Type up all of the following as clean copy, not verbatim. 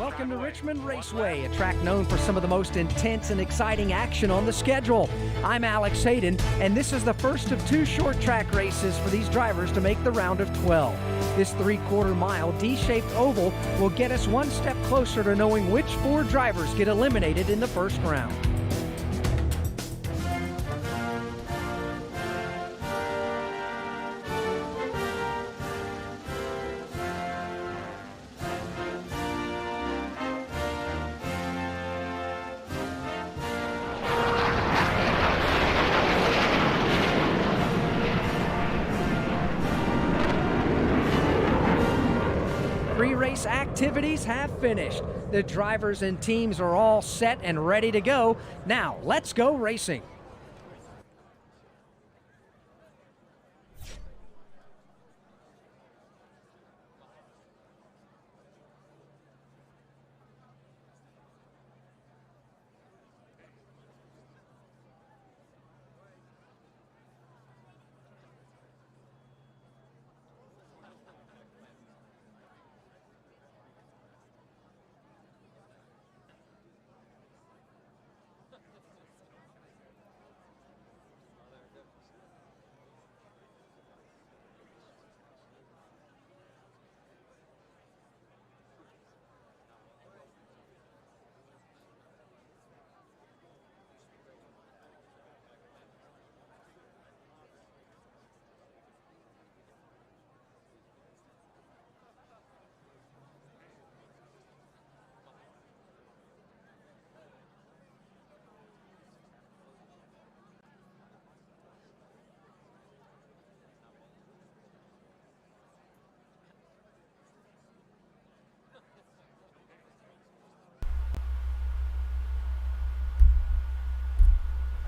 Welcome to Richmond Raceway, a track known for some of the most intense and exciting action on the schedule. I'm Alex Hayden, and this is the first of two short track races for these drivers to make the round of 12. This 3/4 mile D-shaped oval will get us one step closer to knowing which 4 drivers get eliminated in the first round. Pre-race activities have finished. The drivers and teams are all set and ready to go. Now, let's go racing.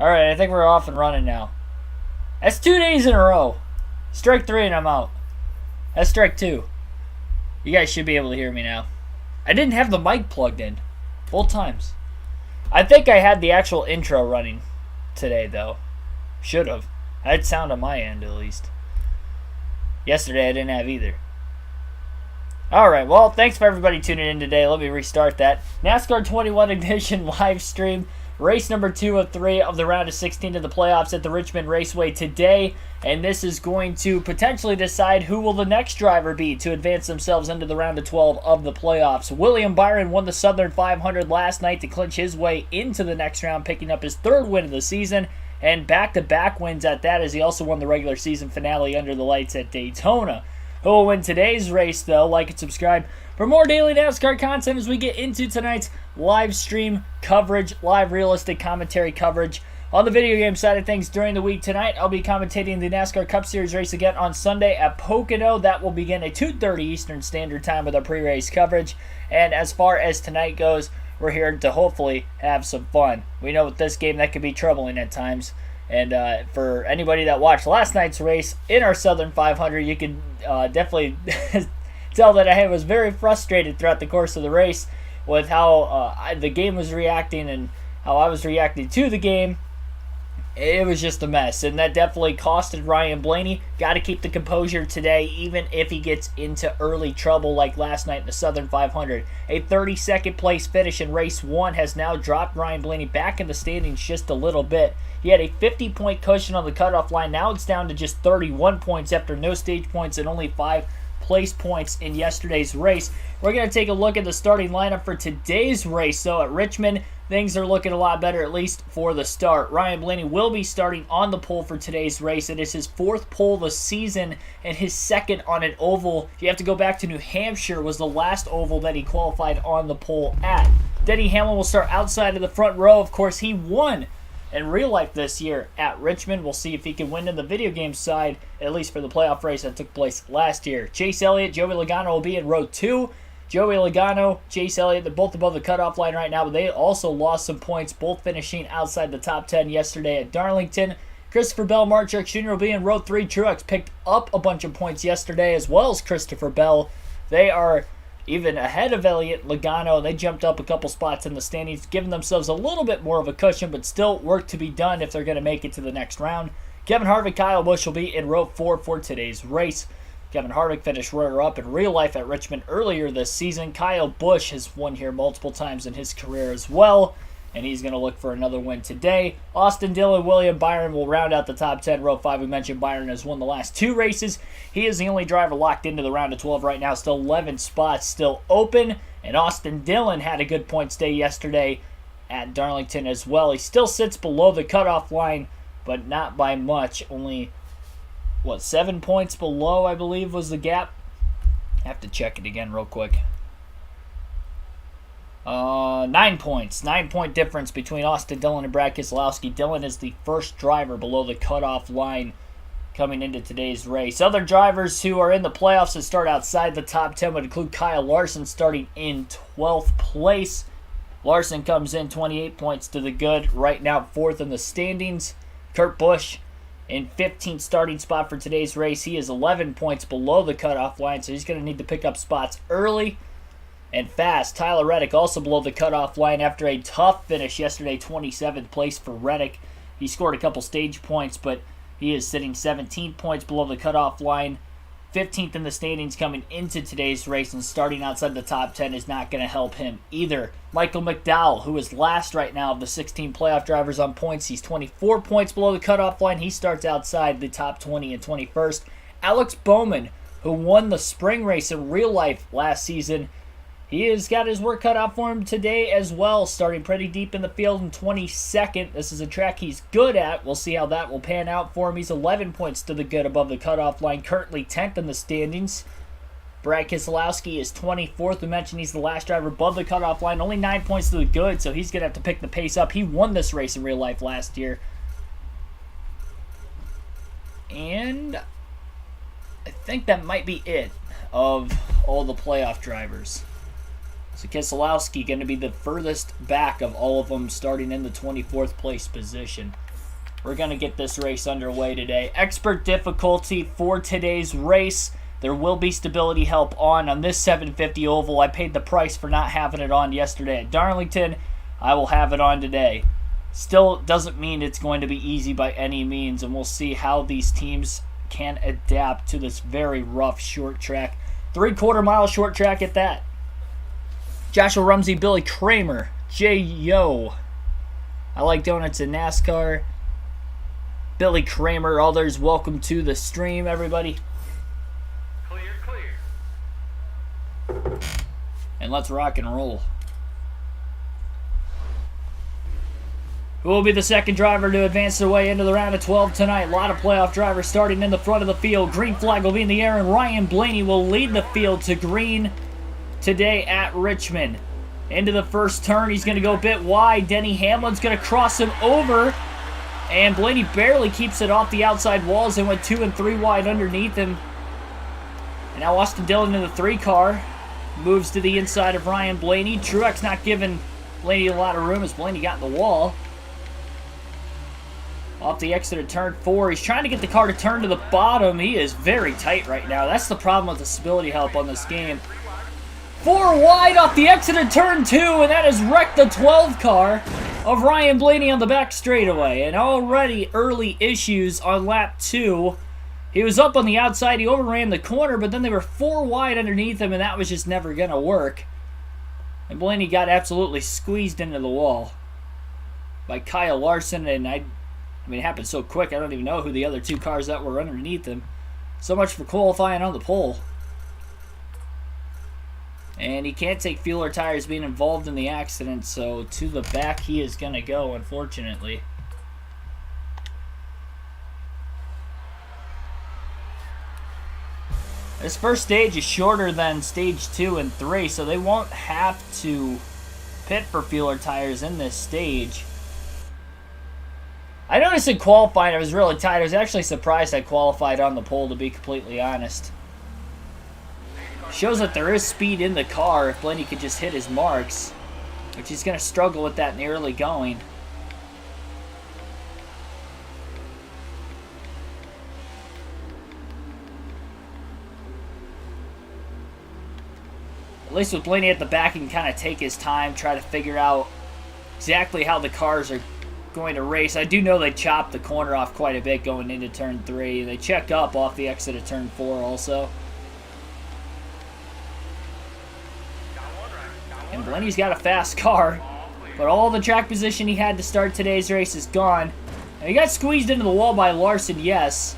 Alright, I think we're off and running now. That's 2 days in a row. Strike 3 and I'm out. That's strike 2. You guys should be able to hear me now. I didn't have the mic plugged in. Both times. I think I had the actual intro running today, though. Should have. I had sound on my end, at least. Yesterday, I didn't have either. Alright, well, thanks for everybody tuning in today. Let me restart that. NASCAR 21 Ignition live stream. Race number 2 of 3 of the round of 16 of the playoffs at the Richmond Raceway today. And this is going to potentially decide who will the next driver be to advance themselves into the round of 12 of the playoffs. William Byron won the Southern 500 last night to clinch his way into the next round, picking up his 3rd win of the season. And back-to-back wins at that, as he also won the regular season finale under the lights at Daytona. Who will win today's race, though? Like and subscribe for more daily NASCAR content as we get into tonight's live stream coverage, live realistic commentary coverage. On the video game side of things during the week tonight, I'll be commentating the NASCAR Cup Series race again on Sunday at Pocono. That will begin at 2:30 Eastern Standard Time with our pre-race coverage. And as far as tonight goes, we're here to hopefully have some fun. We know with this game that can be troubling at times. And for anybody that watched last night's race in our Southern 500, you can definitely tell that I was very frustrated throughout the course of the race with how the game was reacting and how I was reacting to the game. It was just a mess, and that definitely costed Ryan Blenny. Got to keep the composure today, even if he gets into early trouble like last night in the Southern 500. A 32nd place finish in race 1 has now dropped Ryan Blenny back in the standings just a little bit. He had a 50-point cushion on the cutoff line. Now it's down to just 31 points after no stage points and only 5 place points in yesterday's race. We're going to take a look at the starting lineup for today's race. So at Richmond, things are looking a lot better, at least for the start. Ryan Blenny will be starting on the pole for today's race. It is his 4th pole this season and his 2nd on an oval. You have to go back to New Hampshire, was the last oval that he qualified on the pole at. Denny Hamlin will start outside of the front row. Of course, he won in real life this year at Richmond. We'll see if he can win in the video game side, at least for the playoff race that took place last year. Chase Elliott, Joey Logano will be in row 2. Joey Logano, Chase Elliott, they're both above the cutoff line right now, but they also lost some points, both finishing outside the top 10 yesterday at Darlington. Christopher Bell, Mark Truex Jr. will be in row 3. Truex picked up a bunch of points yesterday, as well as Christopher Bell. They are even ahead of Elliott, Logano. They jumped up a couple spots in the standings, giving themselves a little bit more of a cushion, but still work to be done if they're going to make it to the next round. Kevin Harvick, Kyle Busch will be in row 4 for today's race. Kevin Harvick finished runner-up in real life at Richmond earlier this season. Kyle Busch has won here multiple times in his career as well, and he's going to look for another win today. Austin Dillon, William Byron will round out the top 10. Row 5, we mentioned Byron has won the last 2 races. He is the only driver locked into the round of 12 right now. Still 11 spots still open, and Austin Dillon had a good points day yesterday at Darlington as well. He still sits below the cutoff line, but not by much. Only 7 points below, I believe, was the gap. I have to check it again real quick. 9 points. 9-point difference between Austin Dillon and Brad Keselowski. Dillon is the first driver below the cutoff line coming into today's race. Other drivers who are in the playoffs that start outside the top 10 would include Kyle Larson starting in 12th place. Larson comes in 28 points to the good. Right now, 4th in the standings. Kurt Busch in 15th starting spot for today's race. He is 11 points below the cutoff line, so he's going to need to pick up spots early and fast. Tyler Reddick also below the cutoff line after a tough finish yesterday, 27th place for Reddick. He scored a couple stage points, but he is sitting 17 points below the cutoff line. 15th in the standings coming into today's race, and starting outside the top 10 is not going to help him either. Michael Mcdowell, who is last right now of the 16 playoff drivers on points, he's 24 points below the cutoff line. He starts outside the top 20 and 21st. Alex Bowman, who won the spring race in real life last season, he has got his work cut out for him today as well, starting pretty deep in the field in 22nd. This is a track he's good at. We'll see how that will pan out for him. He's 11 points to the good above the cutoff line, currently 10th in the standings. Brad Keselowski is 24th. We mentioned he's the last driver above the cutoff line, only 9 points to the good, so he's going to have to pick the pace up. He won this race in real life last year. And I think that might be it of all the playoff drivers. So Keselowski going to be the furthest back of all of them, starting in the 24th place position. We're going to get this race underway today. Expert difficulty for today's race. There will be stability help on this 750 oval. I paid the price for not having it on yesterday at Darlington. I will have it on today. Still doesn't mean it's going to be easy by any means, and we'll see how these teams can adapt to this very rough short track. 3/4 mile short track at that. Joshua Rumsey, Billy Kramer, Jay Yo. I like donuts in NASCAR. Billy Kramer, others, welcome to the stream, everybody. Clear. And let's rock and roll. Who will be the second driver to advance their way into the round of 12 tonight? A lot of playoff drivers starting in the front of the field. Green flag will be in the air, and Ryan Blenny will lead the field to green today at Richmond. Into the first turn, he's going to go a bit wide. Denny Hamlin's going to cross him over, and Blenny barely keeps it off the outside walls and went 2 and 3 wide underneath him. And now Austin Dillon in the 3 car moves to the inside of Ryan Blenny. Truex not giving Blenny a lot of room as Blenny got in the wall. Off the exit of turn 4, he's trying to get the car to turn to the bottom. He is very tight right now. That's the problem with the stability help on this game. 4 wide off the exit of turn 2, and that has wrecked the 12 car of Ryan Blenny on the back straightaway. And already early issues on lap 2. He was up on the outside, he overran the corner, but then they were 4 wide underneath him, and that was just never going to work. And Blenny got absolutely squeezed into the wall by Kyle Larson, and I mean, it happened so quick, I don't even know who the other 2 cars that were underneath him. So much for qualifying on the pole. And he can't take fuel or tires being involved in the accident, so to the back he is going to go, unfortunately. This first stage is shorter than stage 2 and 3, so they won't have to pit for fuel or tires in this stage. I noticed in qualifying it was really tight. I was actually surprised I qualified on the pole, to be completely honest. Shows that there is speed in the car if Blenny could just hit his marks, which he's going to struggle with that in the early going. At least with Blenny at the back, he can kind of take his time, try to figure out exactly how the cars are going to race. I do know they chopped the corner off quite a bit going into turn 3. They check up off the exit of turn 4 also. Blenny's got a fast car, but all the track position he had to start today's race is gone. And he got squeezed into the wall by Larson, yes.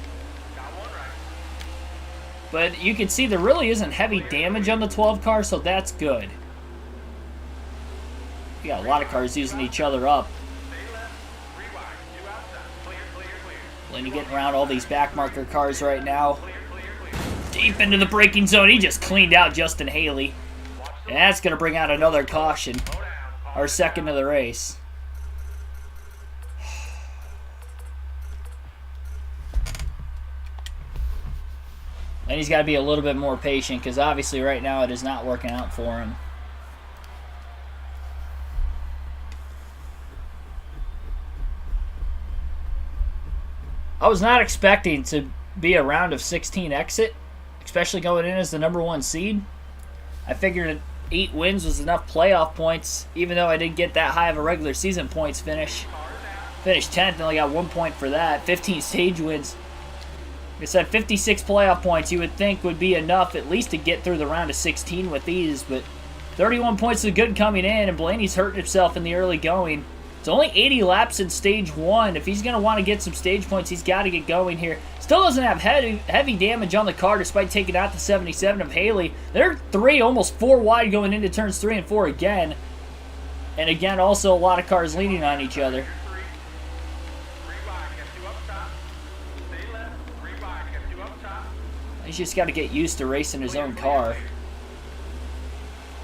But you can see there really isn't heavy damage on the 12 car, so that's good. We got a lot of cars using each other up. Blenny getting around all these backmarker cars right now. Deep into the braking zone. He just cleaned out Justin Haley. And that's going to bring out another caution. Our second of the race. And he's got to be a little bit more patient because obviously right now it is not working out for him. I was not expecting to be a round of 16 exit, especially going in as the number 1 seed. I figured 8 wins was enough playoff points, even though I didn't get that high of a regular season points finish. Finished 10th, only got 1 point for that. 15 stage wins. Like I said, 56 playoff points you would think would be enough at least to get through the round of 16 with these, but 31 points is good coming in, and Blaney's hurting himself in the early going. It's only 80 laps in stage 1. If he's going to want to get some stage points, he's got to get going here. Still doesn't have heavy damage on the car despite taking out the 77 of Haley. They're 3, almost 4 wide going into turns 3 and 4 again. And again, also a lot of cars leaning on each other. He's just got to get used to racing his own car.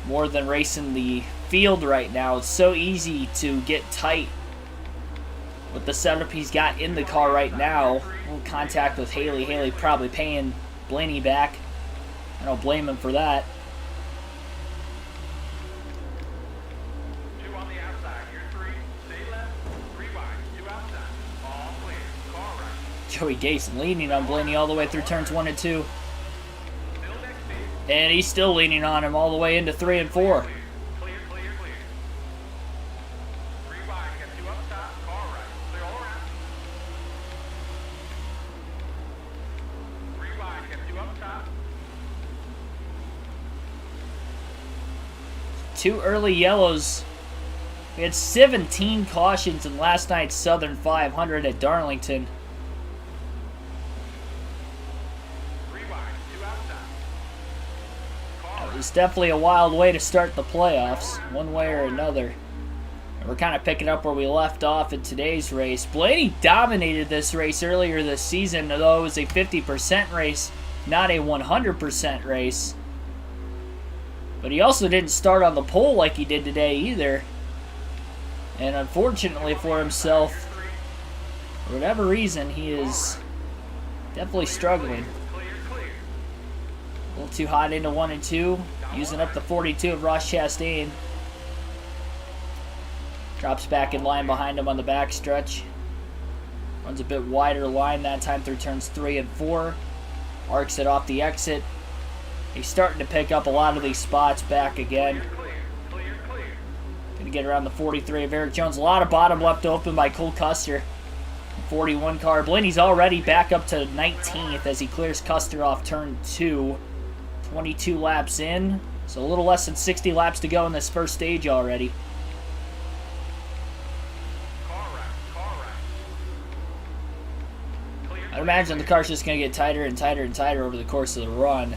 More than racing the field right now. It's so easy to get tight with the setup he's got in the car right now. A little contact with Haley. Haley probably paying Blenny back. I don't blame him for that. Joey Gase leaning on Blenny all the way through turns 1 and 2. And he's still leaning on him all the way into 3 and 4. Two early yellows. We had 17 cautions in last night's Southern 500 at Darlington. It was definitely a wild way to start the playoffs, one way or another. And we're kind of picking up where we left off in today's race. Blenny dominated this race earlier this season, although it was a 50% race, not a 100% race. But he also didn't start on the pole like he did today either. And unfortunately for himself, for whatever reason, he is definitely struggling. A little too hot into 1 and 2. Using up the 42 of Ross Chastain. Drops back in line behind him on the backstretch. Runs a bit wider line that time through turns 3 and 4. Arcs it off the exit. He's starting to pick up a lot of these spots back again. Going to get around the 43 of Eric Jones. A lot of bottom left open by Cole Custer. 41 car. Blenny's already back up to 19th as he clears Custer off turn 2. 22 laps in. So a little less than 60 laps to go in this first stage already. I'd imagine the car's just going to get tighter and tighter and tighter over the course of the run.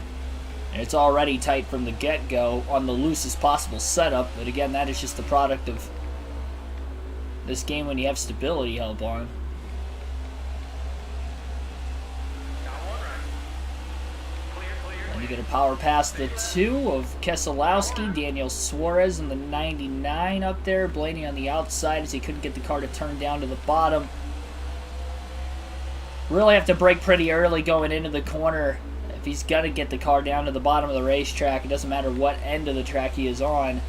And it's already tight from the get-go on the loosest possible setup. But again, that is just the product of this game when you have stability held on. And you get a power past the 2 of Keselowski. Daniel Suarez in the 99 up there. Blenny on the outside as he couldn't get the car to turn down to the bottom. Really have to brake pretty early going into the corner if he's got to get the car down to the bottom of the racetrack. It doesn't matter what end of the track he is on.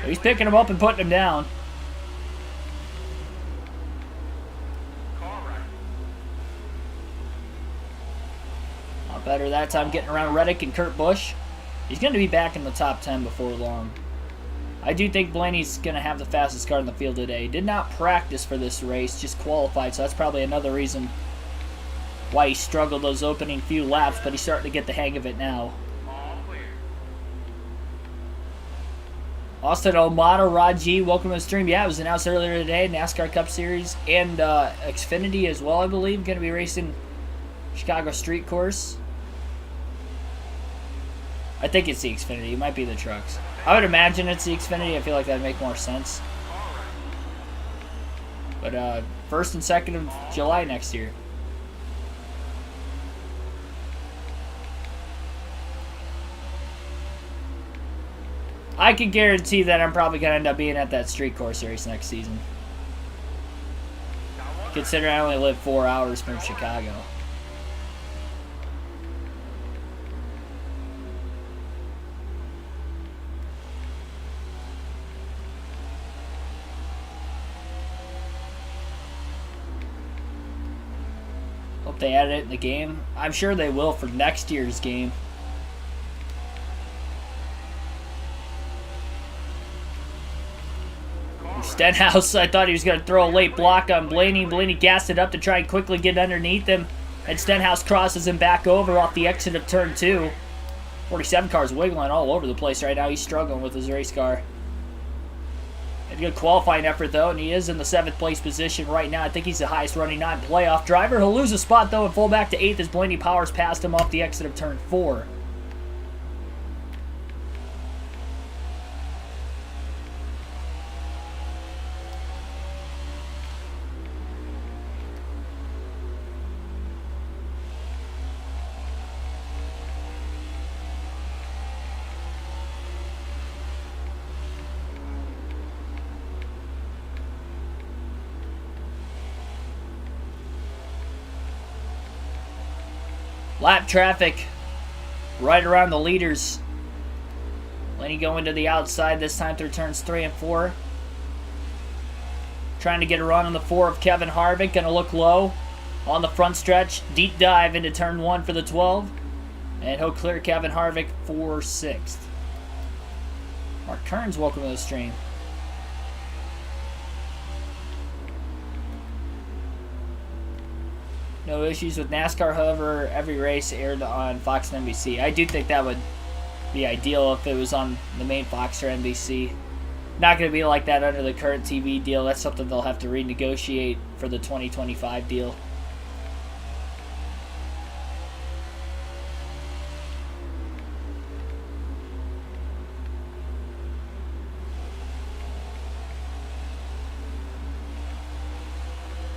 But he's picking him up and putting him down. Not better that time getting around Reddick and Kurt Busch. He's going to be back in the top 10 before long. I do think Blenny's going to have the fastest car in the field today. Did not practice for this race, just qualified, so that's probably another reason why he struggled those opening few laps, but he's starting to get the hang of it now. Austin O'Mata, Rod G, welcome to the stream. Yeah, it was announced earlier today, NASCAR Cup Series and Xfinity as well, I believe. Going to be racing Chicago Street Course. I think it's the Xfinity. It might be the trucks. I would imagine it's the Xfinity. I feel like that would make more sense. But 1st and 2nd of July next year. I can guarantee that I'm probably going to end up being at that street course race next season. Considering I only live 4 hours from Chicago. Hope they added it in the game. I'm sure they will for next year's game. Stenhouse, I thought he was going to throw a late block on Blenny. Blenny gassed it up to try and quickly get underneath him. And Stenhouse crosses him back over off the exit of turn 2. 47 car's wiggling all over the place right now. He's struggling with his race car. A good qualifying effort, though, and he is in the 7th place position right now. I think he's the highest running non-playoff driver. He'll lose a spot, though, and fall back to 8th as Blenny powers past him off the exit of turn 4. Lap traffic right around the leaders. Blenny going to the outside this time through turns 3 and 4. Trying to get a run on the 4 of Kevin Harvick. Going to look low on the front stretch. Deep dive into turn 1 for the 12. And he'll clear Kevin Harvick for 6th. Mark Kearns, welcome to the stream. No issues with NASCAR, however, every race aired on Fox and NBC. I do think that would be ideal if it was on the main Fox or NBC. Not going to be like that under the current TV deal. That's something they'll have to renegotiate for the 2025 deal.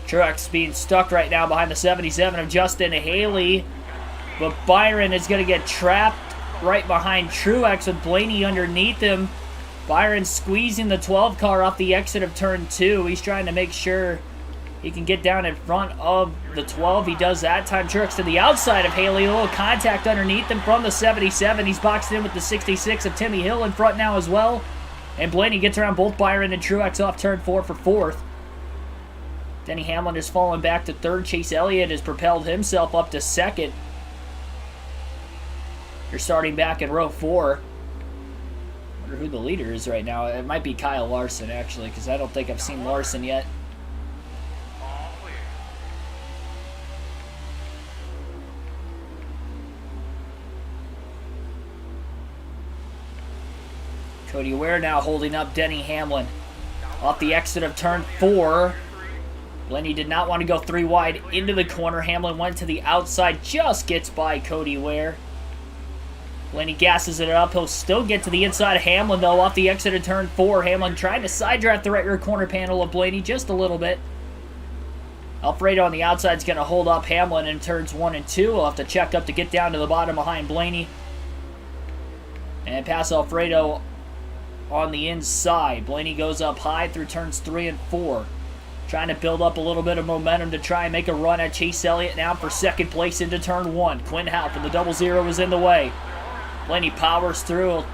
Truex being stuck right now behind the 77 of Justin Haley. But Byron is going to get trapped right behind Truex with Blenny underneath him. Byron squeezing the 12 car off the exit of turn 2. He's trying to make sure he can get down in front of the 12. He does that time. Truex to the outside of Haley. A little contact underneath him from the 77. He's boxed in with the 66 of Timmy Hill in front now as well. And Blenny gets around both Byron and Truex off turn 4 for 4th. Denny Hamlin has fallen back to 3rd. Chase Elliott has propelled himself up to 2nd. You're starting back in row 4. Wonder who the leader is right now. It might be Kyle Larson, actually, because I don't think I've seen Larson yet. All clear. Cody Ware now holding up Denny Hamlin off the exit of turn 4. Blenny did not want to go 3 wide into the corner. Hamlin went to the outside, just gets by Cody Ware. Blenny gasses it up. He'll still get to the inside of Hamlin, though, off the exit of turn 4. Hamlin trying to side draft the right rear corner panel of Blenny just a little bit. Alfredo on the outside is going to hold up Hamlin in turns 1 and 2. We'll have to check up to get down to the bottom behind Blenny. And pass Alfredo on the inside. Blenny goes up high through turns 3 and 4. Trying to build up a little bit of momentum to try and make a run at Chase Elliott now for 2nd place into turn 1. Quinn Houck and the 00 is in the way. Blenny powers through. He'll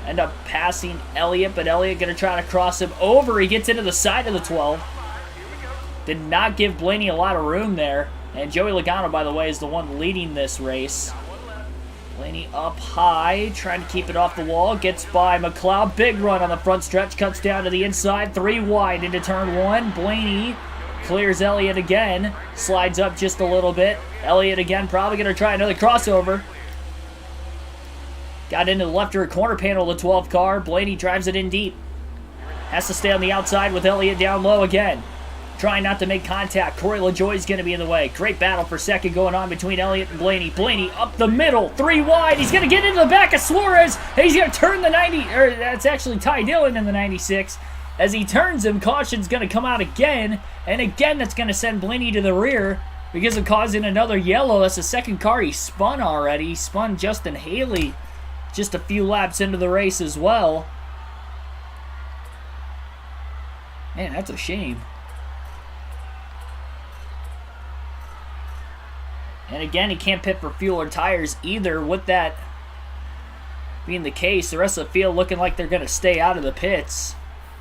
end up passing Elliott, but Elliott going to try to cross him over. He gets into the side of the 12. Did not give Blenny a lot of room there. And Joey Logano, by the way, is the one leading this race. Blenny up high, trying to keep it off the wall. Gets by McLeod. Big run on the front stretch. Cuts down to the inside. 3 wide into turn 1. Blenny clears Elliott again. Slides up just a little bit. Elliott again, probably going to try another crossover. Got into the left rear corner panel of the 12 car. Blenny drives it in deep. Has to stay on the outside with Elliott down low again. Trying not to make contact. Corey LaJoie's going to be in the way. Great battle for second going on between Elliott and Blenny. Blenny up the middle, 3 wide. He's going to get into the back of Suarez. He's going to turn the 90, or that's actually Ty Dillon in the 96. As he turns him, caution's going to come out again. And again, that's going to send Blenny to the rear because of causing another yellow. That's the second car he spun already. He spun Justin Haley just a few laps into the race as well. Man, that's a shame. And again, he can't pit for fuel or tires either. With that being the case, the rest of the field looking like they're going to stay out of the pits.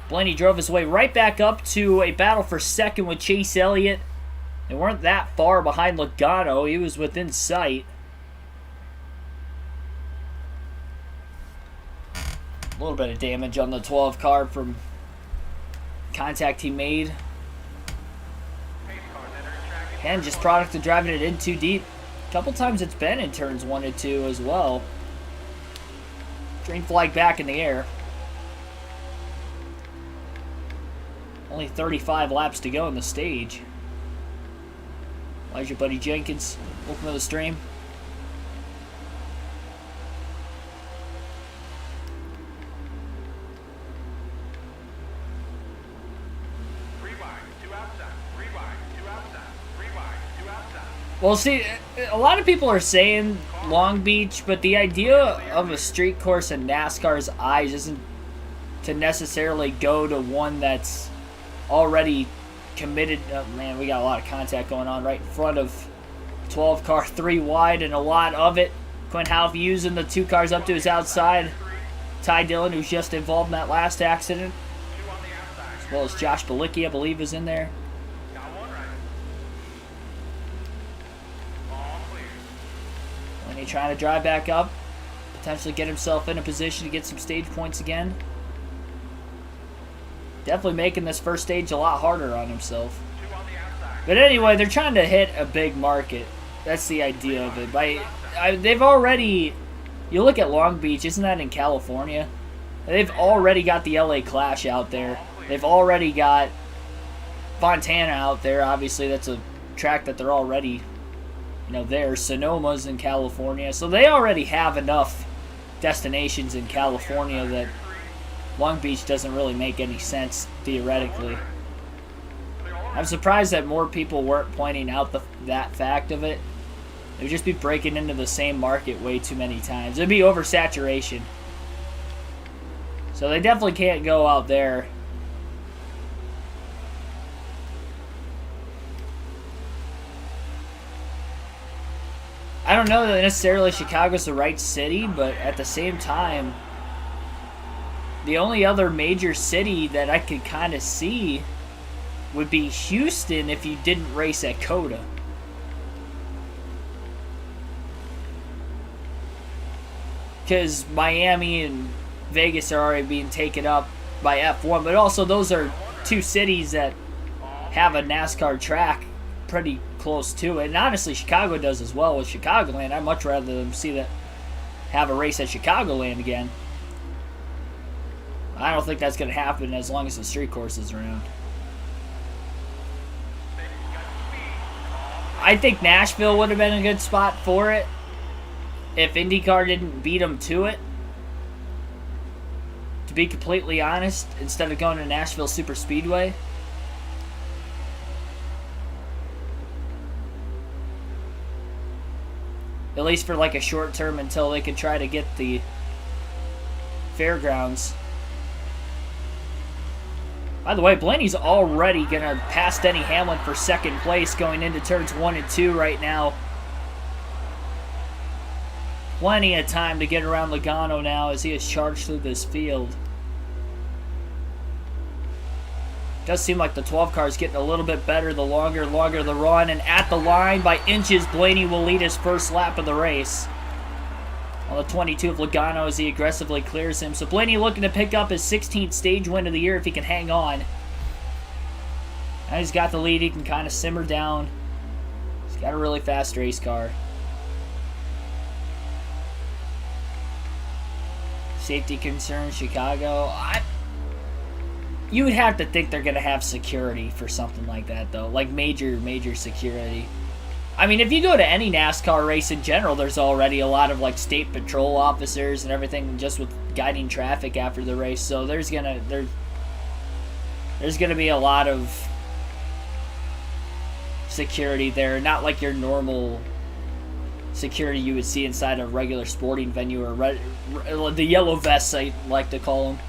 Blenny drove his way right back up to a battle for second with Chase Elliott. They weren't that far behind Logano. He was within sight. A little bit of damage on the 12 car from contact he made. And just product of driving it in too deep. A couple times it's been in turns 1 and 2 as well. Green flag back in the air. Only 35 laps to go in the stage. How's your buddy Jenkins? Welcome to the stream. Well, see, a lot of people are saying Long Beach, but the idea of a street course in NASCAR's eyes isn't to necessarily go to one that's already committed. Oh, man, we got a lot of contact going on right in front of 12 car, 3 wide, and a lot of it. Quinn Half using the 2 cars up to his outside. Ty Dillon, who's just involved in that last accident, as well as Josh Balicki, I believe, is in there. Blenny trying to drive back up, potentially get himself in a position to get some stage points again. Definitely making this first stage a lot harder on himself. But anyway, they're trying to hit a big market. That's the idea of it. They've already, you look at Long Beach, isn't that in California? They've already got the LA Clash out there. They've already got Fontana out there. Obviously, that's a track that they're already, there. Sonoma's in California. So they already have enough destinations in California that Long Beach doesn't really make any sense theoretically. I'm surprised that more people weren't pointing out that fact of it. They would just be breaking into the same market way too many times. It would be oversaturation. So they definitely can't go out there. I don't know that necessarily Chicago's the right city, but at the same time, the only other major city that I could kind of see would be Houston if you didn't race at COTA. Because Miami and Vegas are already being taken up by F1, but also those are 2 cities that have a NASCAR track pretty close to it. And honestly, Chicago does as well with Chicagoland. I'd much rather them see that have a race at Chicagoland again. I don't think that's going to happen as long as the street course is around. I think Nashville would have been a good spot for it if IndyCar didn't beat them to it. To be completely honest, instead of going to Nashville Super Speedway. At least for like a short term until they could try to get the fairgrounds. By the way, Blenny's already going to pass Denny Hamlin for second place going into turns 1 and 2 right now. Plenty of time to get around Logano now as he is charged through this field. Does seem like the 12 car is getting a little bit better the longer the run. And at the line by inches, Blenny will lead his first lap of the race. On the 22 of Logano as he aggressively clears him. So Blenny looking to pick up his 16th stage win of the year if he can hang on. Now he's got the lead. He can kind of simmer down. He's got a really fast race car. Safety concerns, Chicago. You would have to think they're going to have security for something like that, though. Like major security. I mean, if you go to any NASCAR race in general, there's already a lot of, like, state patrol officers and everything just with guiding traffic after the race. So there's gonna be a lot of security there. Not like your normal security you would see inside a regular sporting venue or the yellow vests, I like to call them.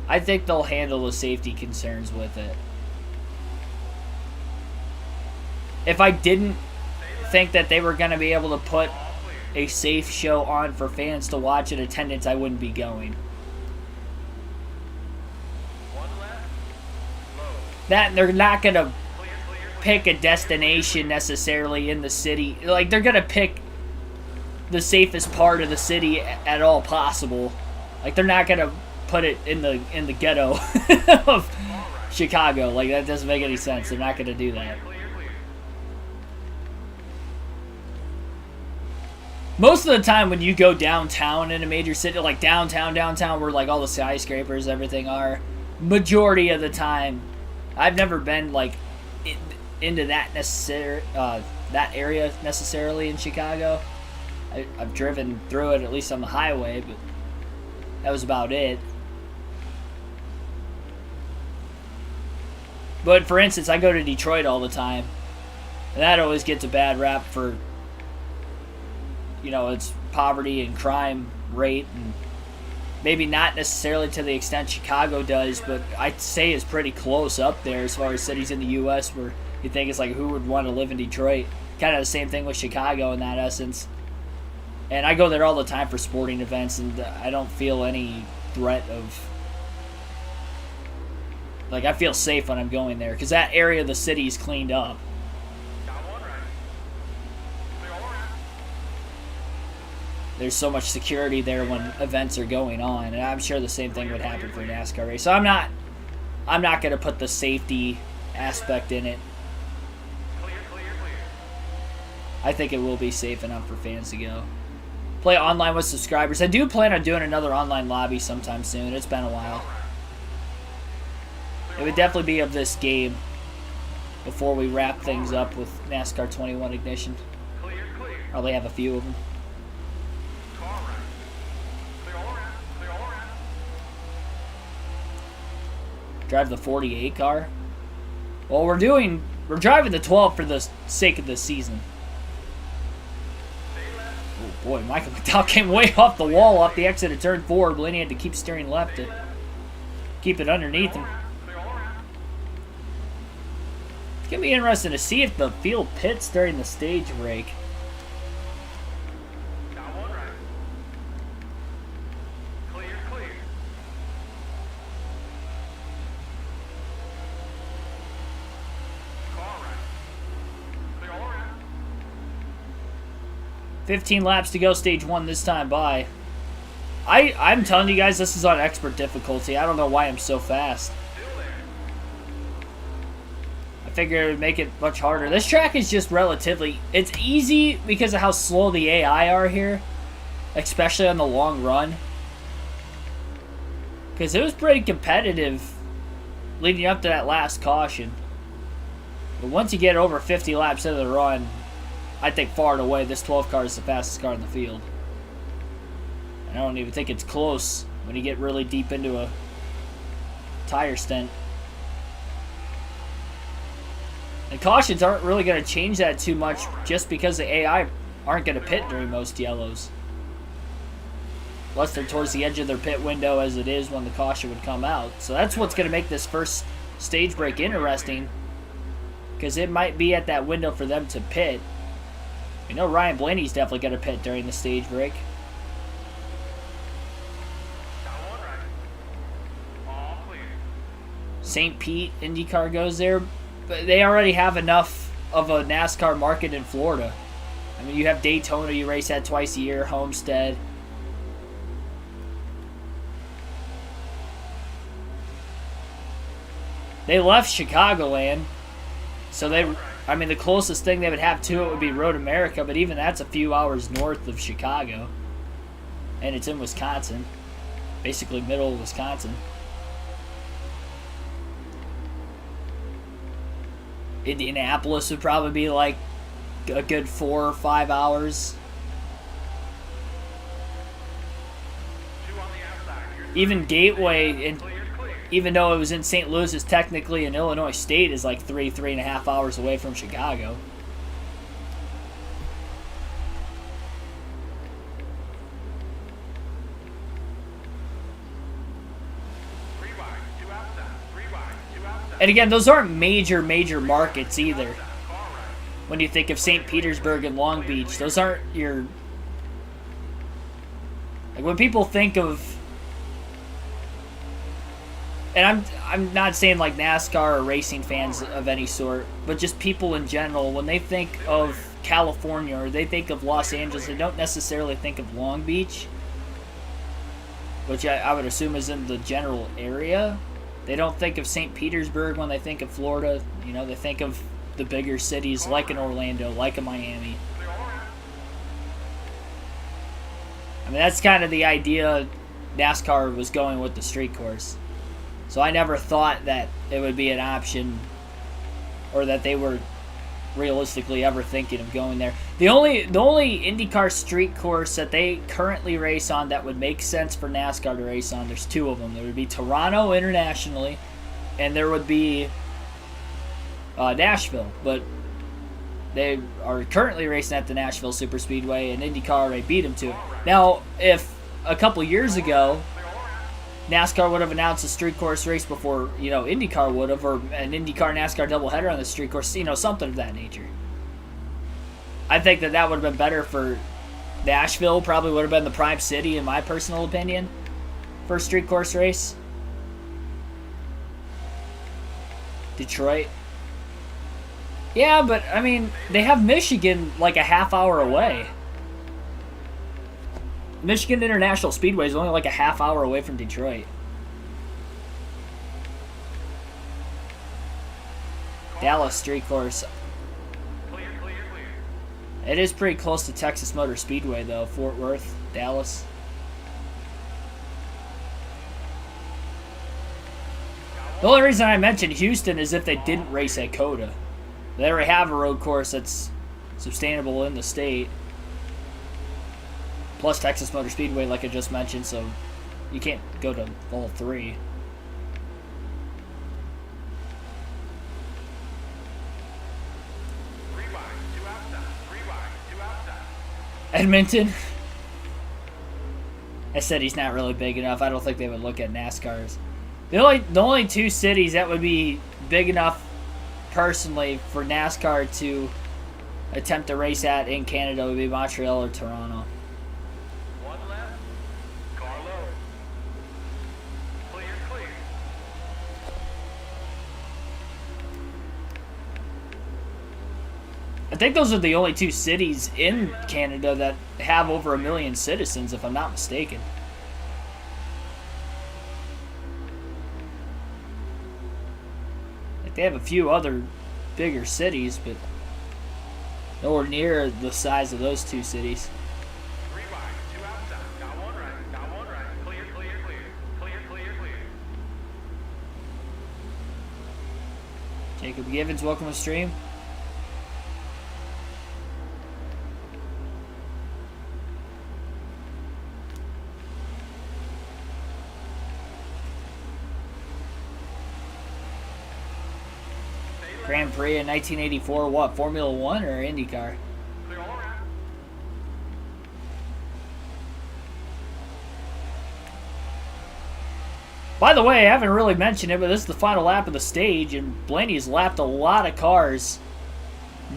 I think they'll handle the safety concerns with it. If I didn't think that they were going to be able to put a safe show on for fans to watch in attendance, I wouldn't be going. That they're not going to pick a destination necessarily in the city. Like, they're going to pick the safest part of the city at all possible. Like, they're not going to put it in the ghetto of Chicago. Like, that doesn't make any sense. They're not going to do that. Most of the time when you go downtown in a major city, like downtown where like all the skyscrapers, everything are, majority of the time, I've never been like into that that area necessarily in Chicago. I've driven through it, at least on the highway, but that was about it. But for instance, I go to Detroit all the time, and that always gets a bad rap for, you know, its poverty and crime rate, and maybe not necessarily to the extent Chicago does, but I'd say it's pretty close up there as far as cities in the U.S. where you think it's like, who would want to live in Detroit? Kind of the same thing with Chicago in that essence. And I go there all the time for sporting events, and I don't feel any threat of... Like, I feel safe when I'm going there, because that area of the city is cleaned up. There's so much security there when events are going on, and I'm sure the same thing would happen for a NASCAR race. So I'm not going to put the safety aspect in it. I think it will be safe enough for fans to go. Play online with subscribers. I do plan on doing another online lobby sometime soon. It's been a while. It would definitely be of this game before we wrap things up with NASCAR 21 Ignition. Probably have a few of them. Drive the 48 car. Well, we're driving the 12 for the sake of this season. Oh boy, Michael McDowell came way off the wall off the exit of turn 4. Blenny had to keep steering left to keep it underneath him. It's going to be interesting to see if the field pits during the stage break. Clear. 15 laps to go, stage 1 this time by. I'm telling you guys, this is on expert difficulty. I don't know why I'm so fast. I figure it would make it much harder. This track is just relatively... It's easy because of how slow the AI are here, especially on the long run. Because it was pretty competitive leading up to that last caution. But once you get over 50 laps into the run, I think far and away this 12 car is the fastest car in the field. And I don't even think it's close when you get really deep into a tire stint. And cautions aren't really going to change that too much just because the AI aren't going to pit during most yellows. Unless they're towards the edge of their pit window as it is when the caution would come out. So that's what's going to make this first stage break interesting. Because it might be at that window for them to pit. You know Ryan Blaney's definitely going to pit during the stage break. St. Pete IndyCar goes there. But they already have enough of a NASCAR market in Florida. I mean, you have Daytona, you race that twice a year, Homestead. They left Chicagoland, so I mean, the closest thing they would have to it would be Road America, but even that's a few hours north of Chicago. And it's in Wisconsin. Basically middle of Wisconsin. Indianapolis would probably be like a good 4 or 5 hours. Even Gateway, and even though it was in St. Louis, is technically in Illinois State, is like 3.5 hours away from Chicago. And again, those aren't major markets either. When you think of St. Petersburg and Long Beach, those aren't your... Like, when people think of... And I'm not saying like NASCAR or racing fans of any sort, but just people in general, when they think of California or they think of Los Angeles, they don't necessarily think of Long Beach, which I would assume is in the general area. They don't think of St. Petersburg when they think of Florida. You know, they think of the bigger cities like an Orlando, like a Miami. I mean, that's kind of the idea NASCAR was going with the street course. So I never thought that it would be an option or that they were realistically ever thinking of going there. The only IndyCar street course that they currently race on that would make sense for NASCAR to race on, there's two of them. There would be Toronto internationally, and there would be Nashville. But they are currently racing at the Nashville Superspeedway, and IndyCar already beat them to it. Now, if a couple years ago NASCAR would have announced a street course race before, you know, IndyCar would have, or an IndyCar-NASCAR doubleheader on the street course, you know, something of that nature. I think that would have been better for Nashville, probably would have been the prime city, in my personal opinion, for a street course race. Detroit. Yeah, but, I mean, they have Michigan like a half hour away. Michigan International Speedway is only like a half hour away from Detroit. Dallas street course. It is pretty close to Texas Motor Speedway, though. Fort Worth, Dallas. The only reason I mentioned Houston is if they didn't race at COTA. They already have a road course that's sustainable in the state. Plus Texas Motor Speedway, like I just mentioned, so you can't go to all three. Edmonton. I said he's not really big enough. I don't think they would look at NASCARs. The only two cities that would be big enough, personally, for NASCAR to attempt to race at in Canada would be Montreal or Toronto. I think those are the only two cities in Canada that have over 1 million citizens, if I'm not mistaken. Like, they have a few other bigger cities, but nowhere near the size of those two cities. Jacob Givens, welcome to the stream. Grand Prix in 1984, what, Formula One or IndyCar? By the way, I haven't really mentioned it, but this is the final lap of the stage, and Blenny's lapped a lot of cars.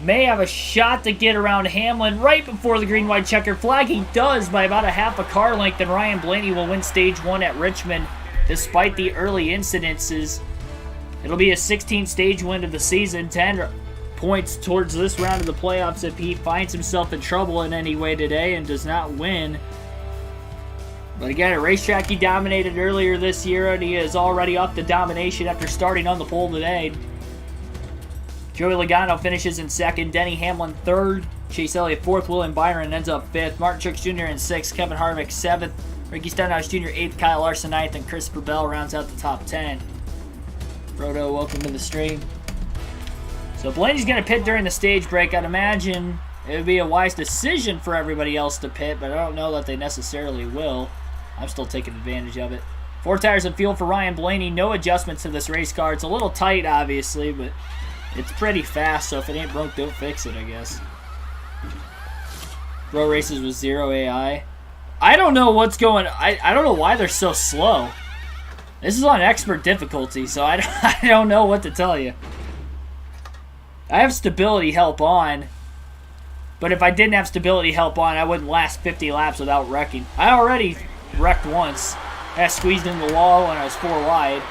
May have a shot to get around Hamlin right before the green-white checker flag. He does by about a half a car length, and Ryan Blenny will win stage 1 at Richmond despite the early incidences. It'll be a 16th stage win of the season, 10 points towards this round of the playoffs if he finds himself in trouble in any way today and does not win. But again, a racetrack he dominated earlier this year, and he is already up to domination after starting on the pole today. Joey Logano finishes in second. Denny Hamlin third. Chase Elliott fourth. William Byron ends up fifth. Martin Truex Jr. in sixth. Kevin Harvick seventh. Ricky Stenhouse Jr. eighth. Kyle Larson ninth. And Christopher Bell rounds out the top 10. Frodo, welcome to the stream. So Blenny's going to pit during the stage break. I'd imagine it would be a wise decision for everybody else to pit, but I don't know that they necessarily will. I'm still taking advantage of it. 4 tires and fuel for Ryan Blaney. No adjustments to this race car. It's a little tight, obviously, but it's pretty fast, so if it ain't broke, don't fix it, I guess. Bro races with 0 AI. I don't know what's going on. I don't know why they're so slow. This is on expert difficulty, so I don't know what to tell you. I have stability help on, but if I didn't have stability help on, I wouldn't last 50 laps without wrecking. I already wrecked once. I got squeezed into the wall when I was 4 wide.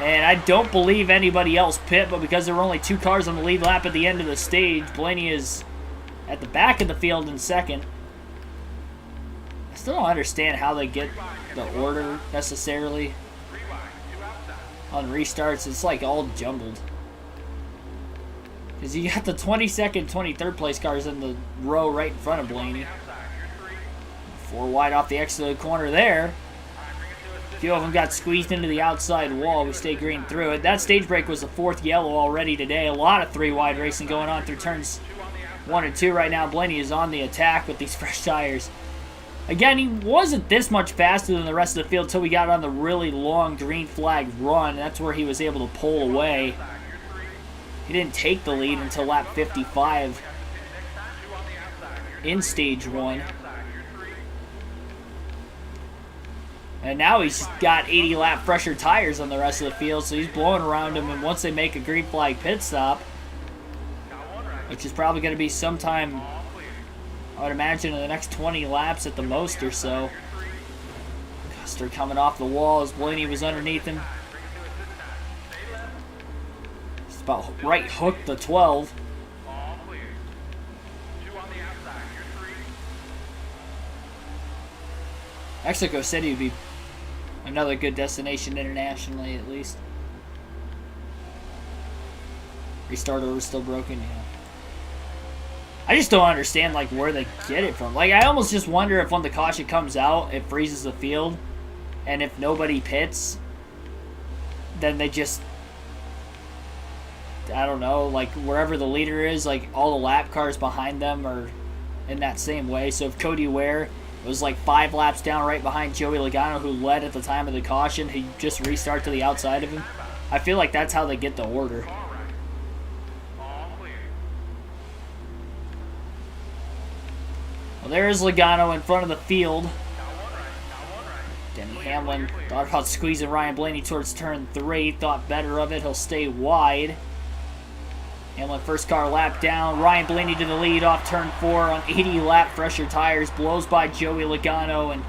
And I don't believe anybody else pit, but because there were only 2 cars on the lead lap at the end of the stage, Blaney is at the back of the field in second. I still don't understand how they get the order necessarily on restarts. It's like all jumbled. Because you got the 22nd, 23rd place cars in the row right in front of Blaney. 4 wide off the exit of the corner there. A few of them got squeezed into the outside wall. We stay green through it. That stage break was the 4th yellow already today. A lot of 3 wide racing going on through turns 1 and 2 right now. Blaney is on the attack with these fresh tires. Again, he wasn't this much faster than the rest of the field until we got on the really long green flag run. That's where he was able to pull away. He didn't take the lead until lap 55 in stage 1. And now he's got 80 lap fresher tires on the rest of the field, so he's blowing around him. And once they make a green flag pit stop, which is probably going to be sometime, I would imagine, in the next 20 laps at the most or so. Custer coming off the wall as Blaney was underneath him. It's about right hooked the 12. Mexico City would be another good destination internationally, at least. Restart order still broken, yeah. I just don't understand, like, where they get it from. Like, I almost just wonder if when the caution comes out, it freezes the field, and if nobody pits, then they just, I don't know, like, wherever the leader is, like, all the lap cars behind them are in that same way. So if Cody Ware was, like, 5 laps down right behind Joey Logano, who led at the time of the caution, he just restart to the outside of him. I feel like that's how they get the order. Well, there is Logano in front of the field. Denny Hamlin thought about squeezing Ryan Blaney towards turn 3. Thought better of it. He'll stay wide. Hamlin first car lap down. Ryan Blaney to the lead off turn 4 on 80 lap fresher tires. Blows by Joey Logano. And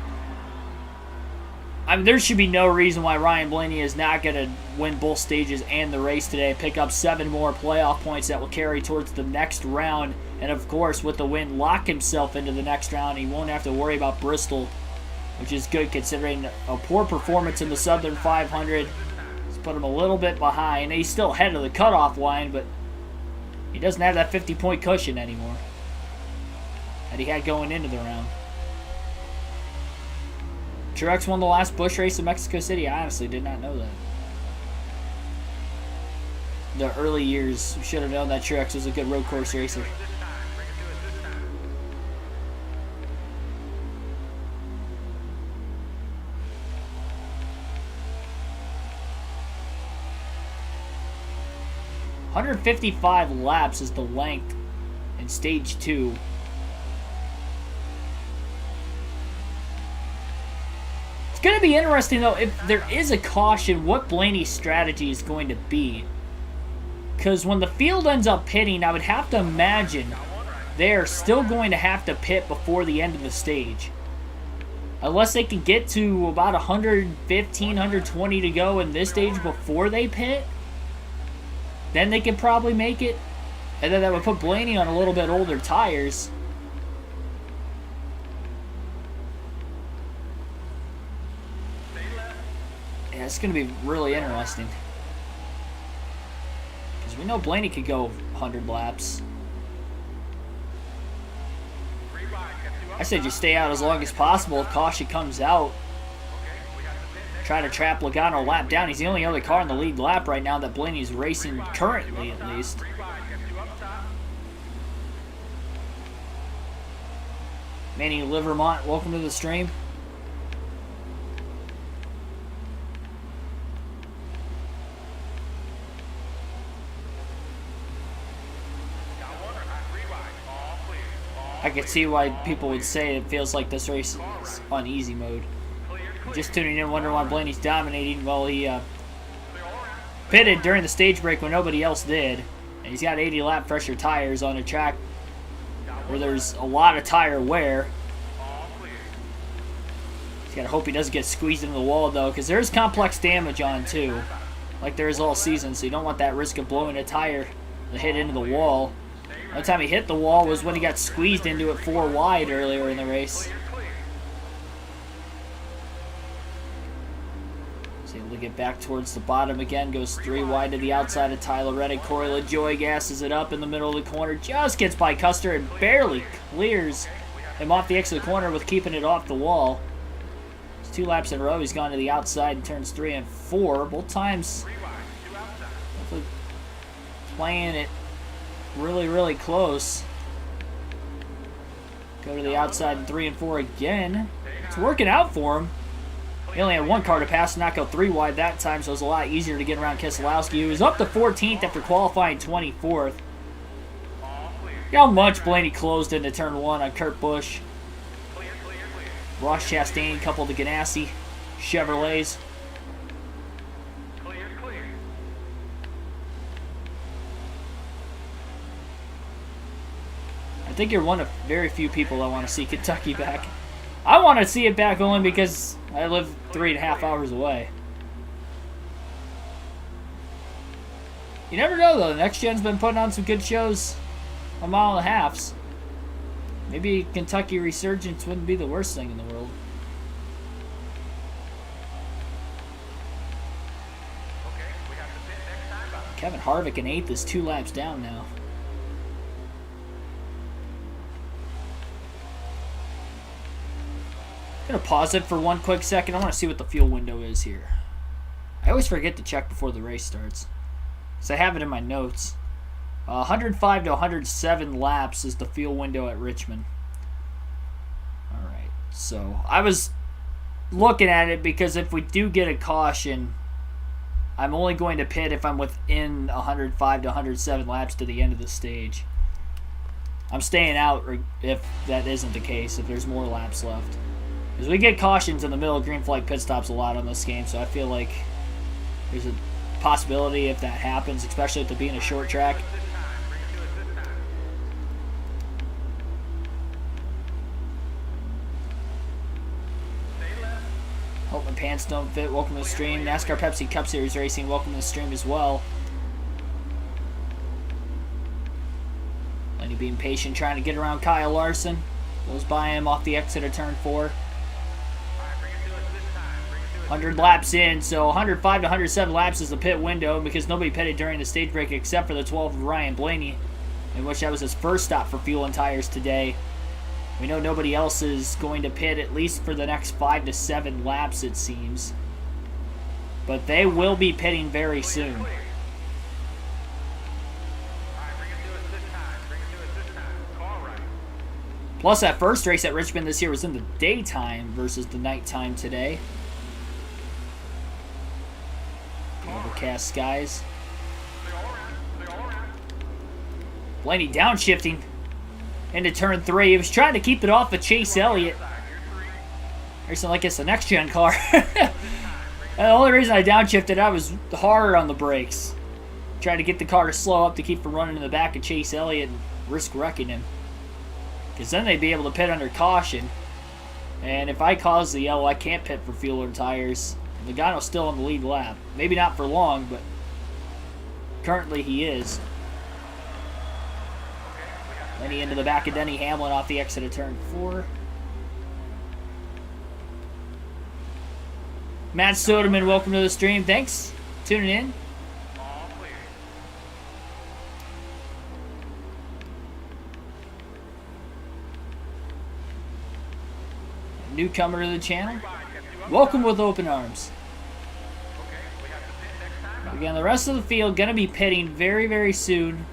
I mean, there should be no reason why Ryan Blaney is not going to win both stages and the race today. Pick up 7 more playoff points that will carry towards the next round. And of course, with the win, lock himself into the next round. He won't have to worry about Bristol, which is good considering a poor performance in the Southern 500. It's put him a little bit behind. He's still ahead of the cutoff line, but he doesn't have that 50-point cushion anymore that he had going into the round. Truex won the last Busch race in Mexico City. I honestly did not know that. The early years, we should have known that Truex was a good road course racer. $155 laps is the length in stage 2. It's going to be interesting, though, if there is a caution, what Blaney's strategy is going to be. Because when the field ends up pitting, I would have to imagine they're still going to have to pit before the end of the stage. Unless they can get to about 115, 120 to go in this stage before they pit, then they could probably make it. And then that would put Blaney on a little bit older tires. Yeah, it's going to be really interesting. Because we know Blenny could go 100 laps. I say just stay out as long as possible. If caution comes out, try to trap Logano a lap down. He's the only other car in the lead lap right now that Blenny's racing currently, at least. Manny Livermont, welcome to the stream. I can see why people would say it feels like this race is on easy mode. Just tuning in, wondering why Blenny's dominating. Well, he pitted during the stage break when nobody else did. And he's got 80 lap pressure tires on a track where there's a lot of tire wear. He's got to hope he doesn't get squeezed into the wall, though, because there's complex damage on, too. Like there is all season, so you don't want that risk of blowing a tire to hit into the wall. The only time he hit the wall was when he got squeezed into it 4 wide earlier in the race. So able to get back towards the bottom again. Goes 3 wide to the outside of Tyler Reddick. Corey LaJoy gasses it up in the middle of the corner. Just gets by Custer and barely clears him off the exit of the corner with keeping it off the wall. It's 2 laps in a row. He's gone to the outside in turns 3 and 4. Both times playing it really, really close. Go to the outside in 3 and 4 again. It's working out for him. He only had 1 car to pass, not go 3 wide that time, so it was a lot easier to get around Keselowski. He was up to 14th after qualifying 24th. Look how much Blenny closed into turn 1 on Kurt Busch. Ross Chastain coupled to Ganassi. Chevrolets. I think you're one of very few people that want to see Kentucky back. I want to see it back only because I live 3.5 hours away. You never know, though. The next gen's been putting on some good shows on 1.5 miles. Maybe Kentucky resurgence wouldn't be the worst thing in the world. Kevin Harvick in 8th is 2 laps down now. I'm going to pause it for 1 quick second. I want to see what the fuel window is here. I always forget to check before the race starts, because I have it in my notes. 105 to 107 laps is the fuel window at Richmond. Alright, so I was looking at it because if we do get a caution, I'm only going to pit if I'm within 105 to 107 laps to the end of the stage. I'm staying out if that isn't the case, if there's more laps left. Because we get cautions in the middle of green flag pit stops a lot on this game, so I feel like there's a possibility if that happens, especially with it being a short track. Hope my pants don't fit. Welcome to the stream. NASCAR Pepsi Cup Series Racing, welcome to the stream as well. Lenny being patient, trying to get around Kyle Larson. Goes by him off the exit of turn 4. 100 laps in, so 105 to 107 laps is the pit window because nobody pitted during the stage break except for the 12 of Ryan Blaney, in which that was his first stop for fuel and tires today. We know nobody else is going to pit at least for the next 5 to 7 laps, it seems. But they will be pitting very soon. Plus, that first race at Richmond this year was in the daytime versus the nighttime today. Overcast skies. Blaney downshifting into turn 3. He was trying to keep it off of Chase Elliott. Racing like it's the next gen car. The only reason I downshifted, I was hard on the brakes. Trying to get the car to slow up to keep from running in the back of Chase Elliott and risk wrecking him. Because then they'd be able to pit under caution. And if I cause the yellow, I can't pit for fuel or tires. Logano's still on the lead lap. Maybe not for long, but currently he is. Lenny into the back of Denny Hamlin off the exit of turn 4. Matt Soderman, welcome to the stream. Thanks. Tuning in. newcomer to the channel, welcome with open arms. Again, the rest of the field going to be pitting very, very soon,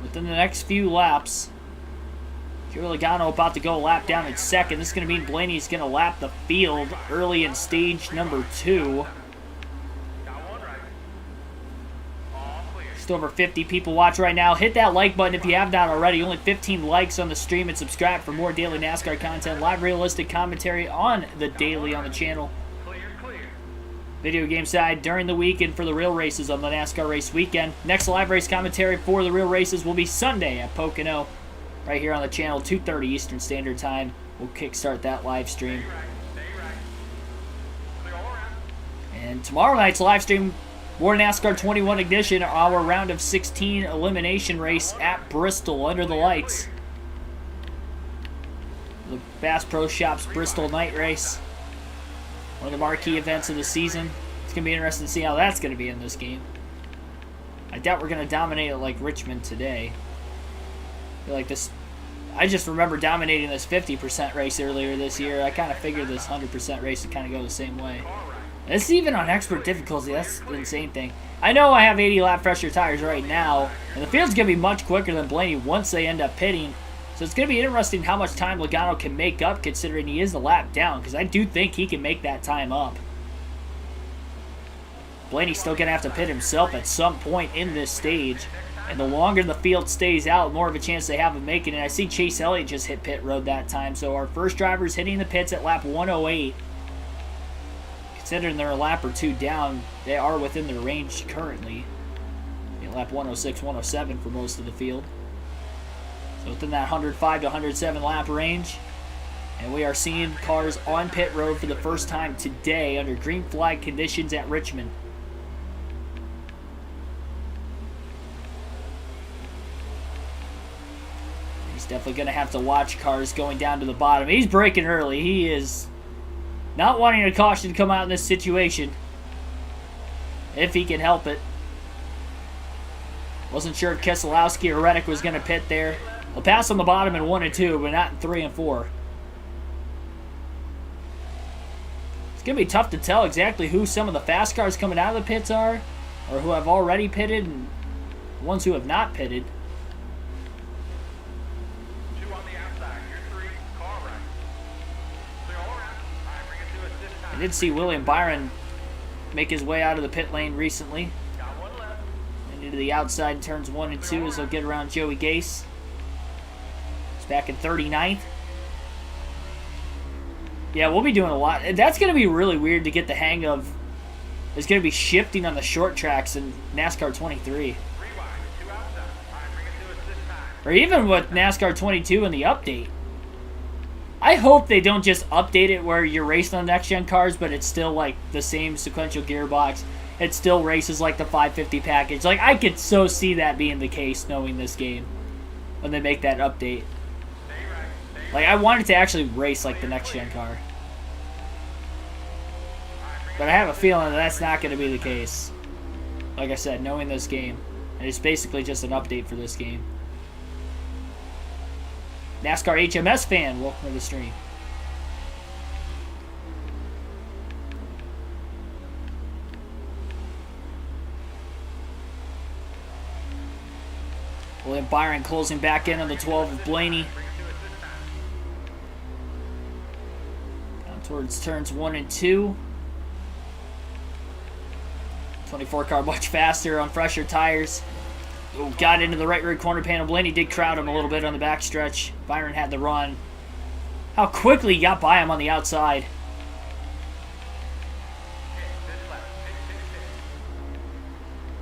within the next few laps. Joey Logano about to go lap down in second. This is going to mean Blenny's going to lap the field early in stage number 2. Just over 50 people watch right now. Hit that like button if you have not already. Only 15 likes on the stream, and subscribe for more daily NASCAR content, live realistic commentary on the daily on the channel. Video game side during the week and for the real races on the NASCAR race weekend. Next live race commentary for the real races will be Sunday at Pocono, right here on the channel, 2:30 Eastern Standard Time. We'll kickstart that live stream. And tomorrow night's live stream, more NASCAR 21 Ignition, our round of 16 elimination race at Bristol under the lights. The Bass Pro Shops Bristol night race. One of the marquee events of the season. It's going to be interesting to see how that's going to be in this game. I doubt we're going to dominate it like Richmond today. I feel like this. I just remember dominating this 50% race earlier this year. I kind of figured this 100% race would kind of go the same way. This is even on expert difficulty. That's the insane thing. I know I have 80 lap pressure tires right now, and the field's going to be much quicker than Blenny once they end up pitting. So it's going to be interesting how much time Logano can make up, considering he is a lap down, because I do think he can make that time up. Blenny's still going to have to pit himself at some point in this stage, and the longer the field stays out, the more of a chance they have of making it. I see Chase Elliott just hit pit road that time, so our first driver's hitting the pits at lap 108. Considering they're a lap or two down, they are within their range currently. Lap 106, 107 for most of the field. So within that 105 to 107 lap range. And we are seeing cars on pit road for the first time today under green flag conditions at Richmond. He's definitely going to have to watch cars going down to the bottom. He's braking early. He is not wanting a caution to come out in this situation, if he can help it. Wasn't sure if Keselowski or Reddick was going to pit there. He'll pass on the bottom in 1 and 2, but not in 3 and 4. It's going to be tough to tell exactly who some of the fast cars coming out of the pits are, or who have already pitted, and the ones who have not pitted. I did see William Byron make his way out of the pit lane recently. And into the outside turns 1 and 2 as they'll get around Joey Gase. He's back in 39th. Yeah, we'll be doing a lot. That's going to be really weird to get the hang of. It's going to be shifting on the short tracks in NASCAR 23. Or even with NASCAR 22 in the update. I hope they don't just update it where you're racing on next-gen cars, but it's still like the same sequential gearbox. It still races like the 550 package. Like, I could so see that being the case knowing this game when they make that update. Like, I want it to actually race like the next-gen car. But I have a feeling that that's not going to be the case. Like I said, knowing this game. And it's basically just an update for this game. NASCAR HMS fan, welcome to the stream. William Byron closing back in on the 12 of Blenny. Down towards turns 1 and 2. 24 car much faster on fresher tires. Ooh, got into the right rear corner panel. Blenny did crowd him a little bit on the backstretch. Byron had the run. How quickly he got by him on the outside.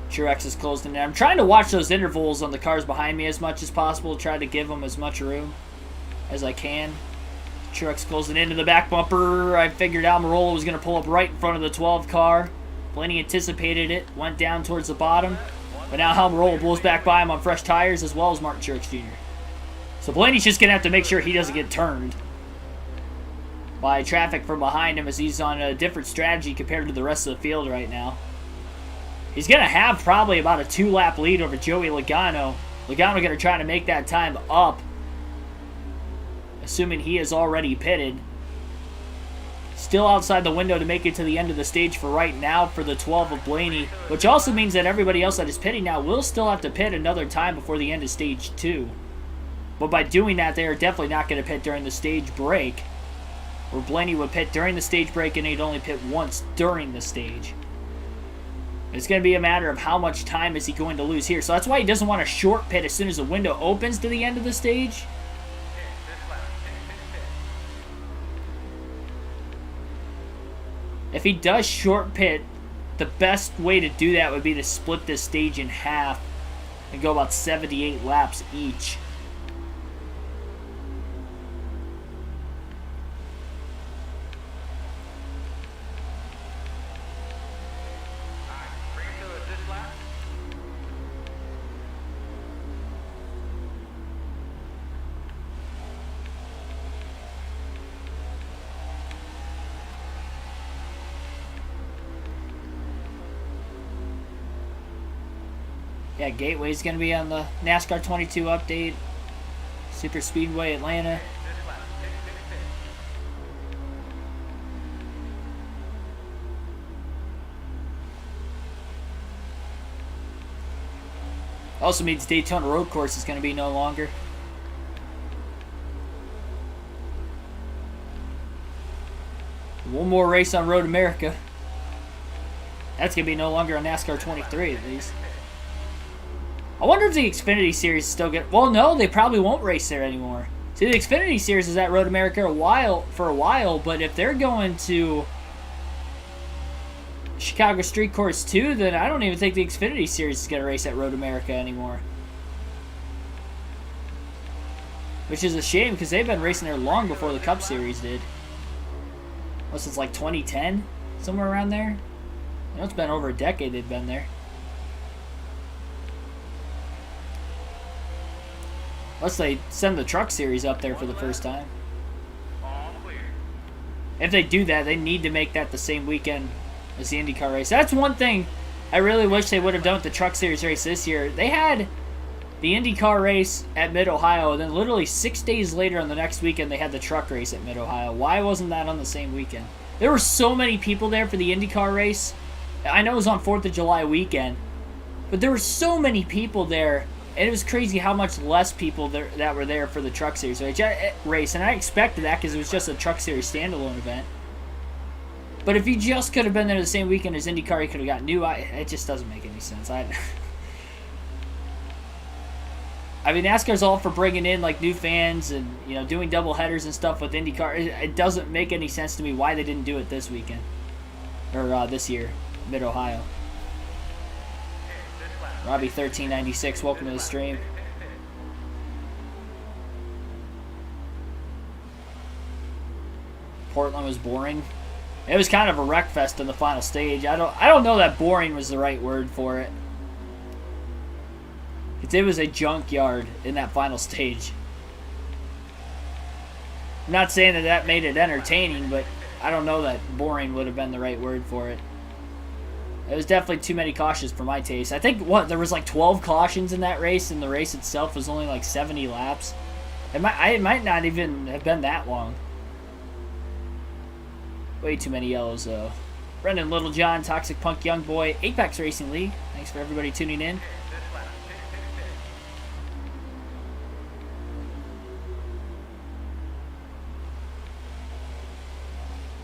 Truex is closed in there. I'm trying to watch those intervals on the cars behind me as much as possible. Try to give them as much room as I can. Truex closing into the back bumper. I figured Almirola was going to pull up right in front of the 12 car. Blenny anticipated it. Went down towards the bottom. But now Almirola blows back by him on fresh tires, as well as Martin Truex Jr. So Blenny's just going to have to make sure he doesn't get turned by traffic from behind him, as he's on a different strategy compared to the rest of the field right now. He's going to have probably about a 2-lap lead over Joey Logano. Logano going to try to make that time up, assuming he is already pitted. still outside the window to make it to the end of the stage for right now for the 12 of Blenny, which also means that everybody else that is pitting now will still have to pit another time before the end of stage 2. But by doing that, they are definitely not going to pit during the stage break, where Blenny would pit during the stage break and he'd only pit once during the stage. It's going to be a matter of how much time is he going to lose here. So that's why he doesn't want to short pit as soon as the window opens to the end of the stage. If he does short pit, the best way to do that would be to split this stage in half and go about 78 laps each. Yeah, Gateway's going to be on the NASCAR 22 update. Super Speedway Atlanta. Also means Daytona Road Course is going to be no longer. One more race on Road America. That's going to be no longer on NASCAR 23 at least. I wonder if the Xfinity Series still get... Well, no, they probably won't race there anymore. See, the Xfinity Series is at Road America for a while, but if they're going to Chicago Street Course 2, then I don't even think the Xfinity Series is going to race at Road America anymore. Which is a shame, because they've been racing there long before the Cup Series did. Well, since like 2010? Somewhere around there? I know it's been over a decade they've been there. Unless they send the Truck Series up there for the first time. If they do that, they need to make that the same weekend as the IndyCar race. That's one thing I really wish they would have done with the Truck Series race this year. They had the IndyCar race at Mid-Ohio, and then literally 6 days later on the next weekend, they had the Truck race at Mid-Ohio. Why wasn't that on the same weekend? There were so many people there for the IndyCar race. I know it was on 4th of July weekend, but there were so many people there. And it was crazy how much less people that were there for the Truck Series race. And I expected that because it was just a Truck Series standalone event. But if you just could have been there the same weekend as IndyCar, you could have got new. It just doesn't make any sense. I mean, NASCAR's all for bringing in like new fans and doing double headers and stuff with IndyCar. It doesn't make any sense to me why they didn't do it this weekend or this year, Mid-Ohio. Robbie 1396, welcome to the stream. Portland was boring. It was kind of a wreck fest in the final stage. I don't know that boring was the right word for it. It was a junkyard in that final stage. I'm not saying that made it entertaining, but I don't know that boring would have been the right word for it. It was definitely too many cautions for my taste. I think, there was like 12 cautions in that race, and the race itself was only like 70 laps. It might not even have been that long. Way too many yellows, though. Brendan Littlejohn, Toxic Punk Youngboy, Apex Racing League. Thanks for everybody tuning in.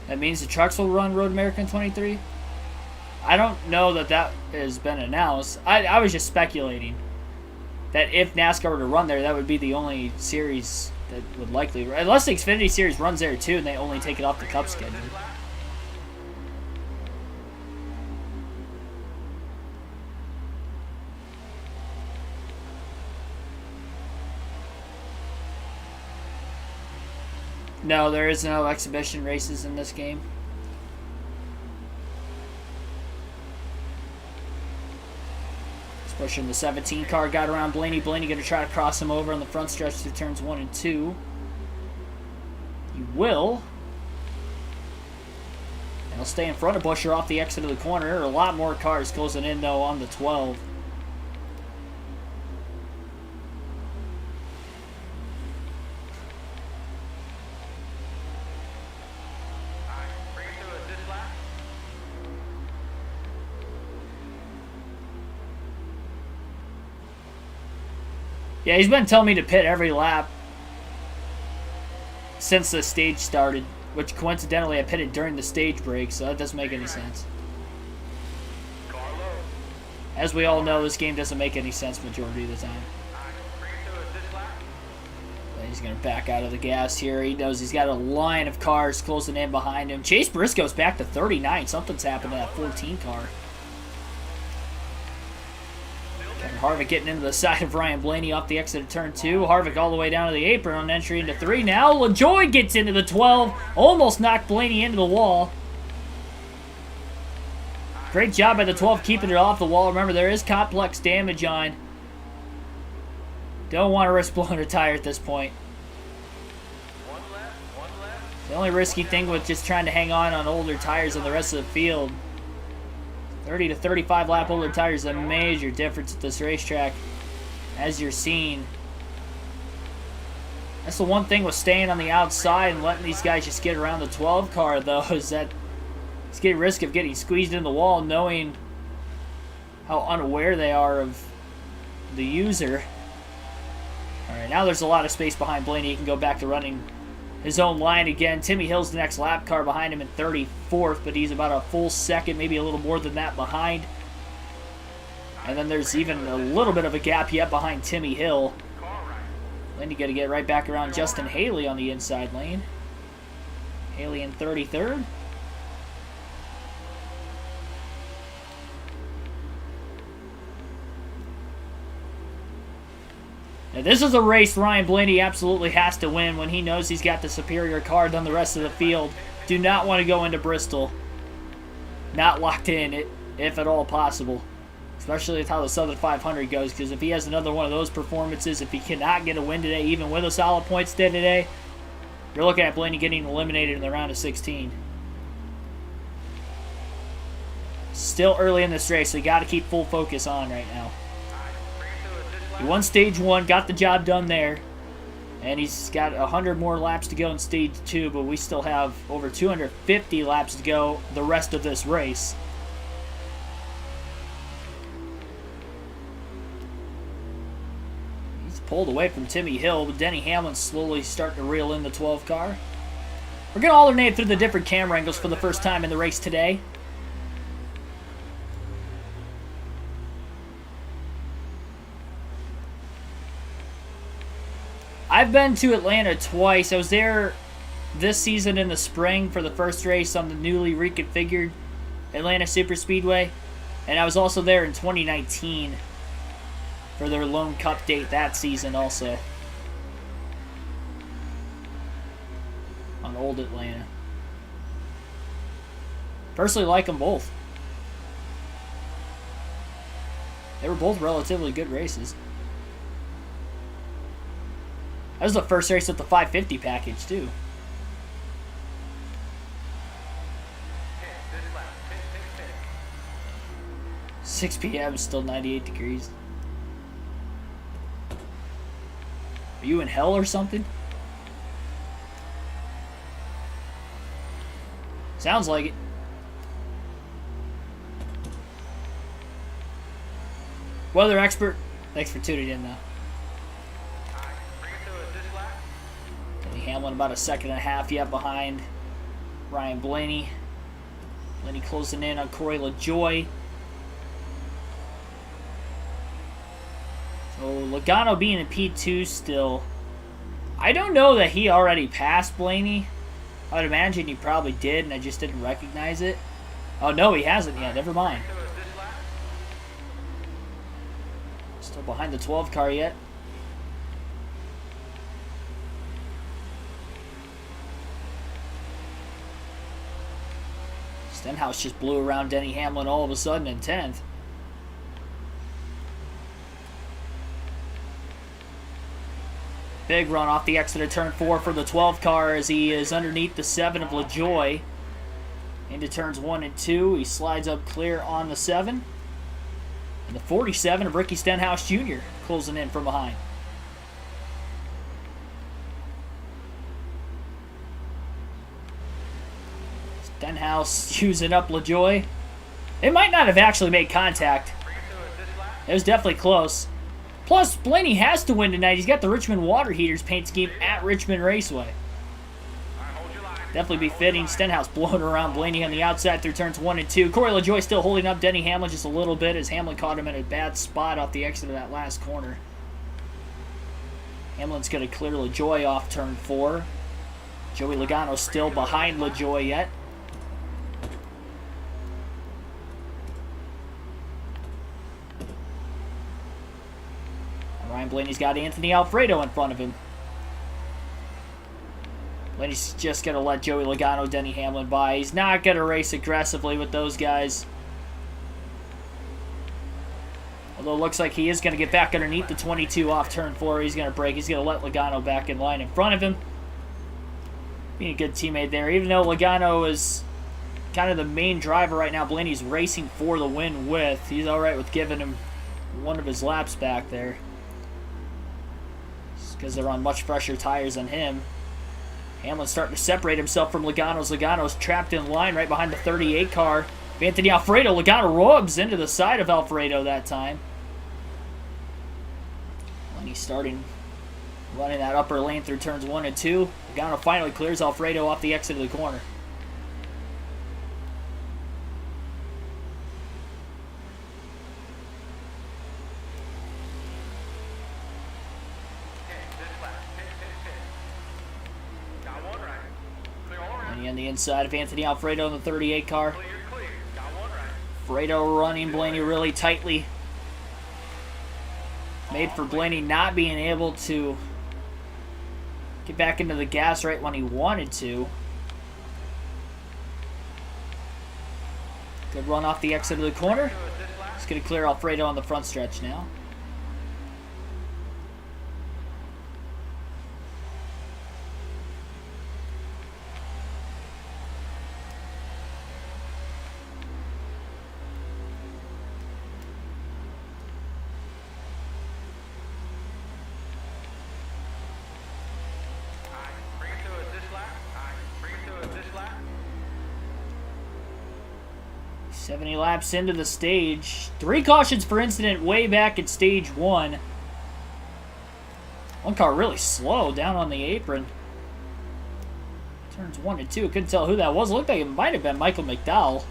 That means the trucks will run Road America in 23? I don't know that has been announced. I was just speculating that if NASCAR were to run there, that would be the only series that would likely... Unless the Xfinity Series runs there too and they only take it off the Cup schedule. No, there is no exhibition races in this game. Pushing the 17 car, got around Blenny. Blenny going to try to cross him over on the front stretch through turns 1 and 2. He will. And he'll stay in front of Buescher off the exit of the corner. A lot more cars closing in, though, on the 12. Yeah, he's been telling me to pit every lap since the stage started, which coincidentally I pitted during the stage break, so that doesn't make any sense. As we all know, this game doesn't make any sense majority of the time. He's going to back out of the gas here. He knows he's got a line of cars closing in behind him. Chase Briscoe's back to 39. Something's happened to that 14 car. Kevin Harvick getting into the side of Ryan Blenny off the exit of turn 2. Harvick all the way down to the apron on entry into 3. Now LaJoie gets into the 12. Almost knocked Blenny into the wall. Great job by the 12 keeping it off the wall. Remember, there is complex damage on. Don't want to risk blowing a tire at this point. The only risky thing with just trying to hang on older tires than the rest of the field. 30 to 35 lap older tires is a major difference at this racetrack, as you're seeing. That's the one thing with staying on the outside and letting these guys just get around the 12 car, though, is that it's getting risk of getting squeezed into the wall, knowing how unaware they are of the user. Alright, now there's a lot of space behind Blenny. He can go back to running his own line again. Timmy Hill's the next lap car behind him in 34th, but he's about a full second, maybe a little more than that behind. And then there's even a little bit of a gap yet behind Timmy Hill. Blenny got to get right back around Justin Haley on the inside lane. Haley in 33rd. Now, this is a race Ryan Blenny absolutely has to win when he knows he's got the superior car than the rest of the field. Do not want to go into Bristol not locked in, if at all possible. Especially with how the Southern 500 goes, because if he has another one of those performances, if he cannot get a win today, even with a solid points day today, you're looking at Blenny getting eliminated in the round of 16. Still early in this race, so you got to keep full focus on right now. He won stage 1, got the job done there, and he's got 100 more laps to go in stage 2, but we still have over 250 laps to go the rest of this race. He's pulled away from Timmy Hill, but Denny Hamlin's slowly starting to reel in the 12 car. We're going to alternate through the different camera angles for the first time in the race today. I've been to Atlanta twice. I was there this season in the spring for the first race on the newly reconfigured Atlanta Superspeedway. And I was also there in 2019 for their Lone Cup date that season also. On Old Atlanta. Personally like them both. They were both relatively good races. That was the first race with the 550 package, too. "6 p.m. still 98 degrees. Are you in hell or something? Sounds like it. Weather expert, thanks for tuning in, though. Hamlin about a second and a half yet behind Ryan Blenny. Blenny closing in on Corey LaJoie. So Logano being in P2 still. I don't know that he already passed Blenny. I would imagine he probably did and I just didn't recognize it. Oh no, he hasn't yet. Never mind. Still behind the 12 car yet. Stenhouse just blew around Denny Hamlin all of a sudden in 10th. Big run off the exit of turn 4 for the 12 car as he is underneath the 7 of LaJoie. Into turns 1 and 2. He slides up clear on the 7. And the 47 of Ricky Stenhouse Jr. closing in from behind. Stenhouse using up LaJoie. It might not have actually made contact. It was definitely close. Plus, Blenny has to win tonight. He's got the Richmond Water Heaters paint scheme at Richmond Raceway. Definitely be fitting. Stenhouse blowing around Blenny on the outside through turns 1 and 2. Corey LaJoie still holding up Denny Hamlin just a little bit as Hamlin caught him in a bad spot off the exit of that last corner. Hamlin's going to clear LaJoie off turn 4. Joey Logano still behind LaJoie yet. Ryan Blaney's got Anthony Alfredo in front of him. Blaney's just going to let Joey Logano, Denny Hamlin by. He's not going to race aggressively with those guys. Although it looks like he is going to get back underneath the 22 off turn 4. He's going to brake. He's going to let Logano back in line in front of him. Being a good teammate there. Even though Logano is kind of the main driver right now, Blaney's racing for the win with. He's alright with giving him one of his laps back there. Because they're on much fresher tires than him. Hamlin's starting to separate himself from Logano's. Logano's trapped in line right behind the 38 car. Anthony Alfredo. Logano rubs into the side of Alfredo that time. When he's starting running that upper lane through turns 1 and 2. Logano finally clears Alfredo off the exit of the corner. On the inside of Anthony Alfredo in the 38 car. Alfredo running Blaney really tightly. Made for Blaney not being able to get back into the gas right when he wanted to. Good run off the exit of the corner. He's going to clear Alfredo on the front stretch now. Seventy laps into the stage. 3 cautions for incident way back at stage 1. One car really slow down on the apron. Turns 1 and 2. Couldn't tell who that was. It looked like it might have been Michael McDowell. I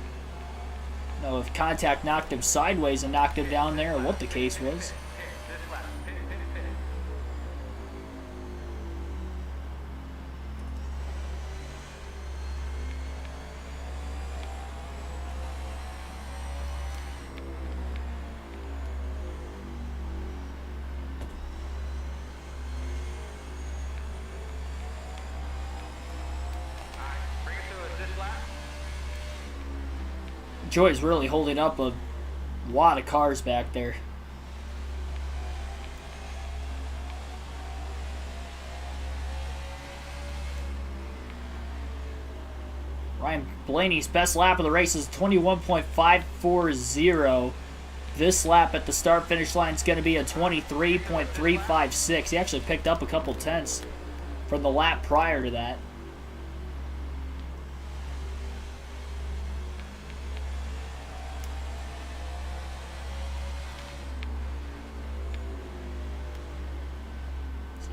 don't know if contact knocked him sideways and knocked him down there or what the case was. Joy's really holding up a lot of cars back there. Ryan Blaney's best lap of the race is 21.540. This lap at the start-finish line is going to be a 23.356. He actually picked up a couple tenths from the lap prior to that.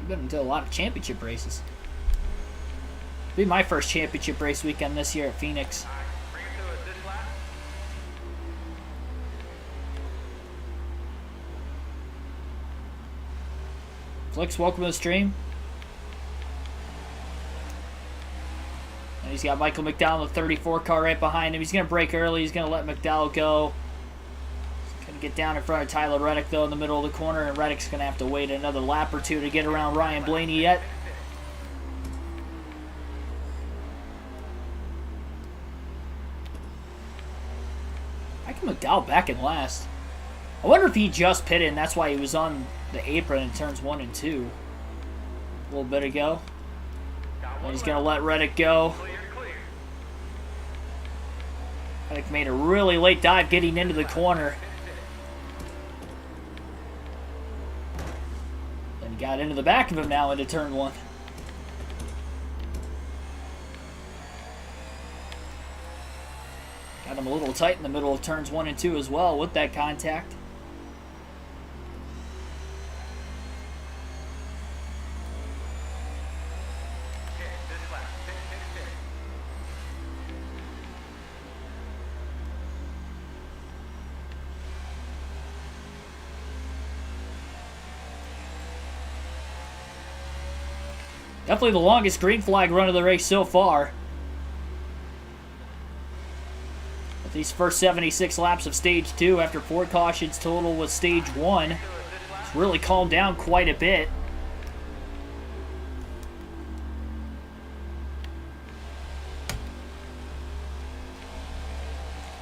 Been into a lot of championship races. It'll be my first championship race weekend this year at Phoenix. Flicks, welcome to the stream. And he's got Michael McDowell in the 34 car right behind him. He's going to brake early. He's going to let McDowell go. Get down in front of Tyler Reddick, though, in the middle of the corner, and Reddick's going to have to wait another lap or two to get around Ryan Blaney yet. Michael McDowell back in last. I wonder if he just pitted, and that's why he was on the apron in turns 1 and 2 a little bit ago. And he's going to let Reddick go. Reddick made a really late dive getting into the corner. Got into the back of him now into turn 1. Got him a little tight in the middle of turns 1 and 2 as well with that contact. Definitely the longest green flag run of the race so far. With these first 76 laps of stage 2 after 4 cautions total with stage 1. It's really calmed down quite a bit.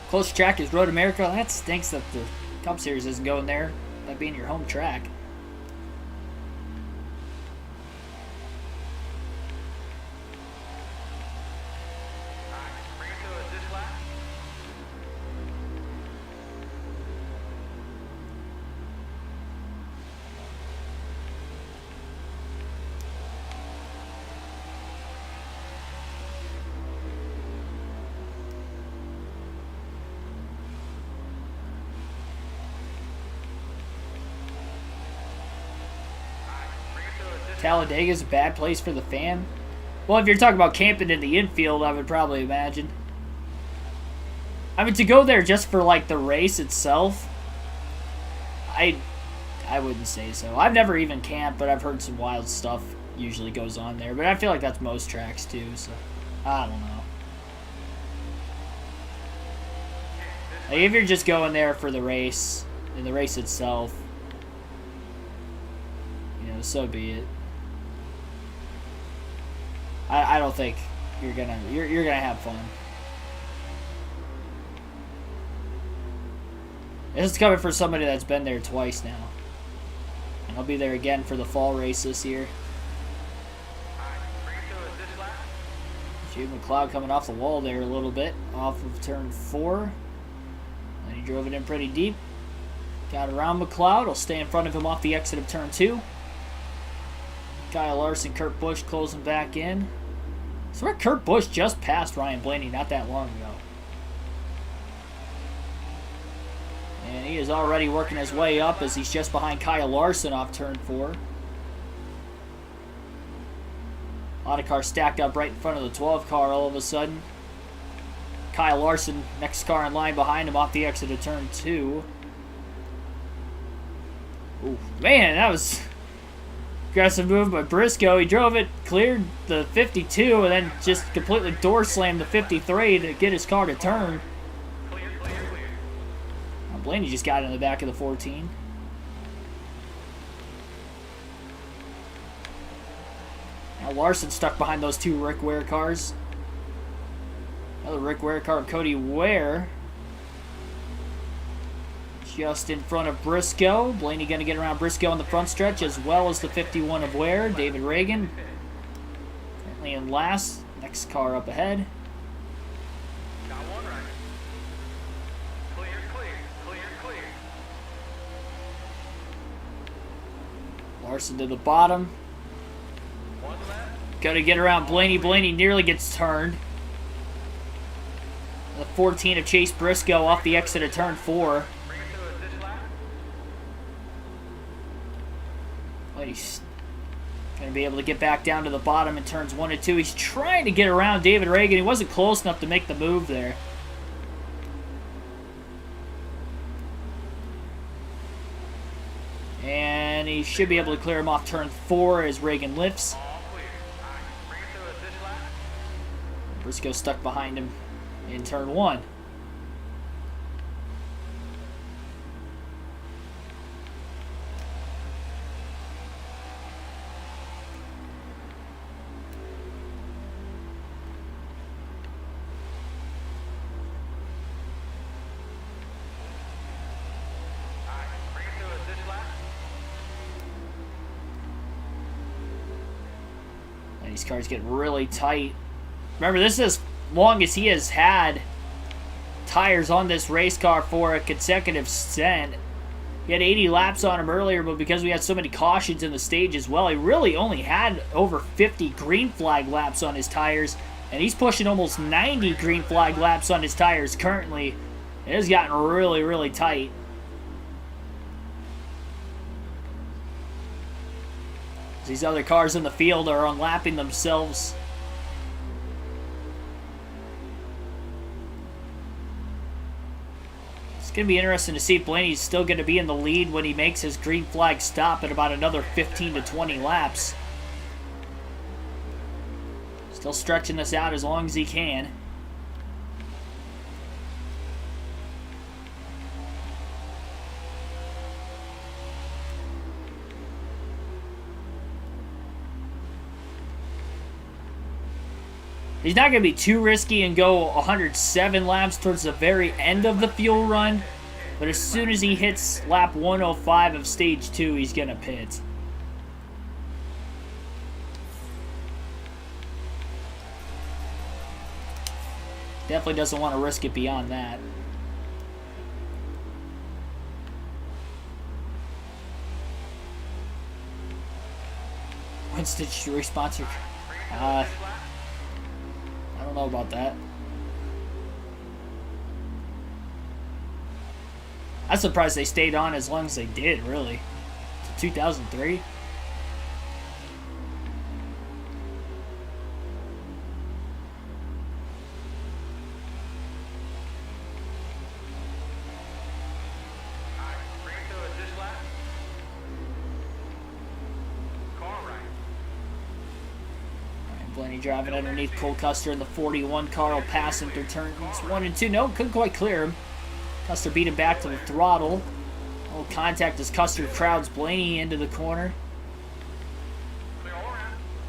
Close track is Road America. That stinks that the Cup Series isn't going there. That being your home track. Bring it to this lap. Talladega's a bad place for the fan. Well, if you're talking about camping in the infield, I would probably imagine. I mean, to go there just for, like, the race itself, I wouldn't say so. I've never even camped, but I've heard some wild stuff usually goes on there. But I feel like that's most tracks, too, so I don't know. Like, if you're just going there for the race, and the race itself, you know, so be it. I don't think you're gonna have fun. This is coming for somebody that's been there twice now. And I'll be there again for the fall race this year. Jude McLeod coming off the wall there a little bit, off of turn 4. And he drove it in pretty deep. Got around McLeod. I'll stay in front of him off the exit of turn 2. Kyle Larson, Kurt Busch closing back in. So where Kurt Busch just passed Ryan Blenny not that long ago. And he is already working his way up as he's just behind Kyle Larson off turn 4. A lot of cars stacked up right in front of the 12 car all of a sudden. Kyle Larson, next car in line behind him off the exit of turn 2. Ooh, man, that was aggressive move by Briscoe. He drove it, cleared the 52, and then just completely door slammed the 53 to get his car to turn. Now Blenny just got in the back of the 14. Now Larson stuck behind those 2 Rick Ware cars. Another Rick Ware car, Cody Ware. Just in front of Briscoe. Blenny going to get around Briscoe on the front stretch, as well as the 51 of Ware. David Reagan currently in last. Next car up ahead. Got one right. Clear. Larson to the bottom. One left. Got to get around Blenny. Blenny nearly gets turned. The 14 of Chase Briscoe off the exit of turn 4. Bring it to this lap. He's going to be able to get back down to the bottom in turns 1 and 2. He's trying to get around David Reagan. He wasn't close enough to make the move there. And he should be able to clear him off turn 4 as Reagan lifts. All clear. Bring it to this lap. Briscoe stuck behind him in turn 1. Bring it to this lap. And these cars get really tight. Remember, this is as long as he has had tires on this race car for a consecutive stint. He had 80 laps on him earlier, but because we had so many cautions in the stage as well, he really only had over 50 green flag laps on his tires, and he's pushing almost 90 green flag laps on his tires currently. It has gotten really, really tight. These other cars in the field are unlapping themselves. It's going to be interesting to see if Blenny's still going to be in the lead when he makes his green flag stop at about another 15 to 20 laps. Still stretching this out as long as he can. He's not going to be too risky and go 107 laps towards the very end of the fuel run. But as soon as he hits lap 105 of stage 2, he's going to pit. Definitely doesn't want to risk it beyond that. Winston Jury sponsor. I don't know about that. I'm surprised they stayed on as long as they did, really. To 2003. Blenny driving underneath Cole Custer in the 41 car will pass him through turns 1 and 2. No, couldn't quite clear him. Custer beat him back to the throttle. No contact as Custer crowds Blenny into the corner.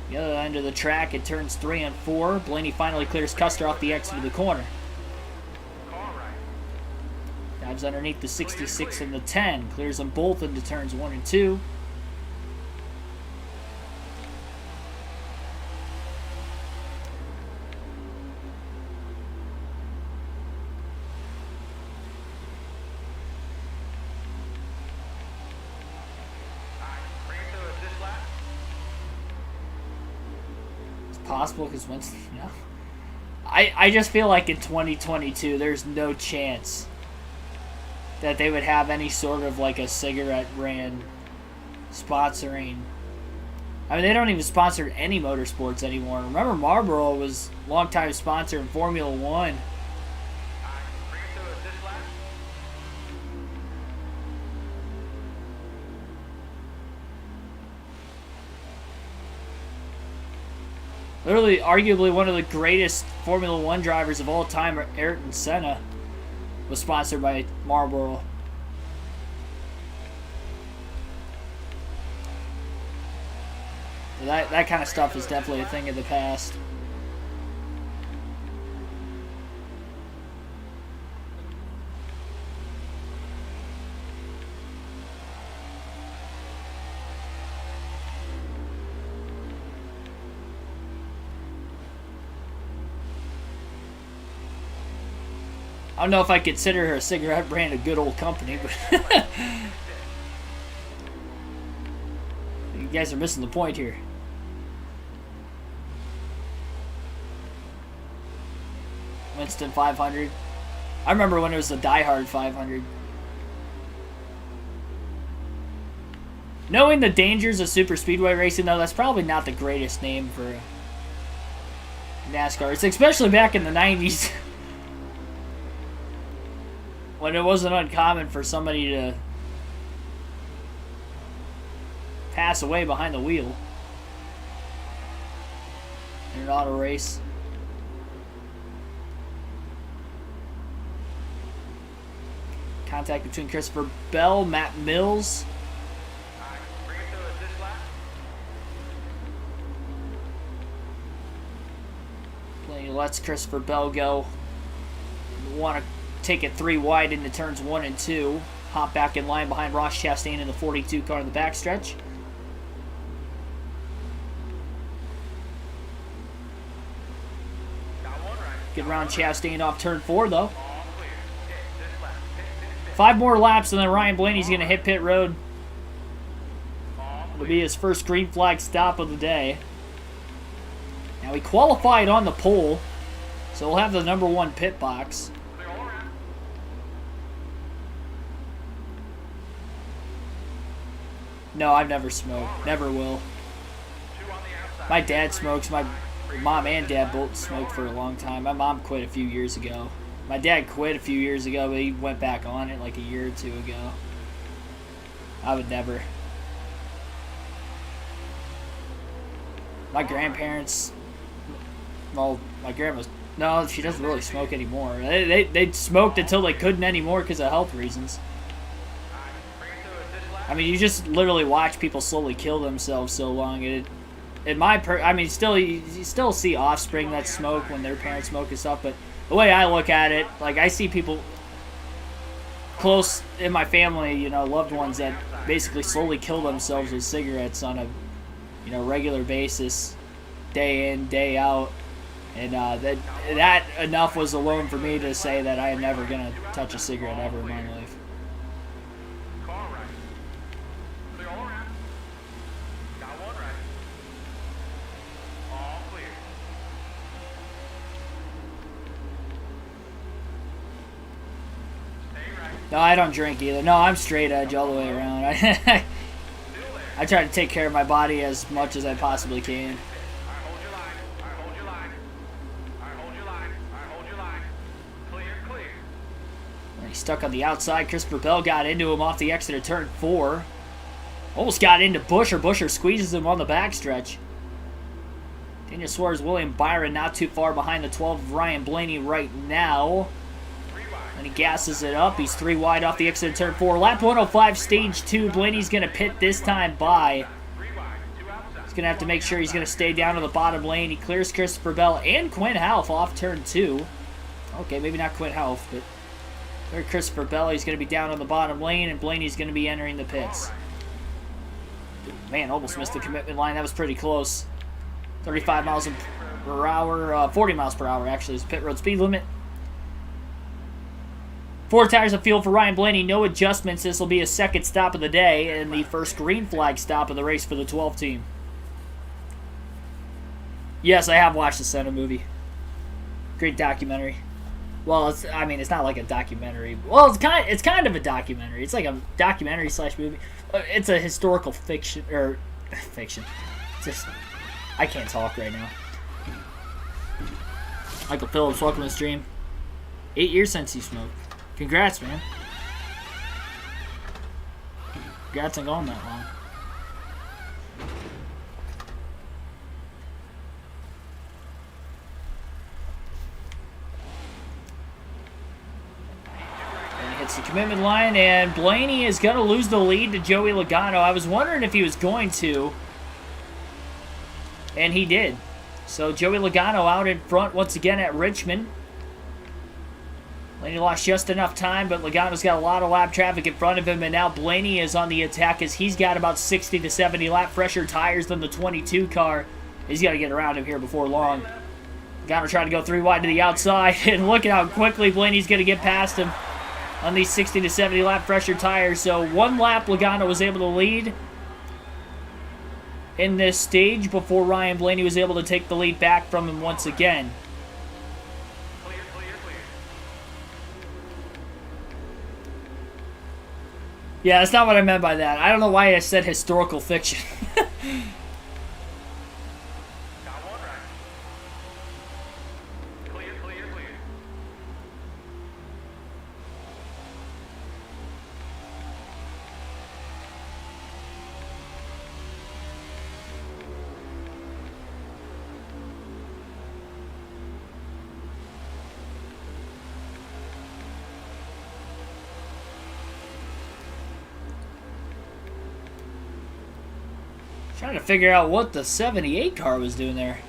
The other end of the track at turns 3 and 4. Blenny finally clears Custer off the exit of the corner. Dives underneath the 66 and the 10. Clears them both into turns 1 and 2. Possible because Winston, no. I just feel like in 2022 there's no chance that they would have any sort of like a cigarette brand sponsoring. I mean, they don't even sponsor any motorsports anymore. Remember, Marlboro was a long-time sponsor in Formula One. Literally, arguably one of the greatest Formula One drivers of all time, Ayrton Senna, was sponsored by Marlboro. So that kind of stuff is definitely a thing of the past. I don't know if I consider her a cigarette brand a good old company, but you guys are missing the point here. Winston 500. I remember when it was the Die Hard 500. Knowing the dangers of super speedway racing, though, that's probably not the greatest name for NASCAR. It's especially back in the 90s. When it wasn't uncommon for somebody to pass away behind the wheel in an auto race. Contact between Christopher Bell, Matt Mills. Blenny lets Christopher Bell go. Want to take it 3 wide into turns 1 and 2. Hop back in line behind Ross Chastain in the 42 car in the backstretch. Get around Chastain off turn 4 though. 5 more laps and then Ryan Blaney's going to hit pit road. It'll be his first green flag stop of the day. Now he qualified on the pole, so we'll have the number 1 pit box. No, I've never smoked. Never will. My dad smokes. My mom and dad both smoked for a long time. My mom quit a few years ago. My dad quit a few years ago, but he went back on it like a year or 2 ago. I would never. My grandparents Well, my grandma's... No, she doesn't really smoke anymore. They smoked until they couldn't anymore because of health reasons. I mean, you just literally watch people slowly kill themselves so long. I mean, still you still see offspring that smoke when their parents smoke and stuff, but the way I look at it, like, I see people close in my family, you know, loved ones that basically slowly kill themselves with cigarettes on a, you know, regular basis, day in, day out. And that enough was alone for me to say that I am never going to touch a cigarette ever in my life. Car right. Clear all around. Got one right. All clear. Stay right. No, I don't drink either. No, I'm straight edge all the way around. I try to take care of my body as much as I possibly can. I hold your line. I hold your line. I hold your line. I hold your line. Clear, clear. And he's stuck on the outside. Christopher Bell got into him off the exit of turn 4. Almost got into Busher. Busher squeezes him on the backstretch. Daniel Suarez, William Byron not too far behind the 12 of Ryan Blenny right now. And he gasses it up. He's 3 wide off the exit of turn 4. Lap 105, stage 2. Blenny's going to pit this time by. He's going to have to make sure he's going to stay down to the bottom lane. He clears Christopher Bell and Quinn Houff off turn 2. Okay, maybe not Quinn Houff, but clear Christopher Bell. He's going to be down on the bottom lane, and Blenny's going to be entering the pits. Man, almost missed the commitment line. That was pretty close. 35 miles per hour, 40 miles per hour actually is the pit road speed limit. 4 tires of fuel for Ryan Blenny. No adjustments. This will be a second stop of the day and the first green flag stop of the race for the 12 team. Yes, I have watched the Senna movie. Great documentary. Well, it's not like a documentary. Well, it's kind of a documentary. It's like a documentary / movie. It's a historical fiction fiction. Just I can't talk right now. Michael Phillips, welcome to the stream. 8 years since you smoked. Congrats, man. Congrats on going that long. And he hits the commitment line, and Blenny is going to lose the lead to Joey Logano. I was wondering if he was going to, and he did. So Joey Logano out in front once again at Richmond. Blenny lost just enough time, but Logano's got a lot of lap traffic in front of him, and now Blenny is on the attack as he's got about 60 to 70 lap fresher tires than the 22 car. He's got to get around him here before long. Logano trying to go 3 wide to the outside, and look at how quickly Blenny's going to get past him on these 60 to 70 lap fresher tires. So 1 lap Logano was able to lead in this stage before Ryan Blenny was able to take the lead back from him once again. Clear, clear, clear. Yeah, that's not what I meant by that. I don't know why I said historical fiction. Got one right. Clear, clear, clear. Trying to figure out what the 78 car was doing there.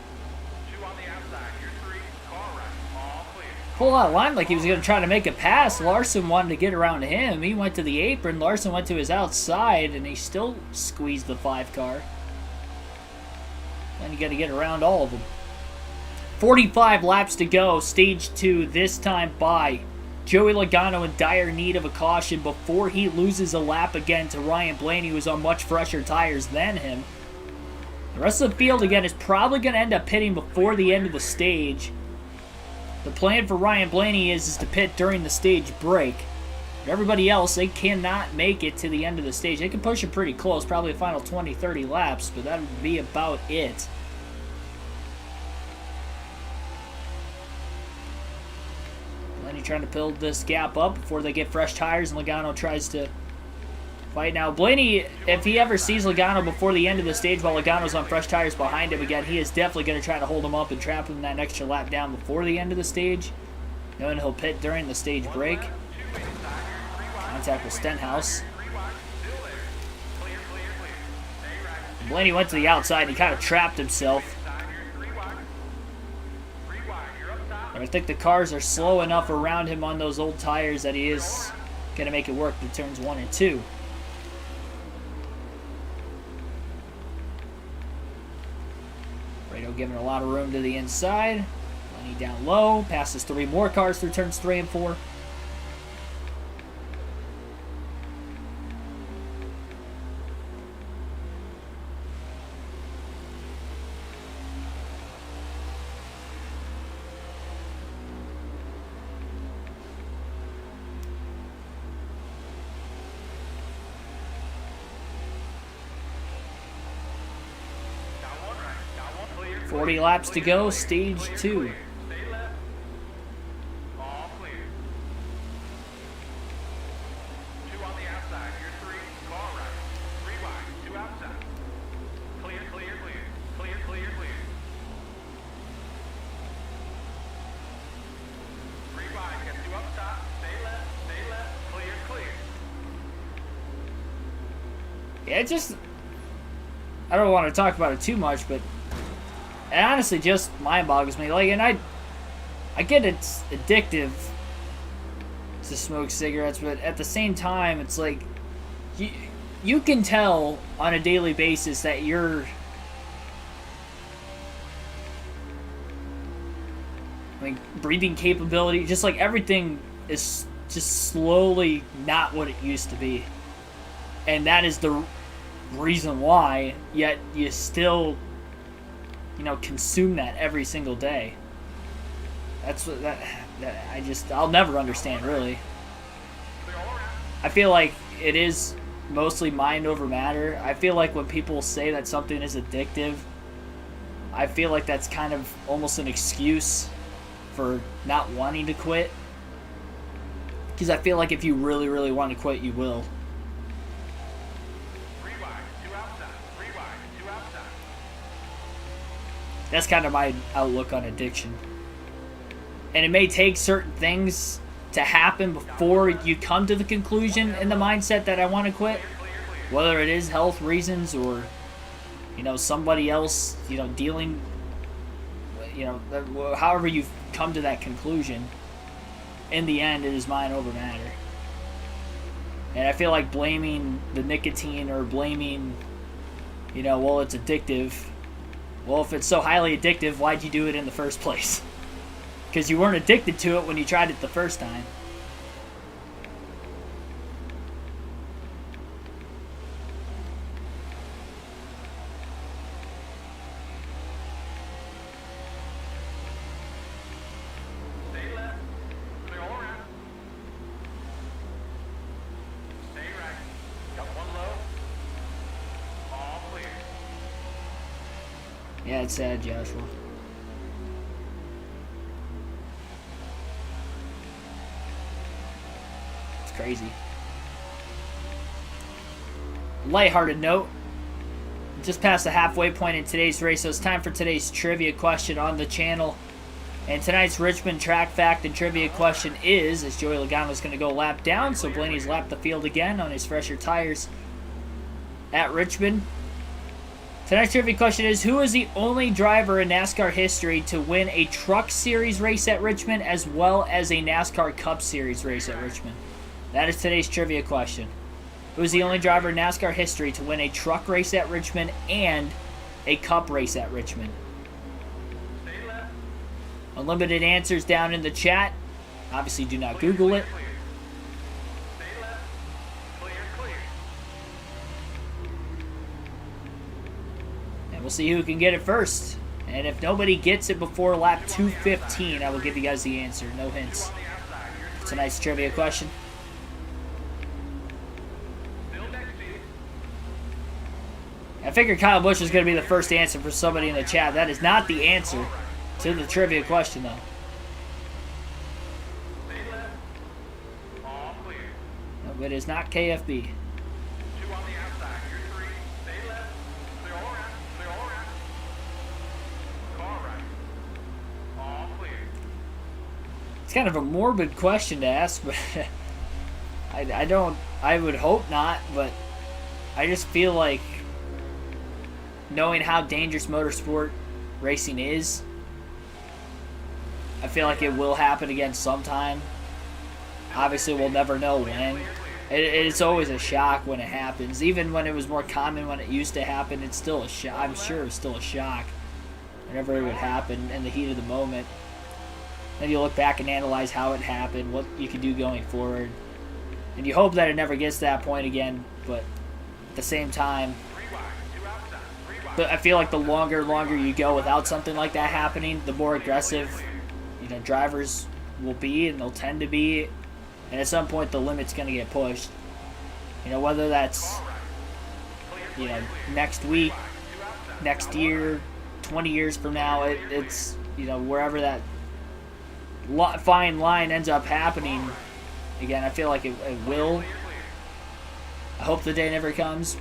2 on the outside. You're 3. Car right. All clear. Pull out line like he was going to try to make a pass. Larson wanted to get around him. He went to the apron. Larson went to his outside, and he still squeezed the 5 car. And you got to get around all of them. 45 laps to go. Stage 2 this time by Joey Logano in dire need of a caution before he loses a lap again to Ryan Blenny, who's on much fresher tires than him. The rest of the field, again, is probably going to end up pitting before the end of the stage. The plan for Ryan Blenny is to pit during the stage break. But everybody else, they cannot make it to the end of the stage. They can push it pretty close, probably the final 20, 30 laps, but that would be about it. Blenny trying to build this gap up before they get fresh tires, and Logano tries to fight now. Blenny, if he ever sees Logano before the end of the stage while Logano's on fresh tires behind him again, he is definitely going to try to hold him up and trap him that extra lap down before the end of the stage, knowing he'll pit during the stage break. Contact with Stenhouse. Blenny went to the outside and he kind of trapped himself. But I think the cars are slow enough around him on those old tires that he is going to make it work through turns 1 and 2. Rado giving a lot of room to the inside. Blenny down low. Passes 3 more cars through turns 3 and 4. Clear. 40 laps to go, stage 2. Stay left. All clear. 2 on the outside. You're 3. Car right. 3 wide. 2 outside. Clear, clear, clear. Clear, clear, clear. 3 wide. Got 2 up top. Stay left. Stay left. Clear, clear. Yeah, it just... I don't want to talk about it too much, but it honestly just mind boggles me. Like, and I get it's addictive to smoke cigarettes, but at the same time, it's like you can tell on a daily basis that you're breathing capability, just like everything is just slowly not what it used to be, and that is the reason why. Yet you still, consume that every single day. That's what I'll never understand, really. I feel like it is mostly mind over matter. I feel like when people say that something is addictive, I feel like that's kind of almost an excuse for not wanting to quit. Because I feel like if you really, really want to quit, you will. That's kind of my outlook on addiction. And it may take certain things to happen before you come to the conclusion in the mindset that I want to quit. Whether it is health reasons or, somebody else, dealing, however you come to that conclusion. In the end, it is mind over matter. And I feel like blaming the nicotine or blaming, well, it's addictive. Well, if it's so highly addictive, why'd you do it in the first place? Because you weren't addicted to it when you tried it the first time. Stay left. Clear all around. Stay right. Got 1 low. All clear. Yeah, it's sad, Joshua. It's crazy. Lighthearted note. Just past the halfway point in today's race, so it's time for today's trivia question on the channel. And tonight's Richmond track fact and trivia question is, as Joey Logano's going to go lap down, so Blenny's lapped the field again on his fresher tires at Richmond. Tonight's trivia question is, who is the only driver in NASCAR history to win a Truck Series race at Richmond as well as a NASCAR Cup Series race at Richmond? That is today's trivia question. Who is the only driver in NASCAR history to win a truck race at Richmond and a Cup race at Richmond? Stay left. Unlimited answers down in the chat. Obviously, do not Google it. Clear. Stay left. Clear, clear. And we'll see who can get it first. And if nobody gets it before lap 215, I will give you guys the answer. No hints. Tonight's trivia question. I figured Kyle Busch was going to be the first answer for somebody in the chat. That is not the answer to the trivia question, though. Stay left. All clear. No, it is not KFB. kind of a morbid question to ask, but I would hope not, but I just feel like knowing how dangerous motorsport racing is, I feel like it will happen again sometime. Obviously, we'll never know when. It's always a shock when it happens. Even when it was more common when it used to happen, it's still a shock. I'm sure it's still a shock whenever it would happen in the heat of the moment. Then you look back and analyze how it happened, what you can do going forward. And you hope that it never gets to that point again, but at the same time, but I feel like the longer you go without something like that happening, the more aggressive, drivers will be, and they'll tend to be. And at some point, the limit's going to get pushed. Whether that's, next week, next year, 20 years from now, it's, wherever that fine line ends up happening. Again, I feel like it will. I hope the day never comes.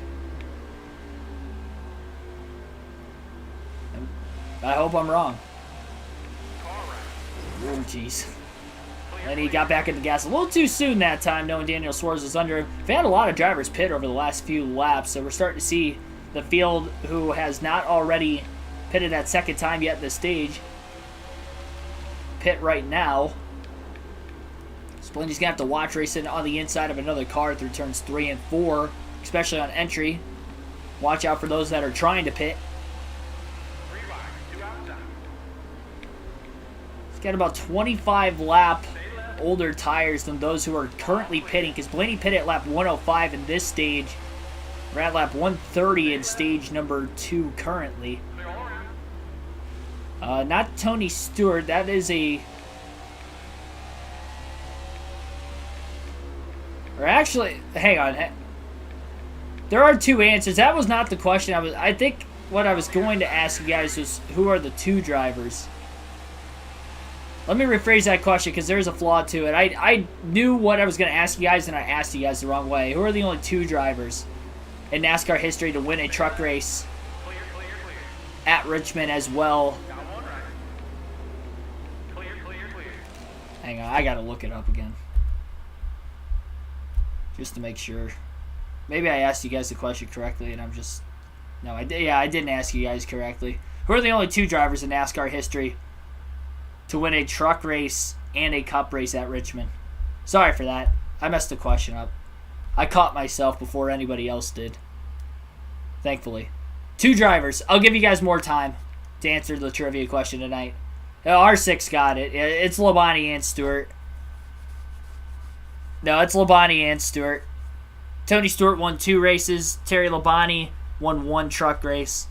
I hope I'm wrong. Oh, jeez. And he got back into gas a little too soon that time, knowing Daniel Suarez was under him. We've had a lot of drivers pit over the last few laps, so we're starting to see the field who has not already pitted that second time yet this stage pit right now. Blenny's going to have to watch racing on the inside of another car through turns 3 and 4, especially on entry. Watch out for those that are trying to pit. He's got about 25 lap older tires than those who are currently pitting, because Blenny pitted at lap 105 in this stage. We're at lap 130 in stage number 2 currently. Not Tony Stewart. That is a... Or actually, hang on. There are two answers. That was not the question. I think what I was going to ask you guys was, who are the two drivers? Let me rephrase that question, because there's a flaw to it. I knew what I was going to ask you guys, and I asked you guys the wrong way. Who are the only two drivers in NASCAR history to win a truck race at Richmond as well? Hang on, I got to look it up again, just to make sure. Maybe I asked you guys the question correctly, and I'm just... No, I didn't ask you guys correctly. Who are the only two drivers in NASCAR history to win a truck race and a cup race at Richmond? Sorry for that. I messed the question up. I caught myself before anybody else did. Thankfully. Two drivers. I'll give you guys more time to answer the trivia question tonight. R6 got it. It's Labonte and Stewart. No, it's Labonte and Stewart. Tony Stewart won 2 races. Terry Labonte won 1 truck race.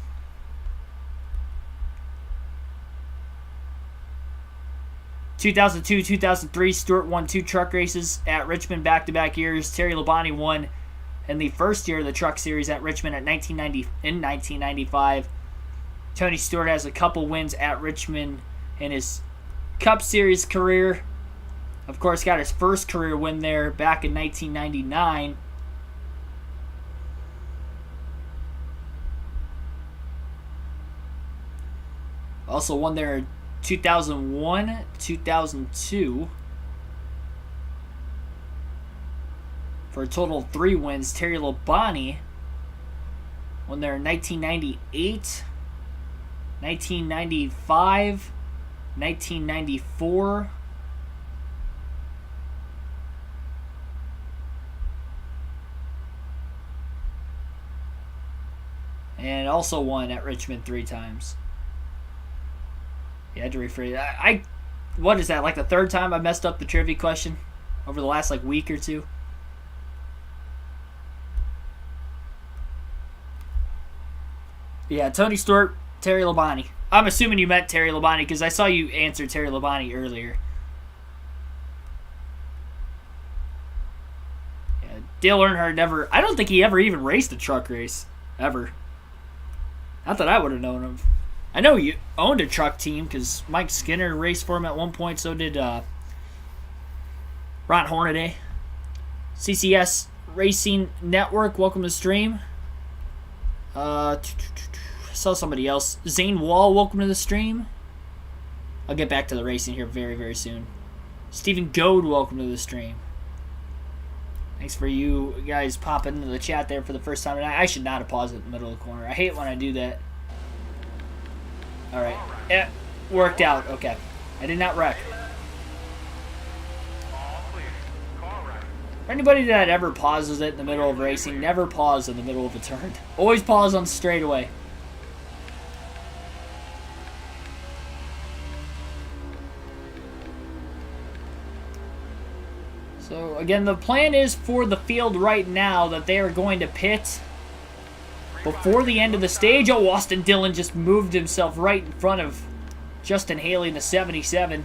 In 2002, 2003, Stewart won 2 truck races at Richmond back-to-back years. Terry Labonte won in the first year of the Truck Series at Richmond in 1995. Tony Stewart has a couple wins at Richmond in his Cup Series career. Of course, got his first career win there back in 1999. Also won there in 2001, 2002. For a total of 3 wins. Terry Labonte won there in 1998, 1995, 1994. And also won at Richmond 3 times. Yeah, I had to rephrase. What is that, like the third time I messed up the trivia question over the last week or two? Yeah, Tony Stewart, Terry Labonte. I'm assuming you meant Terry Labonte because I saw you answer Terry Labonte earlier. Yeah, Dale Earnhardt never... I don't think he ever even raced a truck race. Ever. Not that I would have known him. I know he owned a truck team because Mike Skinner raced for him at one point. So did Ron Hornaday. CCS Racing Network, welcome to the stream. Saw somebody else. Zane Wall, welcome to the stream. I'll get back to the racing here very, very soon. Stephen Goad, welcome to the stream. Thanks for you guys popping into the chat there for the first time. I should not have paused it in the middle of the corner. I hate when I do that. Alright. Yeah, worked out. Okay. I did not wreck. For anybody that ever pauses it in the middle of racing, never pause in the middle of a turn. Always pause on straightaway. So, again, the plan is for the field right now that they are going to pit before the end of the stage. Oh, Austin Dillon just moved himself right in front of Justin Haley in the 77.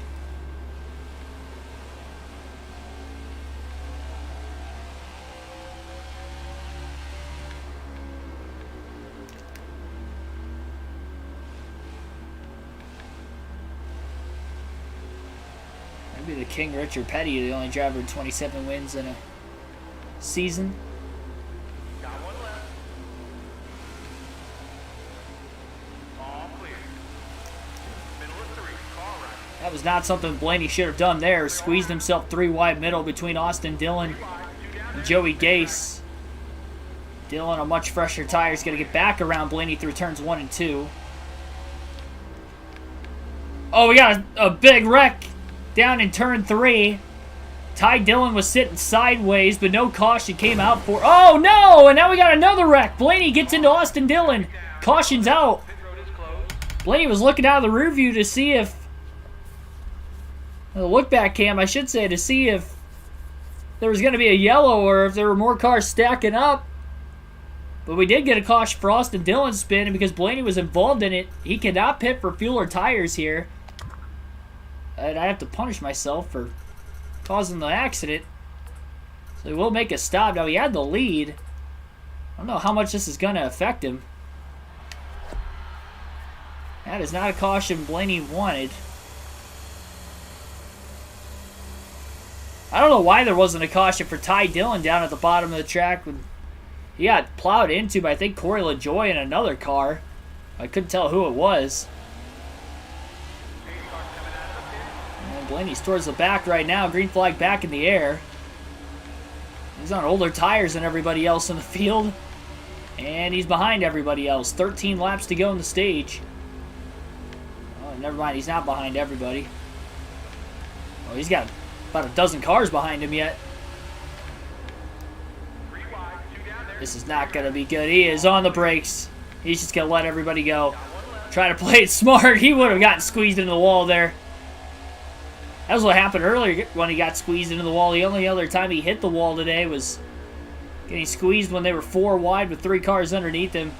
Maybe the King Richard Petty, the only driver with 27 wins in a season. Got one left. All clear. Middle of 3, car right. That was not something Blenny should have done there. Squeezed himself 3 wide middle between Austin Dillon and Joey Gase. Dillon on much fresher tires, going to get back around Blenny through turns 1 and 2. Oh, we got a big wreck down in turn 3. Ty Dillon was sitting sideways, but no caution came out for... Oh, no! And now we got another wreck. Blenny gets into Austin Dillon. Caution's out. Pit road is closed. Blenny was looking out of the rear view to see if... The look back cam, I should say, to see if there was going to be a yellow or if there were more cars stacking up. But we did get a caution for Austin Dillon's spin, and because Blenny was involved in it, he cannot pit for fuel or tires here. And I have to punish myself for causing the accident. So he will make a stop. Now, he had the lead. I don't know how much this is going to affect him. That is not a caution Blenny wanted. I don't know why there wasn't a caution for Ty Dillon down at the bottom of the track when he got plowed into by, I think, Corey LaJoy in another car. I couldn't tell who it was. And Blenny's towards the back right now. Green flag back in the air. He's on older tires than everybody else in the field. And he's behind everybody else. 13 laps to go in the stage. Oh, never mind. He's not behind everybody. Oh, he's got about a dozen cars behind him yet. This is not going to be good. He is on the brakes. He's just going to let everybody go. Try to play it smart. He would have gotten squeezed into the wall there. That was what happened earlier when he got squeezed into the wall. The only other time he hit the wall today was getting squeezed when they were 4 wide with 3 cars underneath him.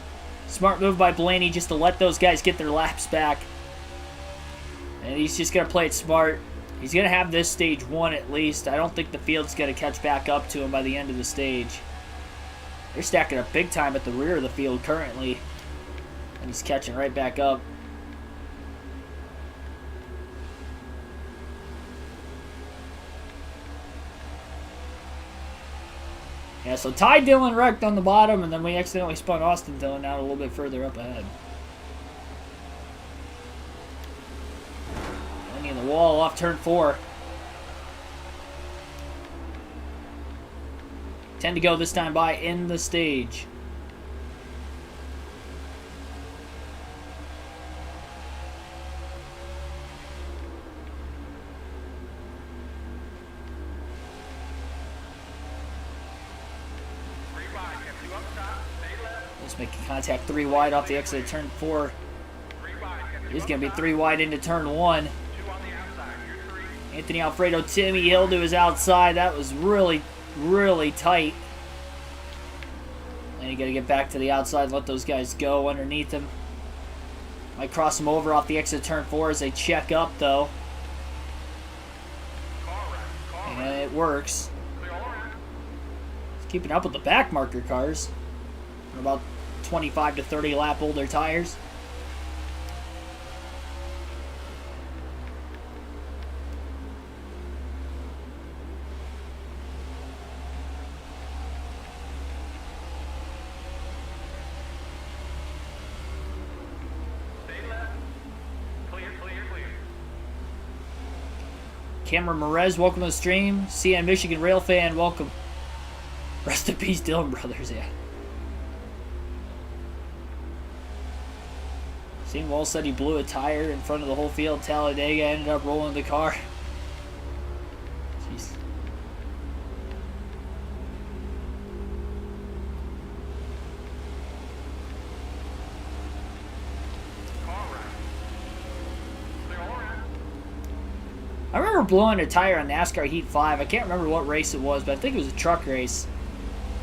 Smart move by Blenny just to let those guys get their laps back. And he's just going to play it smart. He's going to have this stage won at least. I don't think the field's going to catch back up to him by the end of the stage. They're stacking up big time at the rear of the field currently. And he's catching right back up. Yeah, so Ty Dillon wrecked on the bottom, and then we accidentally spun Austin Dillon out a little bit further up ahead. Blenny in the wall off turn 4. 10 to go this time by in the stage. Just making contact 3 wide off the exit of turn 4. He's going to be 3 wide into turn 1. Anthony Alfredo, Timmy Hill to his outside. That was really tight. And you got to get back to the outside and let those guys go underneath him. Might cross him over off the exit of turn 4 as they check up, though. And it works. He's keeping up with the back marker cars. About 25 to 30 lap older tires. Cameron Merez, welcome to the stream. CN Michigan Rail fan, welcome. Rest in peace, Dillon Brothers, yeah. Seeing Wall said he blew a tire in front of the whole field. Talladega ended up rolling the car. Jeez. I remember blowing a tire on NASCAR Heat 5. I can't remember what race it was, but I think it was a truck race.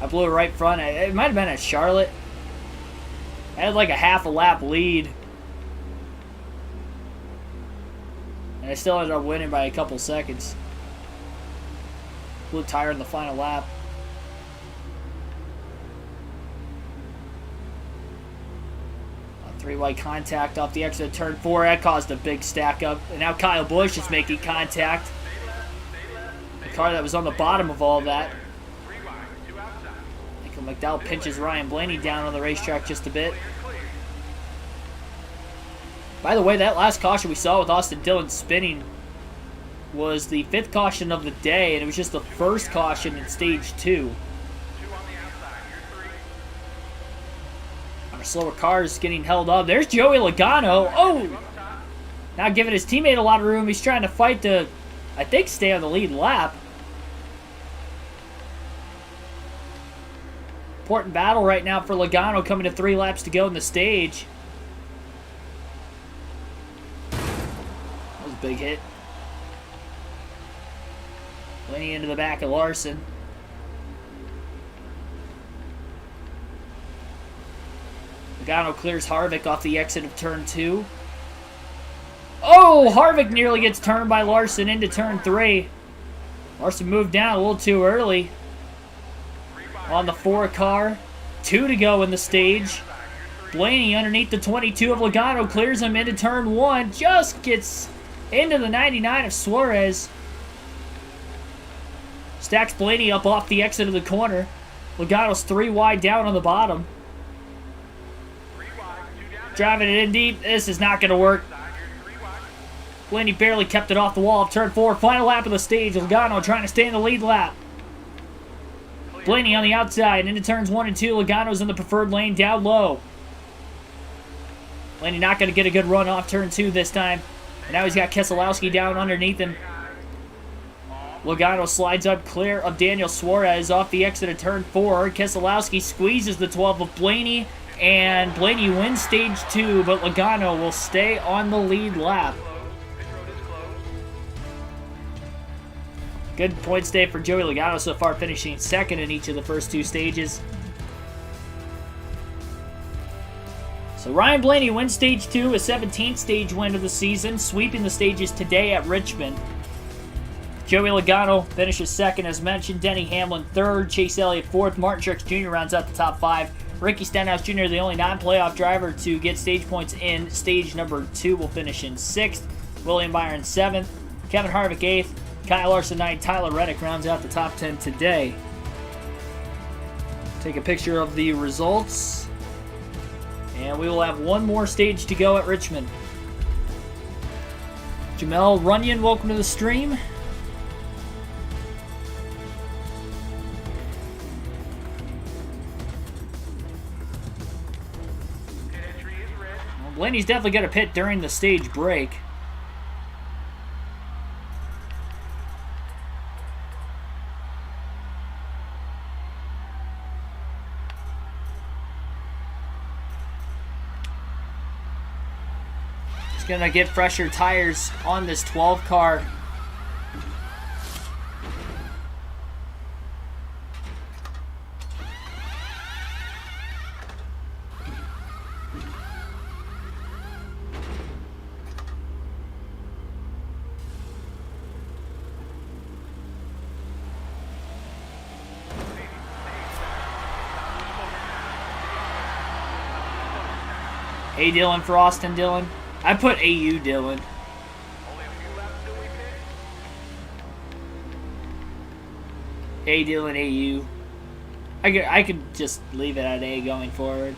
I blew it right front. It might have been at Charlotte. I had like a half a lap lead. And I still ended up winning by a couple seconds. Blew a tire in the final lap. Three-wide contact off the exit of turn 4. That caused a big stack up. And now Kyle Busch is making contact. The car that was on the bottom of all that. Michael McDowell pinches Ryan Blenny down on the racetrack just a bit. By the way, that last caution we saw with Austin Dillon spinning was the 5th caution of the day, and it was just the first caution in stage 2. Slower cars getting held up. There's Joey Logano. Oh! Now giving his teammate a lot of room. He's trying to fight to, I think, stay on the lead lap. Important battle right now for Logano, coming to 3 laps to go in the stage. That was a big hit. Blenny into the back of Larson. Logano clears Harvick off the exit of turn 2. Oh, Harvick nearly gets turned by Larson into turn 3. Larson moved down a little too early on the 4 car. 2 to go in the stage. Blenny underneath the 22 of Logano clears him into turn 1. Just gets into the 99 of Suarez. Stacks Blenny up off the exit of the corner. Logano's 3 wide down on the bottom. Driving it in deep. This is not going to work. Blenny barely kept it off the wall of turn 4. Final lap of the stage. Logano trying to stay in the lead lap. Blenny on the outside into turns 1 and 2. Logano's in the preferred lane down low. Blenny not going to get a good run off turn 2 this time. And now he's got Keselowski down underneath him. Logano slides up clear of Daniel Suarez off the exit of turn 4. Keselowski squeezes the 12 of Blenny. And Blenny wins stage 2, but Logano will stay on the lead lap. Good points day for Joey Logano so far, finishing 2nd in each of the first 2 stages. So Ryan Blenny wins stage 2, a 17th stage win of the season, sweeping the stages today at Richmond. Joey Logano finishes 2nd as mentioned, Denny Hamlin 3rd, Chase Elliott 4th, Martin Truex Jr. rounds out the top 5. Ricky Stenhouse Jr., the only non-playoff driver to get stage points in stage number 2, will finish in 6th. William Byron 7th. Kevin Harvick 8th. Kyle Larson 9th. Tyler Reddick rounds out the top 10 today. Take a picture of the results. And we will have one more stage to go at Richmond. Jamel Runyon, welcome to the stream. Blenny's definitely going to pit during the stage break. He's going to get fresher tires on this 12 car. A Dillon for Austin Dillon. I put AU Dillon. A Dillon AU. I could just leave it at A going forward.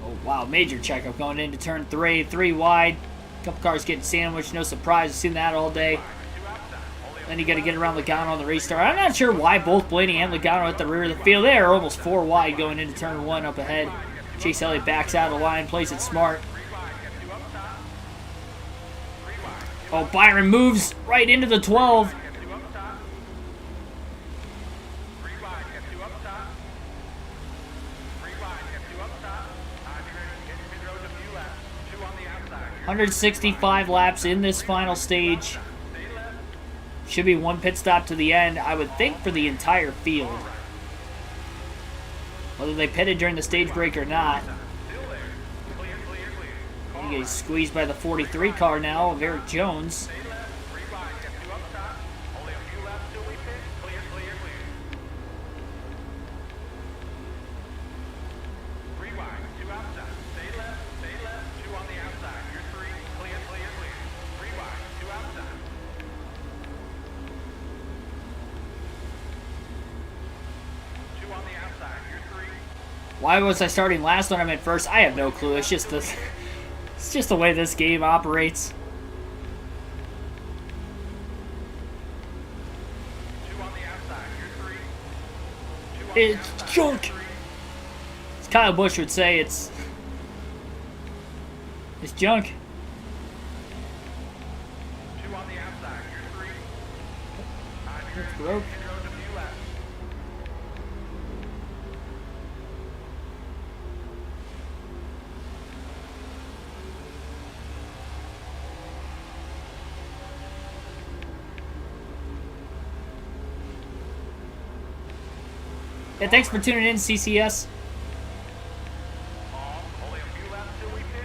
Oh. Wow, major checkup going into turn 3. 3 wide. Couple cars getting sandwiched. No surprise. I've seen that all day. Then you got to get around Logano on the restart. I'm not sure why both Blenny and Logano at the rear of the field. They are almost 4 wide going into turn 1 up ahead. Chase Elliott backs out of the line, plays it smart. Oh, Byron moves right into the 12. $165 laps in this final stage. Should be 1 pit stop to the end, I would think, for the entire field. Whether they pitted during the stage break or not. You get squeezed by the 43 car now of Eric Jones. Why was I starting last when I'm in first? I have no clue. It's just the way this game operates. It's junk. As Kyle Busch would say, it's junk. Broke. Yeah, thanks for tuning in, CCS.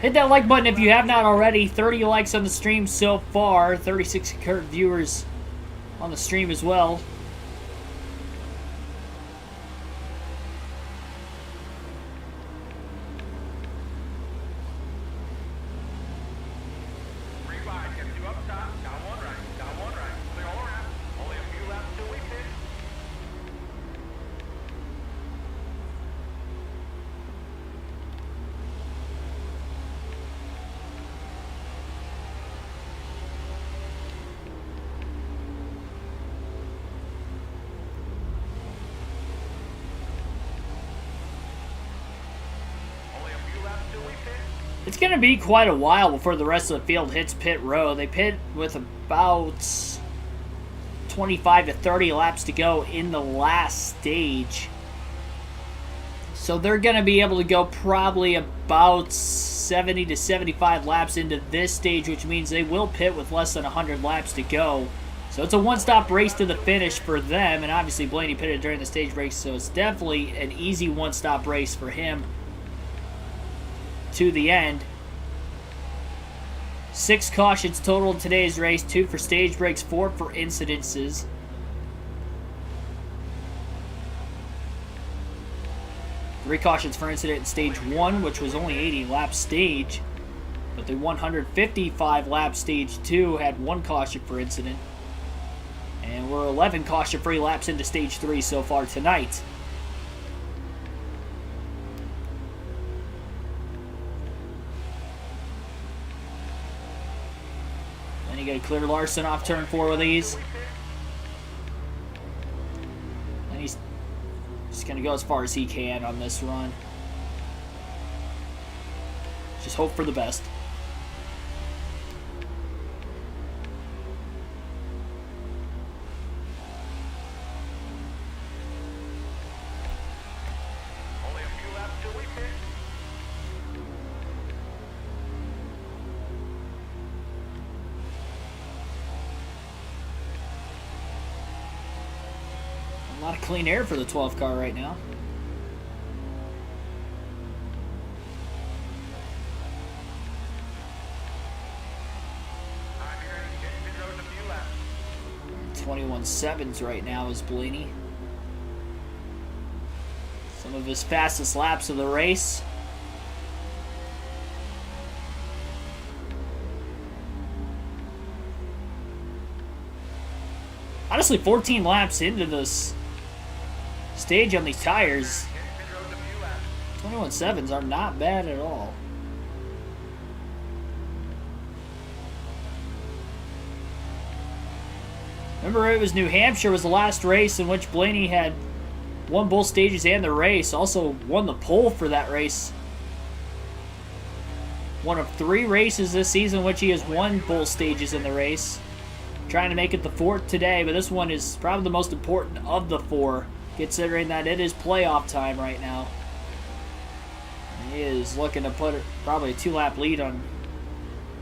Hit that like button if you have not already. 30 likes on the stream so far. 36 current viewers on the stream as well. It's going to be quite a while before the rest of the field hits pit row. They pit with about 25 to 30 laps to go in the last stage. So they're going to be able to go probably about 70 to 75 laps into this stage, which means they will pit with less than 100 laps to go. So it's a one-stop race to the finish for them, and obviously Blenny pitted during the stage break, so it's definitely an easy one-stop race for him to the end. 6 cautions total in today's race, 2 for stage breaks, 4 for incidences. Three cautions for incident in stage 1, which was only 80 lap stage, but the 155 lap stage 2 had 1 caution for incident, and we're 11 caution free laps into stage 3 so far tonight. You got to clear Larson off turn 4 with these. And he's just going to go as far as he can on this run. Just hope for the best. A lot of clean air for the 12 car right now. .21.7s right now is Blenny. Some of his fastest laps of the race. Honestly, 14 laps into this stage on these tires, 21.7s are not bad at all. Remember, it was New Hampshire was the last race in which Blenny had won both stages and the race. Also won the pole for that race. One of 3 races this season in which he has won both stages in the race. Trying to make it the 4th today, but this one is probably the most important of the 4, considering that it is playoff time right now. He is looking to put probably a 2-lap lead on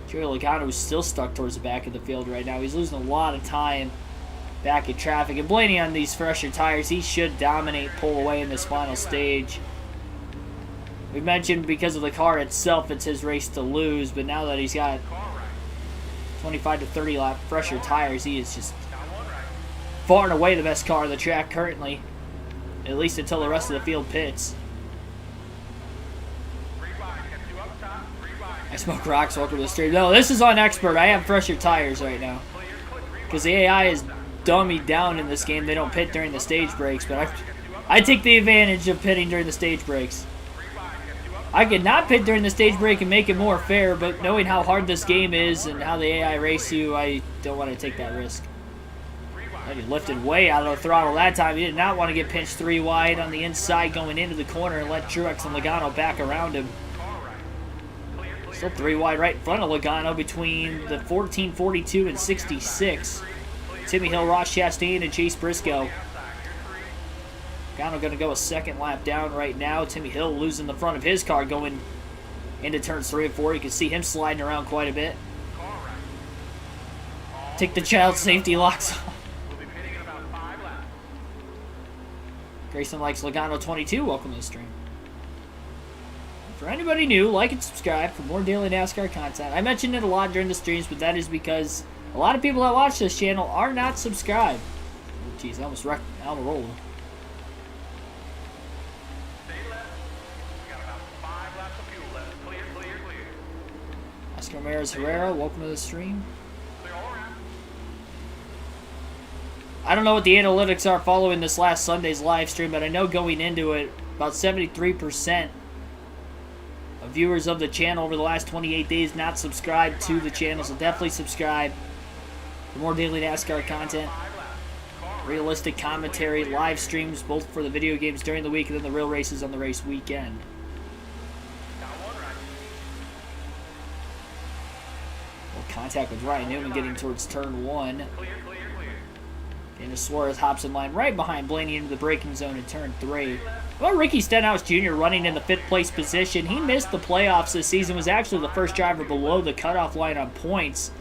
Joey Logano, who's still stuck towards the back of the field right now. He's losing a lot of time back in traffic. And Blenny on these fresher tires, he should dominate, pull away in this final stage. We mentioned because of the car itself, it's his race to lose, but now that he's got 25 to 30 lap fresher tires, he is just far and away the best car on the track currently, at least until the rest of the field pits. I smoke rocks, welcome to the stream. No, this is on expert. I have fresher tires right now. Because the AI is dummied down in this game. They don't pit during the stage breaks, but I take the advantage of pitting during the stage breaks. I could not pit during the stage break and make it more fair, but knowing how hard this game is and how the AI race you, I don't want to take that risk. He lifted way out of the throttle that time. He did not want to get pinched 3 wide on the inside going into the corner and let Truex and Logano back around him. Still 3 wide right in front of Logano between the 14.42 and 66. Timmy Hill, Ross Chastain, and Chase Briscoe. Logano going to go a 2nd lap down right now. Timmy Hill losing the front of his car going into turns 3 and 4. You can see him sliding around quite a bit. Take the child safety locks off. Grayson likes Logano 22. Welcome to the stream. For anybody new, like and subscribe for more daily NASCAR content. I mentioned it a lot during the streams, but that is because a lot of people that watch this channel are not subscribed. Oh, jeez, I almost wrecked Almirola. Oscar Ramirez Herrera, welcome to the stream. I don't know what the analytics are following this last Sunday's live stream, but I know going into it, about 73% of viewers of the channel over the last 28 days not subscribed to the channel, so definitely subscribe for more daily NASCAR content, realistic commentary, live streams, both for the video games during the week and then the real races on the race weekend. Contact with Ryan Newman getting towards turn 1. And Suarez hops in line right behind Blenny into the braking zone in turn 3. Well, Ricky Stenhouse Jr. running in the 5th place position. He missed the playoffs this season, was actually the first driver below the cutoff line on points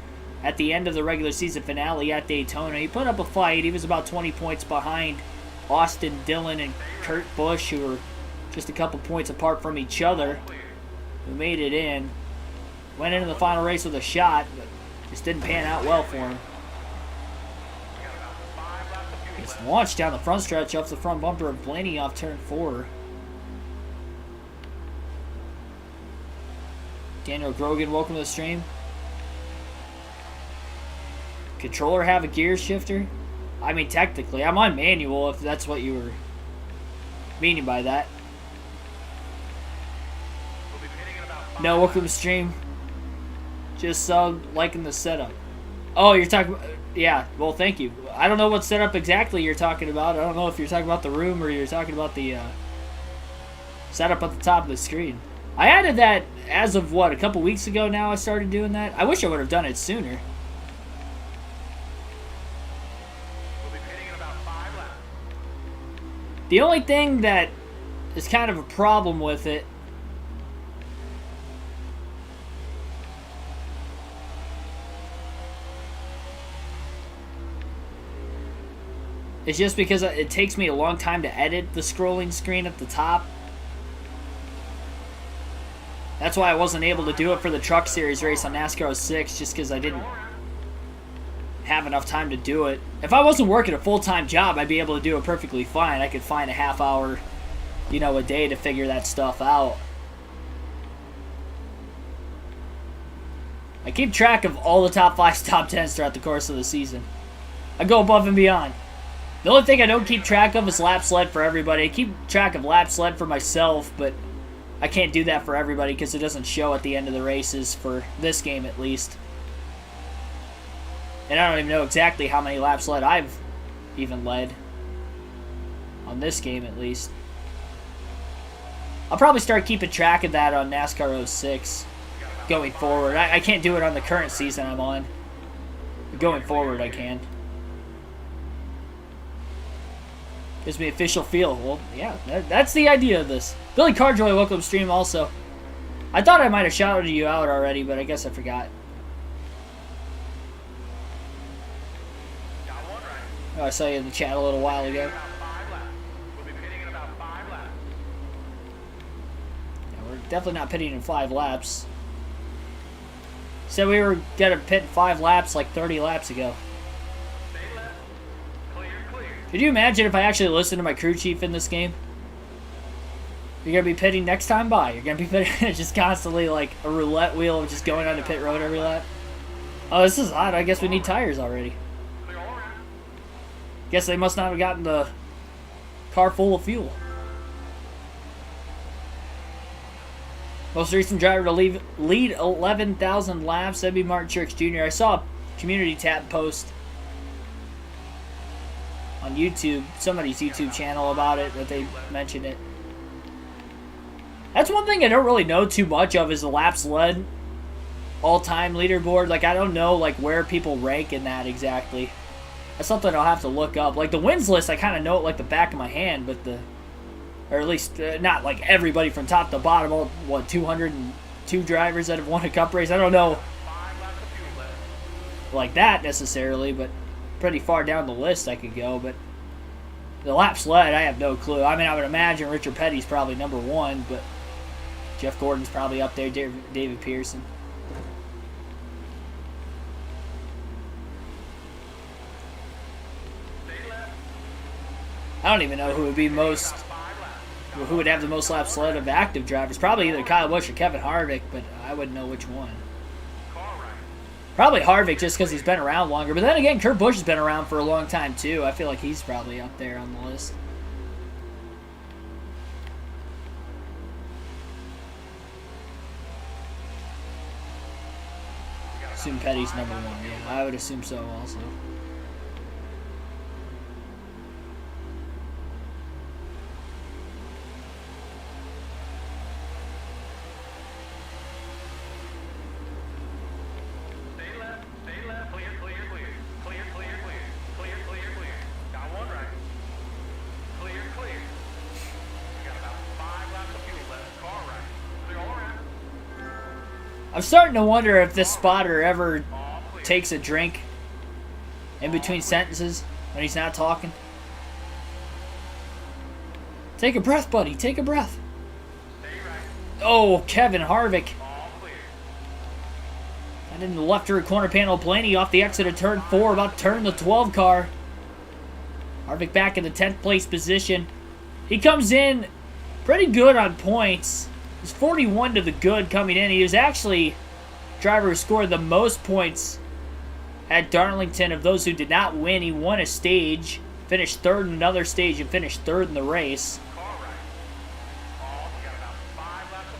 at the end of the regular season finale at Daytona. He put up a fight. He was about 20 points behind Austin Dillon and Kurt Busch, who were just a couple points apart from each other, who made it in. Went into the final race with a shot, but just didn't pan out well for him. He's launched down the front stretch off the front bumper of Blenny off turn 4. Daniel Grogan, welcome to the stream. Controller have a gear shifter? I mean, technically, I'm on manual if that's what you were meaning by that. No, welcome to the stream. Just liking the setup. Oh, you're talking about... Yeah, well, thank you. I don't know what setup exactly you're talking about. I don't know if you're talking about the room or you're talking about the setup at the top of the screen. I added that as of, what, a couple weeks ago now I started doing that? I wish I would have done it sooner. The only thing that is kind of a problem with it it's just because it takes me a long time to edit the scrolling screen at the top. That's why I wasn't able to do it for the Truck Series race on NASCAR 06, just because I didn't have enough time to do it. If I wasn't working a full-time job, I'd be able to do it perfectly fine. I could find a half hour, a day to figure that stuff out. I keep track of all the top 5s, top 10s throughout the course of the season. I go above and beyond. The only thing I don't keep track of is laps led for everybody. I keep track of laps led for myself, but I can't do that for everybody because it doesn't show at the end of the races for this game at least. And I don't even know exactly how many laps led I've even led on this game at least. I'll probably start keeping track of that on NASCAR 06 going forward. I can't do it on the current season I'm on. Going forward, I can. Gives me official feel. Well, yeah, that's the idea of this. Billy Carjoy, welcome stream also. I thought I might have shouted you out already, but I guess I forgot. Oh, I saw you in the chat a little while ago. Yeah, we're definitely not pitting in 5 laps. Said we were going to pit 5 laps like 30 laps ago. Could you imagine if I actually listened to my crew chief in this game? You're going to be pitting next time by. You're going to be pitting just constantly like a roulette wheel of just going on the pit road every lap. Oh, this is odd. I guess we need tires already. Guess they must not have gotten the car full of fuel. Most recent driver to lead 11,000 laps. That'd be Martin Truex Jr. I saw a community tab post on YouTube, somebody's YouTube channel about it, that they mentioned it. That's one thing I don't really know too much of is the laps led all-time leaderboard. Like, I don't know like where people rank in that exactly. That's something I'll have to look up. Like the wins list, I kind of know it like the back of my hand, but or at least not like everybody from top to bottom. All, what, 202 drivers that have won a cup race? I don't know like that necessarily, but pretty far down the list I could go. But the laps led, I have no clue. I mean, I would imagine Richard Petty's probably number 1, but Jeff Gordon's probably up there, David Pearson. I don't even know who would be who would have the most laps led of active drivers. Probably either Kyle Busch or Kevin Harvick, but I wouldn't know which one. Probably Harvick just because he's been around longer. But then again, Kurt Busch has been around for a long time too. I feel like he's probably up there on the list. Assume Petty's number 1. Yeah, I would assume so also. I'm starting to wonder if this spotter ever takes a drink in between sentences when he's not talking. Take a breath, buddy. Take a breath. Oh, Kevin Harvick. And in the left rear corner panel, Blenny off the exit of turn 4, about to turn the 12 car. Harvick back in the 10th place position. He comes in pretty good on points. He's 41 to the good coming in. He was actually driver who scored the most points at Darlington of those who did not win. He won a stage, finished 3rd in another stage, and finished 3rd in the race.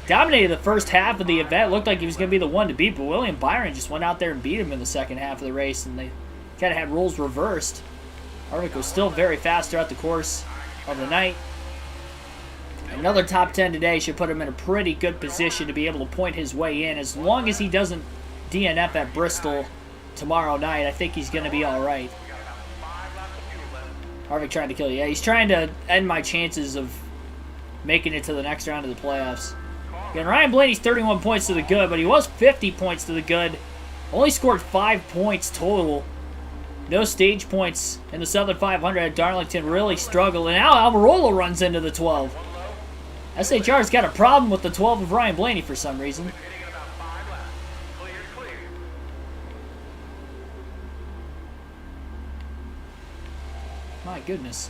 Dominated the first half of the event. Looked like he was going to be the one to beat, but William Byron just went out there and beat him in the second half of the race, and they kind of had roles reversed. Harvick was still very fast throughout the course of the night. Another top 10 today should put him in a pretty good position to be able to point his way in. As long as he doesn't DNF at Bristol tomorrow night, I think he's going to be all right. Harvick trying to kill you. Yeah, he's trying to end my chances of making it to the next round of the playoffs. Again, Ryan Blaney's 31 points to the good, but he was 50 points to the good. Only scored 5 points total. No stage points in the Southern 500 at Darlington. Really struggled. And now Almirola runs into the 12. SHR's got a problem with the 12 of Ryan Blaney for some reason. My goodness.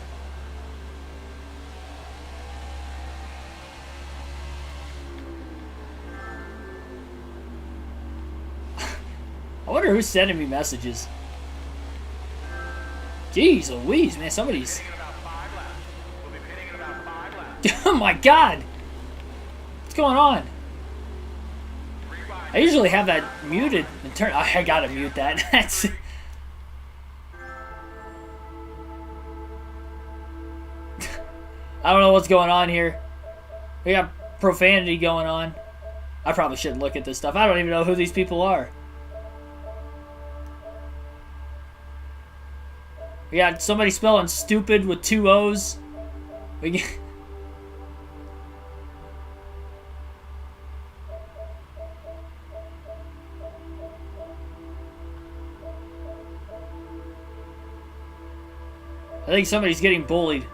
I wonder who's sending me messages. Jeez Louise, man, somebody's... Oh my god! What's going on? I usually have that muted and turn. I gotta mute that. That's. I don't know what's going on here. We got profanity going on. I probably shouldn't look at this stuff. I don't even know who these people are. We got somebody spelling stupid with 2 O's. We get. I think somebody's getting bullied.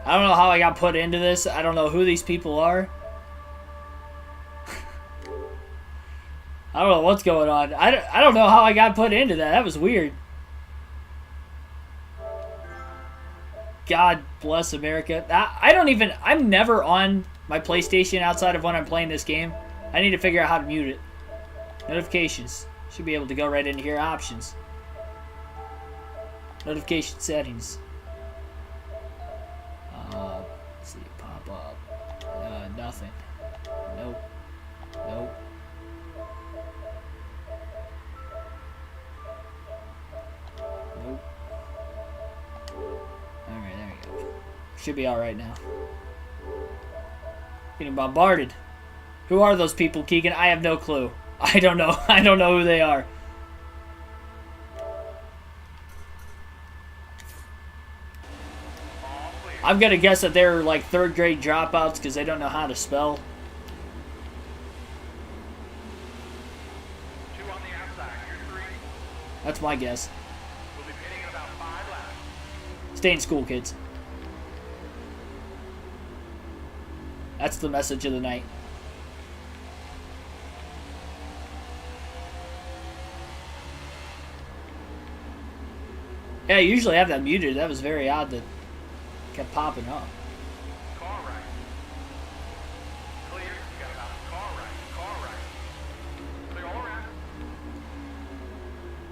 I don't know how I got put into this. I don't know who these people are. I don't know what's going on. I don't know how I got put into that. That was weird. God bless America. I'm never on my PlayStation outside of when I'm playing this game. I need to figure out how to mute it. Notifications. Should be able to go right into here. Options. Notification settings. Let's see. Pop up. Nothing. Nope. Nope. Nope. Alright, there we go. Should be alright now. Getting bombarded. Who are those people, Keegan? I have no clue. I don't know. I don't know who they are. I'm gonna guess that they're like 3rd grade dropouts because they don't know how to spell. 2 on the outside. You're 3. That's my guess. We'll be pitting in about 5 laps. Stay in school, kids. That's the message of the night. Yeah, I usually have that muted. That was very odd that it kept popping up. Car right. Clear. You got about car right. Car right. Clear all around.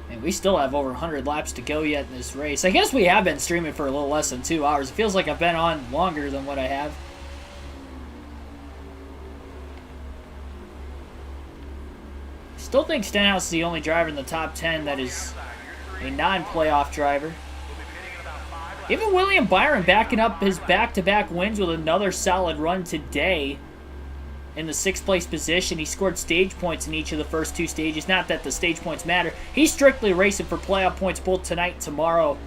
And we still have over 100 laps to go yet in this race. I guess we have been streaming for a little less than 2 hours. It feels like I've been on longer than what I have. Still think Stenhouse is the only driver in the top 10 that is a non-playoff driver. Even William Byron backing up his back-to-back wins with another solid run today in the 6th place position. He scored stage points in each of the first 2 stages. Not that the stage points matter. He's strictly racing for playoff points both tonight and tomorrow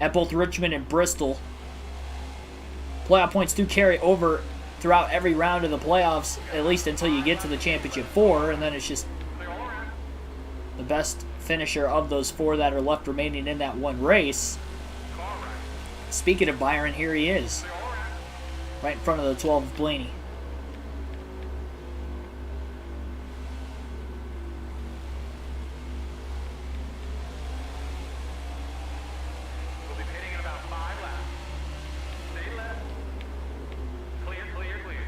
at both Richmond and Bristol. Playoff points do carry over throughout every round of the playoffs, at least until you get to the championship 4, and then it's just the best finisher of those 4 that are left remaining in that one race. Speaking of Byron, here he is. Right in front of the 12 of Blenny. We'll be pitting in about 5 laps. Stay left. Clear, clear, clear.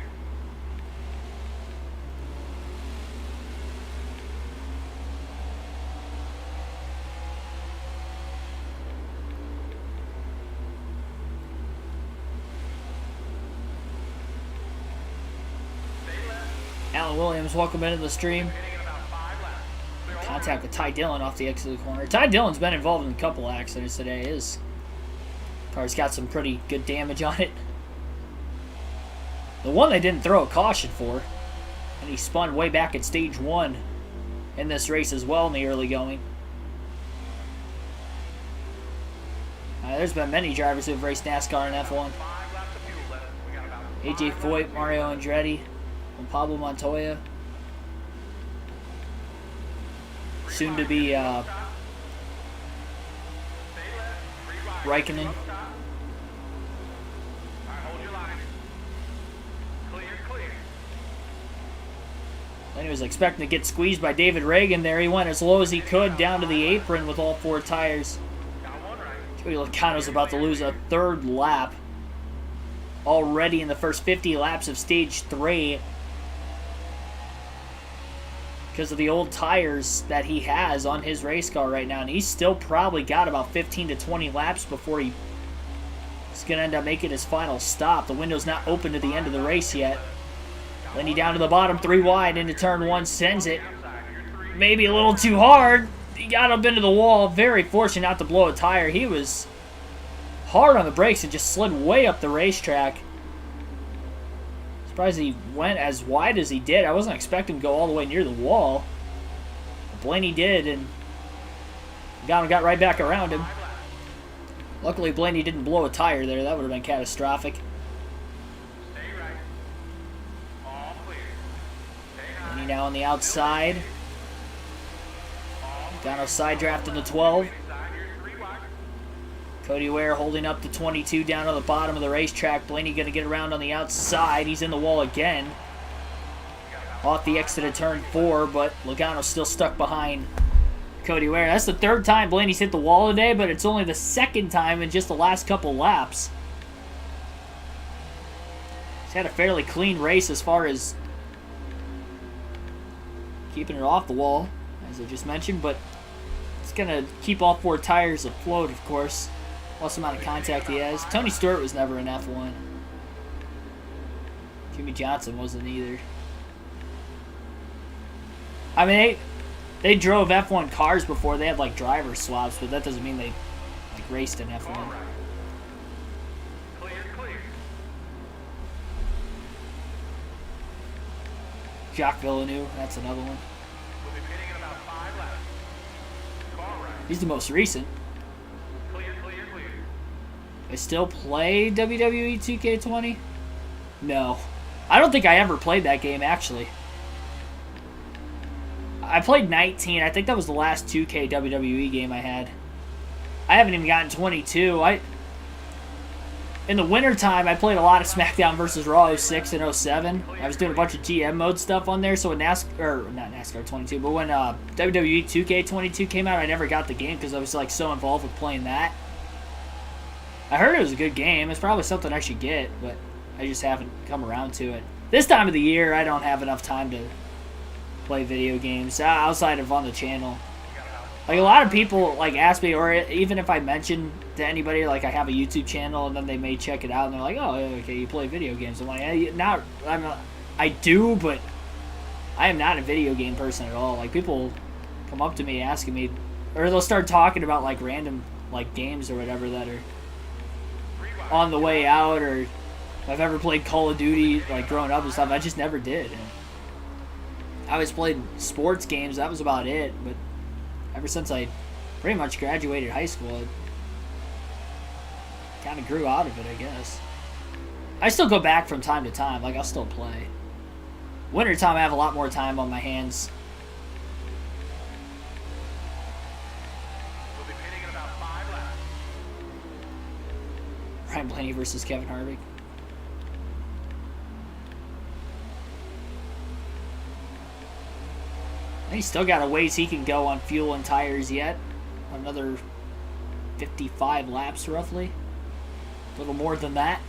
Alan Williams, welcome into the stream. Pitting in about 5 laps. Contact with Ty Dillon off the exit of the corner. Ty Dillon's been involved in a couple accidents today. His car's got some pretty good damage on it. The one they didn't throw a caution for, and he spun way back at stage 1 in this race as well in the early going. There's been many drivers who have raced NASCAR and F1. 5 laps of fuel left. We got about AJ Foyt, Mario Andretti, and Pablo Montoya. Soon to be Raikkonen. Alright, hold your line. Clear, clear. Then he was expecting to get squeezed by David Reagan there. He went as low as he could down to the apron with all 4 tires. Got 1 right. Joey Logano's about to lose a 3rd lap already in the first 50 laps of stage 3. because of the old tires that he has on his race car right now. And he's still probably got about 15 to 20 laps before he's going to end up making his final stop. The window's not open to the end of the race yet. Blenny down to the bottom, 3 wide into turn 1, sends it. Maybe a little too hard. He got up into the wall. Very fortunate not to blow a tire. He was hard on the brakes and just slid way up the racetrack. Surprised he went as wide as he did. I wasn't expecting him to go all the way near the wall. But Blenny did, and got right back around him. Luckily, Blenny didn't blow a tire there. That would have been catastrophic. Blenny now on the outside. Logano side draft in the 12. Cody Ware holding up the 22 down on the bottom of the racetrack. Blenny going to get around on the outside. He's in the wall again. Off the exit of turn 4, but Logano's still stuck behind Cody Ware. That's the 3rd time Blenny's hit the wall today, but it's only the 2nd time in just the last couple laps. He's had a fairly clean race as far as keeping it off the wall, as I just mentioned, but it's going to keep all 4 tires afloat, of course. Plus the amount of contact he has. Tony Stewart was never an F1. Jimmy Johnson wasn't either. I mean, they drove F1 cars before. They had like driver swaps, but that doesn't mean they like raced in F1. Jacques Villeneuve, that's another one. He's the most recent. I still play WWE 2K20? No. I don't think I ever played that game, actually. I played 19. I think that was the last 2K WWE game I had. I haven't even gotten 22. In the wintertime, I played a lot of SmackDown vs. Raw 06 and 07. I was doing a bunch of GM mode stuff on there, so when NASCAR, or not NASCAR 22, but when WWE 2K22 came out, I never got the game because I was like so involved with playing that. I heard it was a good game. It's probably something I should get, but I just haven't come around to it. This time of the year, I don't have enough time to play video games outside of on the channel. Like, a lot of people like ask me, or even if I mention to anybody like I have a YouTube channel, and then they may check it out and they're like, "Oh, okay, you play video games." I'm like, I do, but I am not a video game person at all. Like, people come up to me asking me, or they'll start talking about like random like games or whatever that are on the way out, or if I've ever played Call of Duty like growing up and stuff. I just never did. And I always played sports games. That was about it. But ever since I pretty much graduated high school, I kind of grew out of it, I guess. I still go back from time to time. Like, I'll still play. Wintertime, I have a lot more time on my hands. We'll be pitting in about 5 laps. Ryan Blenny versus Kevin Harvick. He's still got a ways he can go on fuel and tires yet. Another 55 laps, roughly. A little more than that.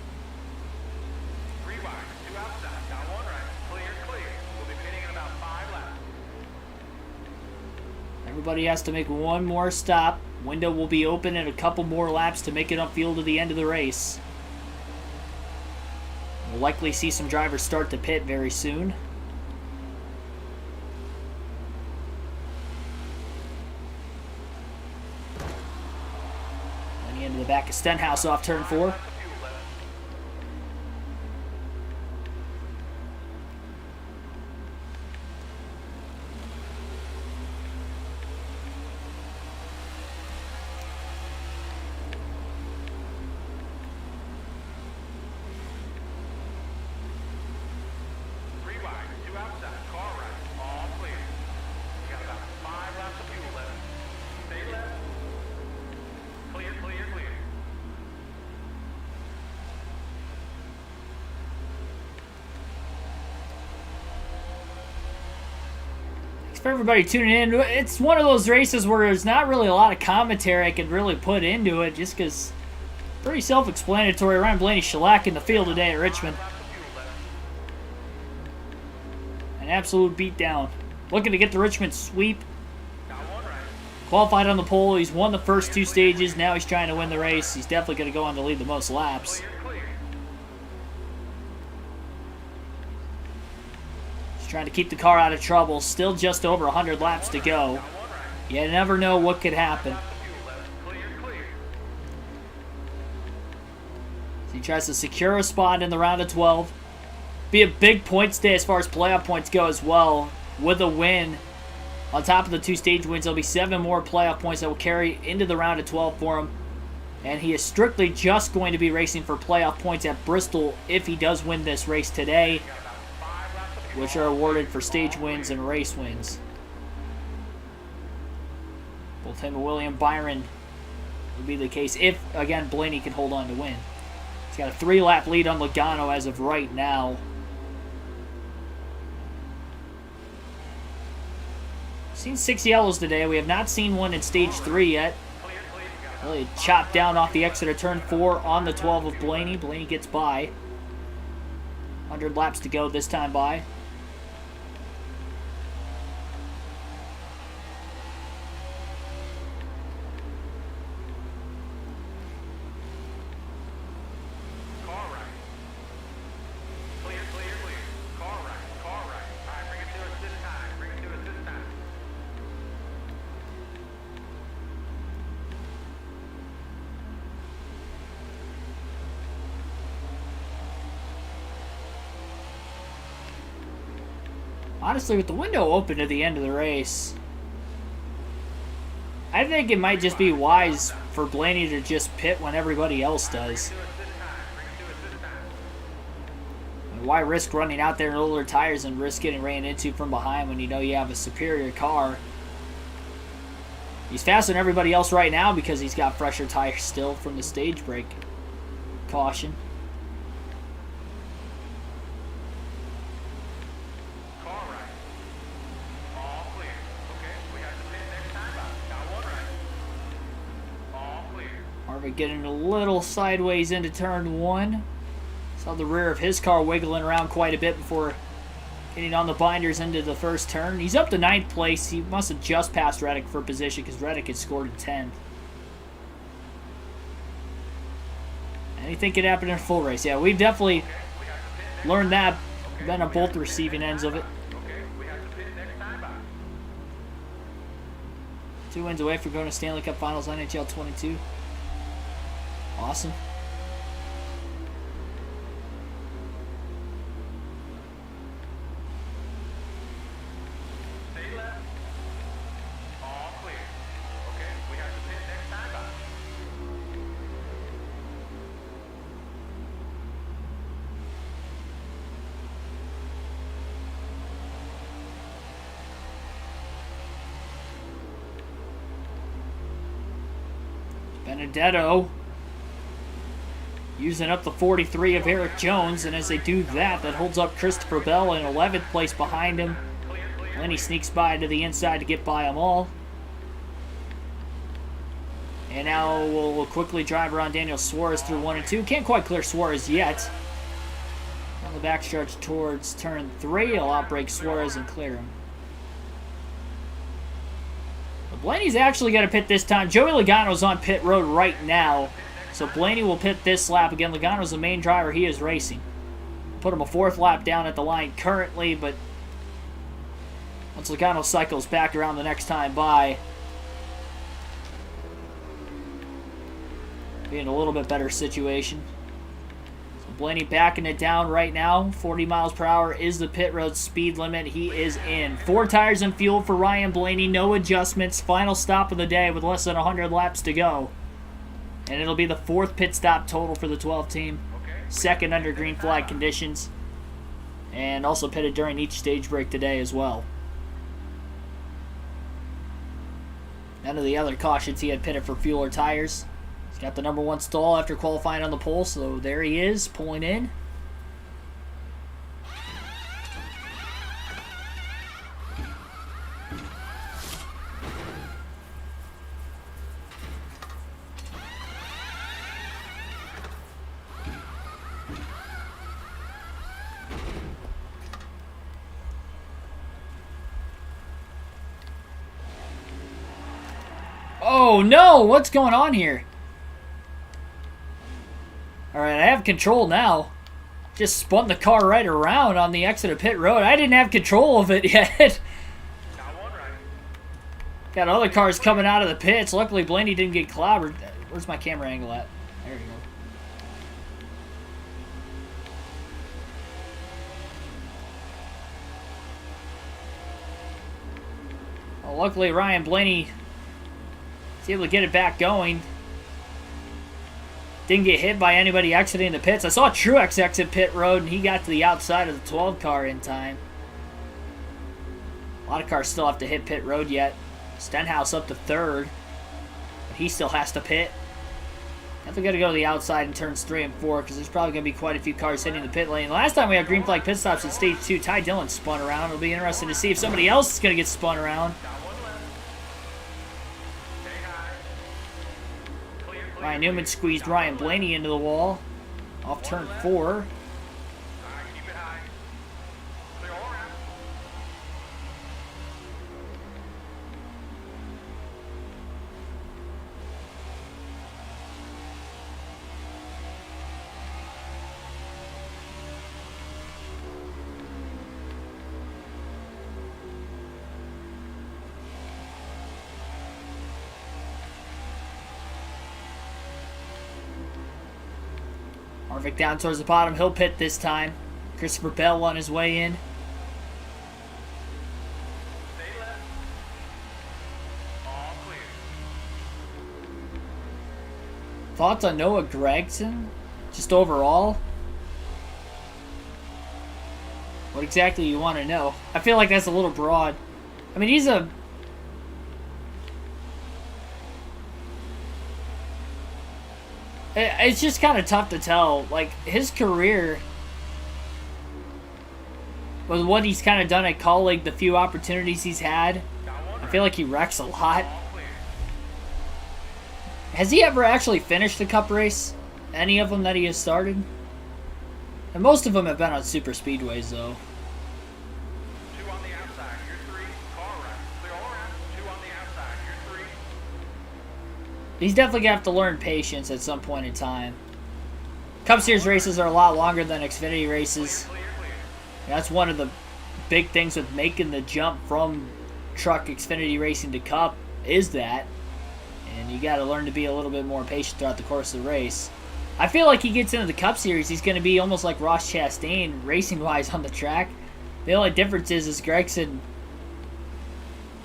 3 wide, 2 outside, got 1 right. Clear, clear. We'll be pitting in about 5 laps. Everybody has to make one more stop. Window will be open in a couple more laps to make it upfield to the end of the race. We'll likely see some drivers start to pit very soon. Into the back of Stenhouse off turn 4. For everybody tuning in, it's one of those races where there's not really a lot of commentary I can really put into it, just because pretty self-explanatory. Ryan Blenny shellacked in the field today at Richmond. An absolute beatdown. looking to get the Richmond sweep. Got one right. Qualified on the pole. He's won the first 2 stages. Now he's trying to win the race. He's definitely going to go on to lead the most laps. Clear. He's trying to keep the car out of trouble. Still just over 100 laps to go. You never know what could happen. Clear. So he tries to secure a spot in the round of 12. Be a big points day as far as playoff points go as well. With a win, on top of the 2 stage wins, there'll be 7 more playoff points that will carry into the round of 12 for him. And he is strictly just going to be racing for playoff points at Bristol if he does win this race today, which are awarded for stage wins and race wins. Both him and William Byron would be the case if, again, Blenny can hold on to win. He's got a 3-lap lead on Logano as of right now. Seen 6 yellows today. We have not seen one in stage 3 yet. Really chopped down off the exit of turn 4 on the 12 of Blenny. Blenny gets by. 100 laps to go this time by. Car right. Clear. Car right. All right, bring it to us this time. Honestly, with the window open at the end of the race, I think it might just be wise for Blenny to just pit when everybody else does. Why risk running out there in older tires and risk getting ran into from behind when you know you have a superior car? He's faster than everybody else right now because he's got fresher tires still from the stage break. Caution. Car right. All clear. Okay, we got the pit next time out. Got one right. All clear. Harvick getting a little sideways into turn 1. Saw the rear of his car wiggling around quite a bit before getting on the binders into the first turn. He's up to 9th place. He must have just passed Reddick for position because Reddick had scored in 10th. Anything could happen in a full race. Yeah, we've definitely learned that. Been on both receiving ends of it. Okay, we got the pit next time out. 2 wins away from going to Stanley Cup Finals NHL 22. Awesome. Stay left. All clear. Okay, we got the pit next time out. Benedetto using up the 43 of Eric Jones, and as they do that, that holds up Christopher Bell in 11th place behind him. Blenny sneaks by to the inside to get by them all. And now we'll quickly drive around Daniel Suarez through 1 and 2. Can't quite clear Suarez yet. On the backstretch towards turn 3, he'll outbrake Suarez and clear him. But Blenny's actually going to pit this time. Joey Logano's on pit road right now. So Blenny will pit this lap. Again, Logano's the main driver. He is racing. Put him a 4th lap down at the line currently, but once Logano cycles back around the next time by, be in a little bit better situation. So Blenny backing it down right now. 40 miles per hour is the pit road speed limit. He is in. 4 tires and fuel for Ryan Blenny. No adjustments. Final stop of the day with less than 100 laps to go. And it'll be the 4th pit stop total for the 12 team. 2nd under green flag conditions. And also pitted during each stage break today as well. None of the other cautions he had pitted for fuel or tires. He's got the number 1 stall after qualifying on the pole, so there he is, pulling in. Oh no, what's going on here? Alright, I have control now. Just spun the car right around on the exit of pit road. I didn't have control of it yet. Got one right. Got other cars coming out of the pits. Luckily, Blenny didn't get clobbered. Where's my camera angle at? There you go. Well, luckily, Ryan Blenny was able to get it back going. Didn't get hit by anybody exiting the pits. I saw Truex exit pit road, and he got to the outside of the 12 car in time. A lot of cars still have to hit pit road yet. Stenhouse up to third, but he still has to pit. Definitely got to go to the outside in turns 3 and 4 because there's probably going to be quite a few cars hitting the pit lane. Last time we had green flag pit stops in stage 2, Ty Dillon spun around. It'll be interesting to see if somebody else is going to get spun around. Got one left. Stay high. Clear, clear, Ryan Newman squeezed Ryan Blenny into the wall off turn 4. Alright, keep it high. Clear all around. Harvick down towards the bottom. He'll pit this time. Christopher Bell on his way in. Stay left. All clear. Thoughts on Noah Gragson? Just overall? What exactly you want to know? I feel like that's a little broad. I mean, he's a... It's just kind of tough to tell. Like, his career, with what he's kind of done at Colleague, the few opportunities he's had, I feel like he wrecks a lot. All clear. Has he ever actually finished a cup race? Any of them that he has started? And most of them have been on super speedways, though. 2 on the outside. You're 3. Car right. Clear all around. 2 on the outside. You're 3. He's definitely going to have to learn patience at some point in time. Cup Series races are a lot longer than Xfinity races. Clear, clear. That's one of the big things with making the jump from truck Xfinity racing to Cup is that. And you got to learn to be a little bit more patient throughout the course of the race. I feel like he gets into the Cup Series, he's going to be almost like Ross Chastain racing-wise on the track. The only difference is Gregson,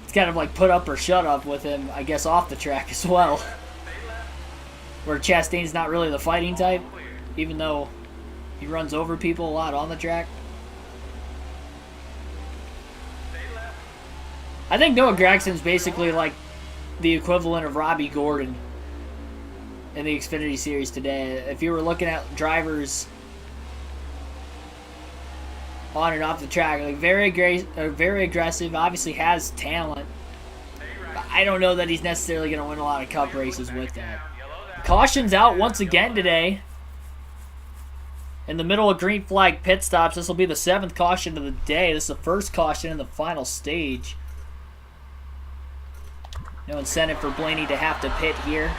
it's kind of like put up or shut up with him, I guess, off the track as well. Stay left. Where Chastain's not really the fighting type, even though he runs over people a lot on the track. Stay left. I think Noah Gragson's basically like the equivalent of Robbie Gordon in the Xfinity Series today. If you were looking at drivers on and off the track, like very aggressive, obviously has talent. Stay right. But I don't know that he's necessarily going to win a lot of Cup races with that. Yellow down. Caution's out once again today. In the middle of green flag pit stops, this will be the 7th caution of the day. This is the first caution in the final stage. No incentive for Blenny to have to pit here.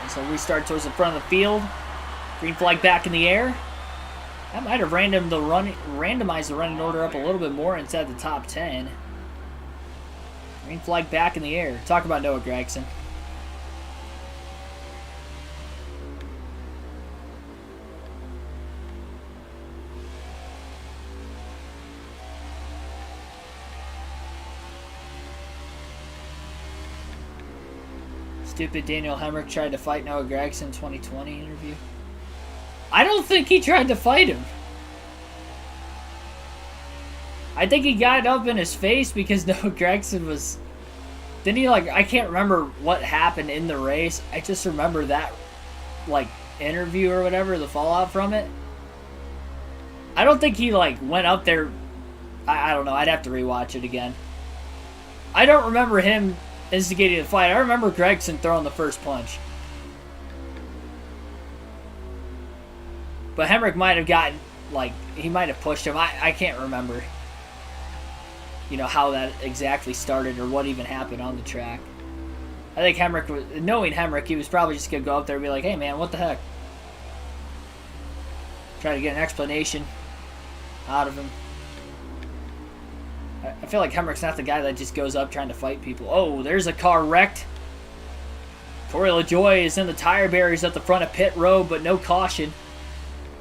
And so restart towards the front of the field. Green flag back in the air. That might have randomized the running order up a little bit more inside the top 10. Green flag back in the air. Talk about Noah Gragson. Stupid Daniel Hemrick tried to fight Noah Gragson 2020 interview. I don't think he tried to fight him. I think he got up in his face because Noah Gragson was... Didn't he, like... I can't remember what happened in the race. I just remember that, like, interview or whatever, the fallout from it. I don't think he, like, went up there... I don't know. I'd have to rewatch it again. I don't remember him instigating the fight. I remember Gragson throwing the first punch. But Hemrick might have gotten, like, he might have pushed him. I can't remember, you know, how that exactly started or what even happened on the track. I think Hemrick, knowing Hemrick, he was probably just going to go up there and be like, hey man, what the heck? Try to get an explanation out of him. I feel like Hemrick's not the guy that just goes up trying to fight people. Oh, there's a car wrecked. Corey LaJoie is in the tire barriers at the front of pit road, but no caution.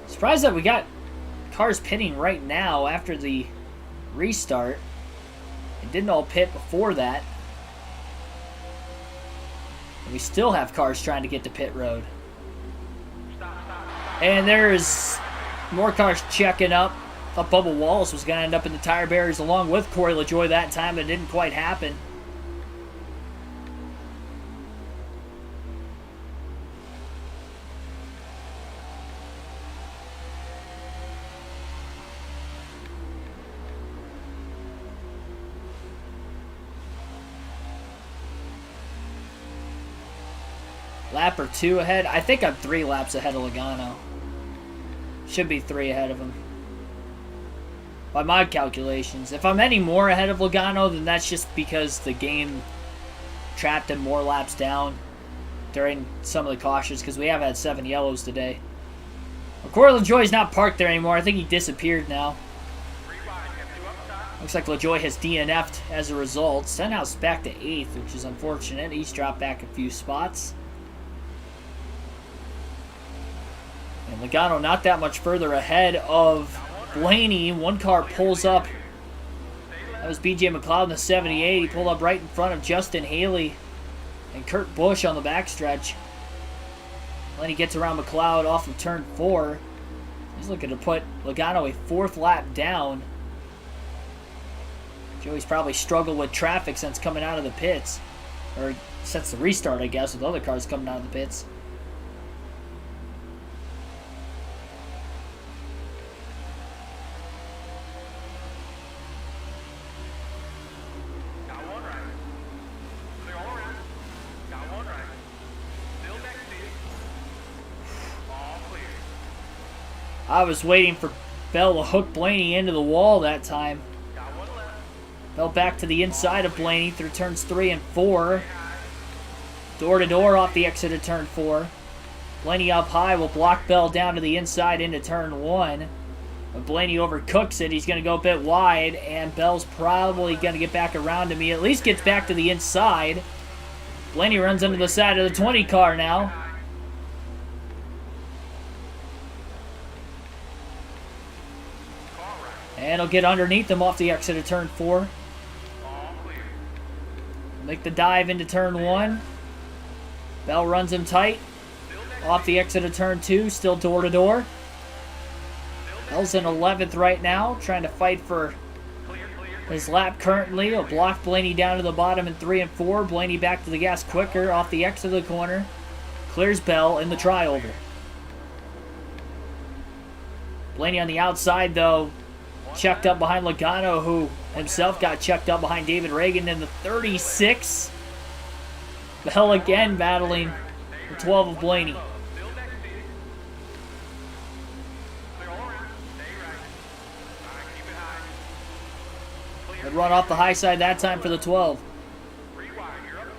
Surprised that we got cars pitting right now after the restart. It didn't all pit before that. And we still have cars trying to get to pit road. And there's more cars checking up. Thought Bubba Wallace was going to end up in the tire barriers along with Corey LaJoie that time, but it didn't quite happen. Lap or 2 ahead. I think I'm 3 laps ahead of Logano. Should be 3 ahead of him. By my calculations. If I'm any more ahead of Logano, then that's just because the game trapped him more laps down during some of the cautions, because we have had 7 yellows today. Well, Corey LaJoie's not parked there anymore. I think he disappeared now. Looks like LaJoie has DNF'd as a result. Stenhouse back to 8th, which is unfortunate. He's dropped back a few spots. And Logano not that much further ahead of Blenny. One car pulls up. That was BJ McLeod in the 78. He pulled up right in front of Justin Haley and Kurt Busch on the backstretch. Blenny gets around McLeod off of turn 4. He's looking to put Logano a 4th lap down. Joey's probably struggled with traffic since coming out of the pits. Or since the restart, I guess, with other cars coming out of the pits. I was waiting for Bell to hook Blenny into the wall that time. Bell back to the inside of Blenny through turns 3 and 4. Door to door off the exit of turn 4. Blenny up high will block Bell down to the inside into turn 1. But Blenny overcooks it. He's going to go a bit wide, and Bell's probably going to get back around to me. At least gets back to the inside. Blenny runs into the side of the 20 car now. And he'll get underneath them off the exit of turn 4. Make the dive into turn 1. Bell runs him tight. Off the exit of turn 2, still door to door. Bell's in 11th right now, trying to fight for his lap currently. He'll block Blenny down to the bottom in 3 and 4. Blenny back to the gas quicker off the exit of the corner. Clears Bell in the triover. Blenny on the outside, though, checked up behind Logano, who himself got checked up behind David Reagan in the 36. Bell again battling the 12 of Blenny. Good run off the high side that time for the 12.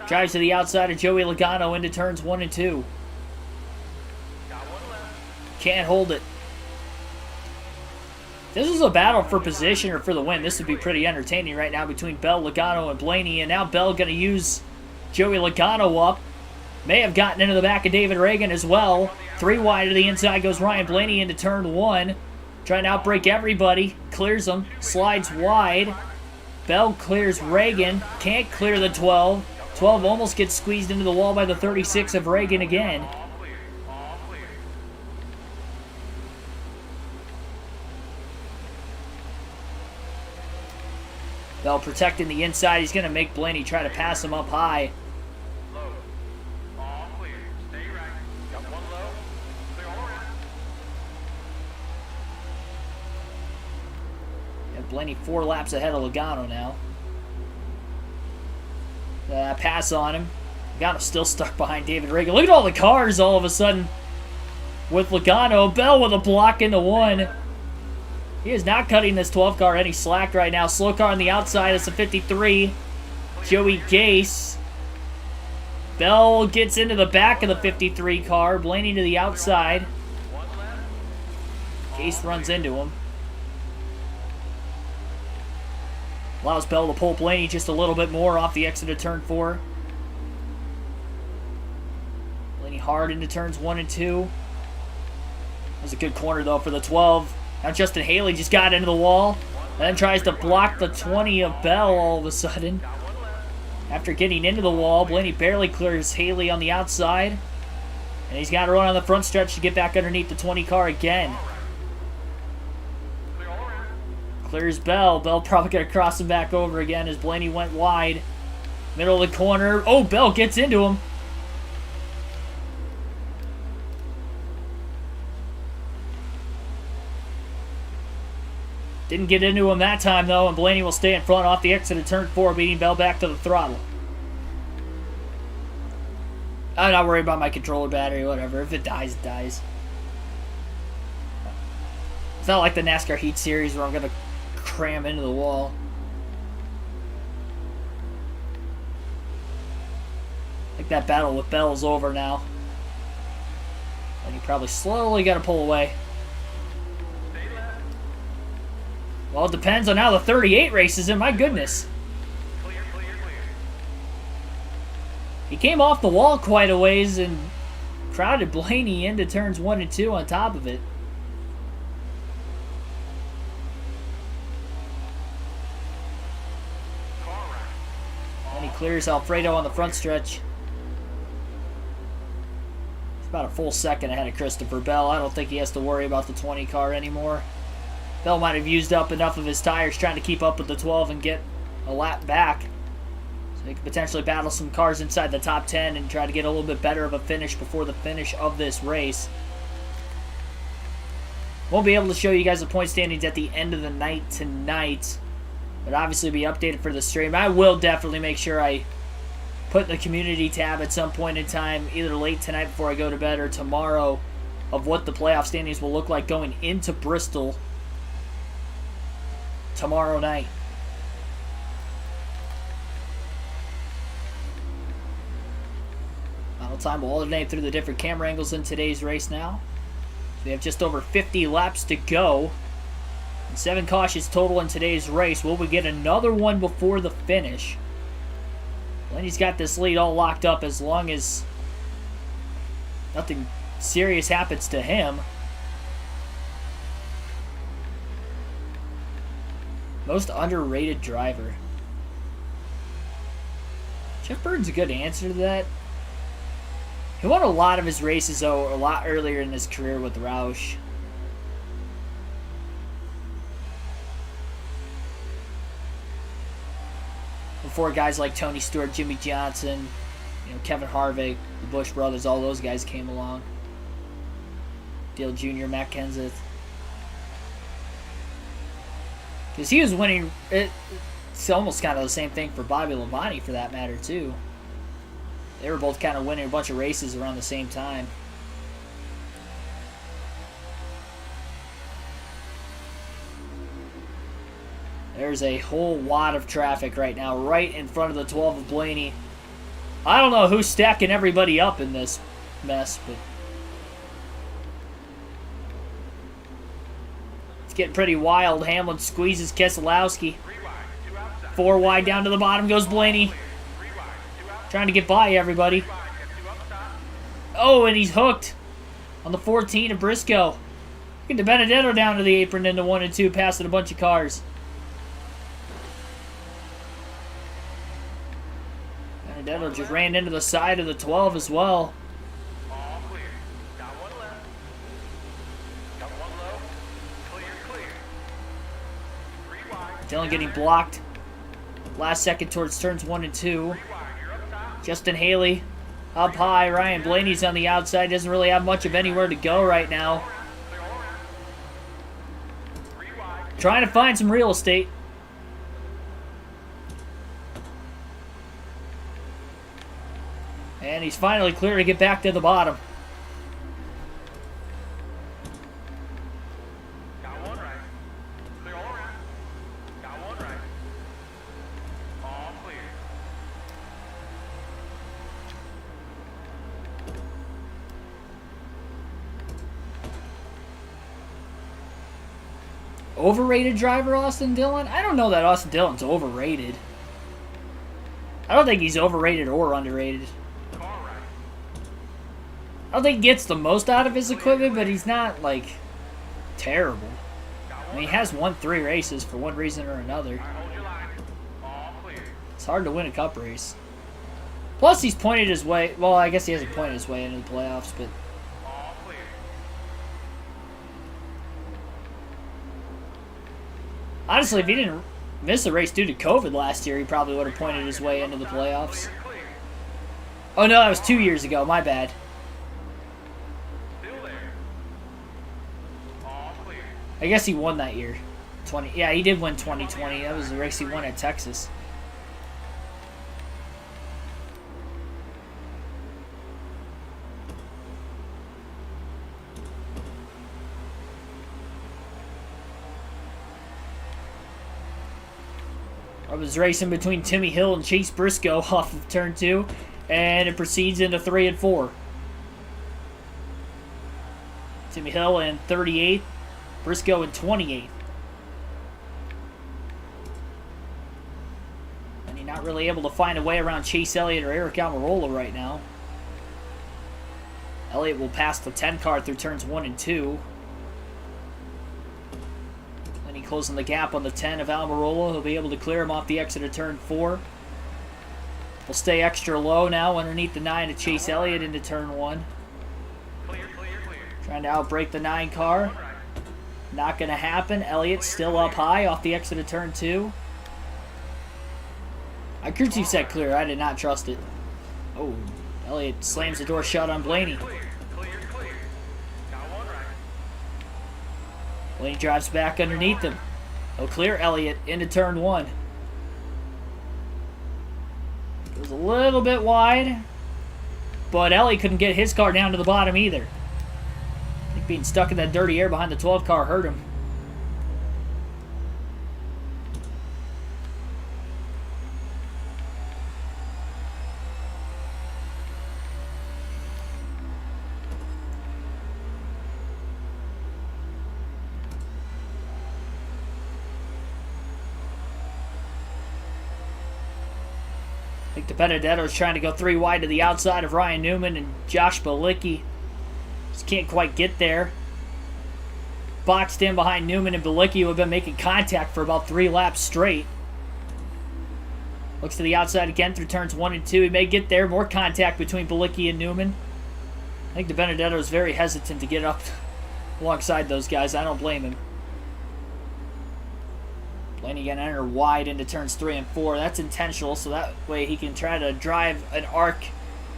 Drives to the outside of Joey Logano into turns 1 and 2. Can't hold it. This is a battle for position or for the win. This would be pretty entertaining right now between Bell, Logano, and Blenny. And now Bell going to use Joey Logano up. May have gotten into the back of David Reagan as well. 3 wide to the inside goes Ryan Blenny into turn 1. Trying to outbrake everybody. Clears them. Slides wide. Bell clears Reagan. Can't clear the 12. 12 almost gets squeezed into the wall by the 36 of Reagan again. Bell protecting the inside. He's going to make Blenny try to pass him up high. And Blenny 4 laps ahead of Logano now. Pass on him. Logano still stuck behind David Reagan. Look at all the cars all of a sudden with Logano. Bell with a block into 1. He is not cutting this 12 car any slack right now. Slow car on the outside. It's a 53. Joey Gase Bell gets into the back of the 53 car. Blenny to the outside. One left. Case runs into him. Allows Bell to pull Blenny just a little bit more off the exit of turn 4. Blenny hard into turns 1 and 2. That was a good corner, though, for the 12. Now Justin Haley just got into the wall. And then tries to block the 20 of Bell all of a sudden. After getting into the wall, Blenny barely clears Haley on the outside. And he's got to run on the front stretch to get back underneath the 20 car again. Clear all around. Clears Bell. Bell probably going to cross him back over again as Blenny went wide. Middle of the corner. Oh, Bell gets into him. Didn't get into him that time, though, and Blenny will stay in front off the exit of turn 4, beating Bell back to the throttle. I'm not worried about my controller battery, whatever. If it dies, it dies. It's not like the NASCAR Heat Series where I'm going to cram into the wall. I think that battle with Bell is over now. And you probably slowly got to pull away. Well, it depends on how the 38 races in. My goodness. Clear, clear, clear. He came off the wall quite a ways and crowded Blenny into turns 1 and 2 on top of it. Car right. And he clears Alfredo on the front stretch. It's about a full second ahead of Christopher Bell. I don't think he has to worry about the 20 car anymore. Bell might have used up enough of his tires trying to keep up with the 12 and get a lap back. So he could potentially battle some cars inside the top 10 and try to get a little bit better of a finish before the finish of this race. Won't be able to show you guys the point standings at the end of the night tonight, but obviously be updated for the stream. I will definitely make sure I put in the community tab at some point in time, either late tonight before I go to bed or tomorrow, of what the playoff standings will look like going into Bristol tomorrow night. Final time will alternate through the different camera angles in today's race now. So we have just over 50 laps to go. And 7 cautions total in today's race. Will we get another one before the finish? Blenny's got this lead all locked up as long as nothing serious happens to him. Most underrated driver. Jeff Burton's a good answer to that. He won a lot of his races, though, a lot earlier in his career with Roush. Before guys like Tony Stewart, Jimmy Johnson, Kevin Harvick, the Busch brothers, all those guys came along. Dale Jr., Matt Kenseth. Because he was winning, it's almost kind of the same thing for Bobby Labonte for that matter too. They were both kind of winning a bunch of races around the same time. There's a whole lot of traffic right now, right in front of the 12 of Blenny. I don't know who's stacking everybody up in this mess, but getting pretty wild. Hamlin squeezes Keselowski. 4 wide down to the bottom goes Blenny. Trying to get by everybody. Oh, and he's hooked on the 14 of Briscoe. Get the Benedetto down to the apron into 1 and 2, passing a bunch of cars. Benedetto just ran into the side of the 12 as well. All clear. Got one left. Got one low. Clear, clear. 3 wide. Dillon getting blocked. Last second towards turns 1 and 2. 3 wide. You're up top. Justin Haley up high. Ryan Blaney's on the outside. Doesn't really have much of anywhere to go right now. Clear all around. 3 wide. Trying to find some real estate. And he's finally clear to get back to the bottom. Got one right. Clear all around. Got one right. All clear. Overrated driver, Austin Dillon? I don't know that Austin Dillon's overrated. I don't think he's overrated or underrated. I don't think he gets the most out of his equipment, but he's not, like, terrible. I mean, he has won 3 races for one reason or another. It's hard to win a cup race. Plus, he's pointed his way. Well, I guess he hasn't pointed his way into the playoffs, but. Honestly, if he didn't miss a race due to COVID last year, he probably would have pointed his way into the playoffs. Oh, no, that was 2 years ago. My bad. I guess he won that year. Yeah, he did win 2020. That was the race he won at Texas. I was racing between Timmy Hill and Chase Briscoe off of turn 2, and it proceeds into 3 and 4. Timmy Hill in 38th, Briscoe in 28th. And he's not really able to find a way around Chase Elliott or Eric Almirola right now. Elliott will pass the 10 car through turns 1 and 2. Closing the gap on the 10 of Almirola. He'll be able to clear him off the exit of turn 4. He'll stay extra low now underneath the 9 of Chase Elliott into turn 1. Trying to outbrake the 9 car. Not going to happen. Elliott still up high off the exit of turn 2. My crew chief said clear. I did not trust it. Oh, Elliott slams the door shut on Blenny. Blenny drives back underneath him. He'll clear Elliott into turn 1. Goes a little bit wide, but Elliott couldn't get his car down to the bottom either. I think being stuck in that dirty air behind the 12 car hurt him. I think DiBenedetto's trying to go 3 wide to the outside of Ryan Newman and Josh Bilicki. Just can't quite get there. Boxed in behind Newman and Bilicki, who have been making contact for about 3 laps straight. Looks to the outside again through turns 1 and 2. He may get there. More contact between Bilicki and Newman. I think DiBenedetto is very hesitant to get up alongside those guys. I don't blame him. Blenny going to enter wide into turns 3 and 4. That's intentional, so that way he can try to drive an arc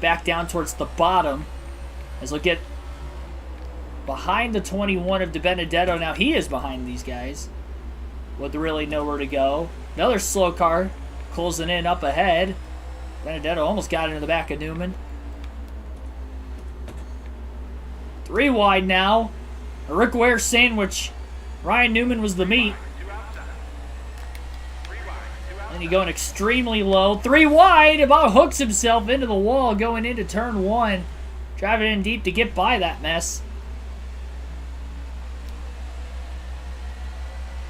back down towards the bottom. As he'll get behind the 21 of DiBenedetto. Now he is behind these guys with really nowhere to go. Another slow car closing in up ahead. Benedetto almost got into the back of Newman. 3 wide now. A Rick Ware sandwich. Ryan Newman was the meat. And he's going extremely low. 3 wide. About hooks himself into the wall going into turn 1. Driving in deep to get by that mess.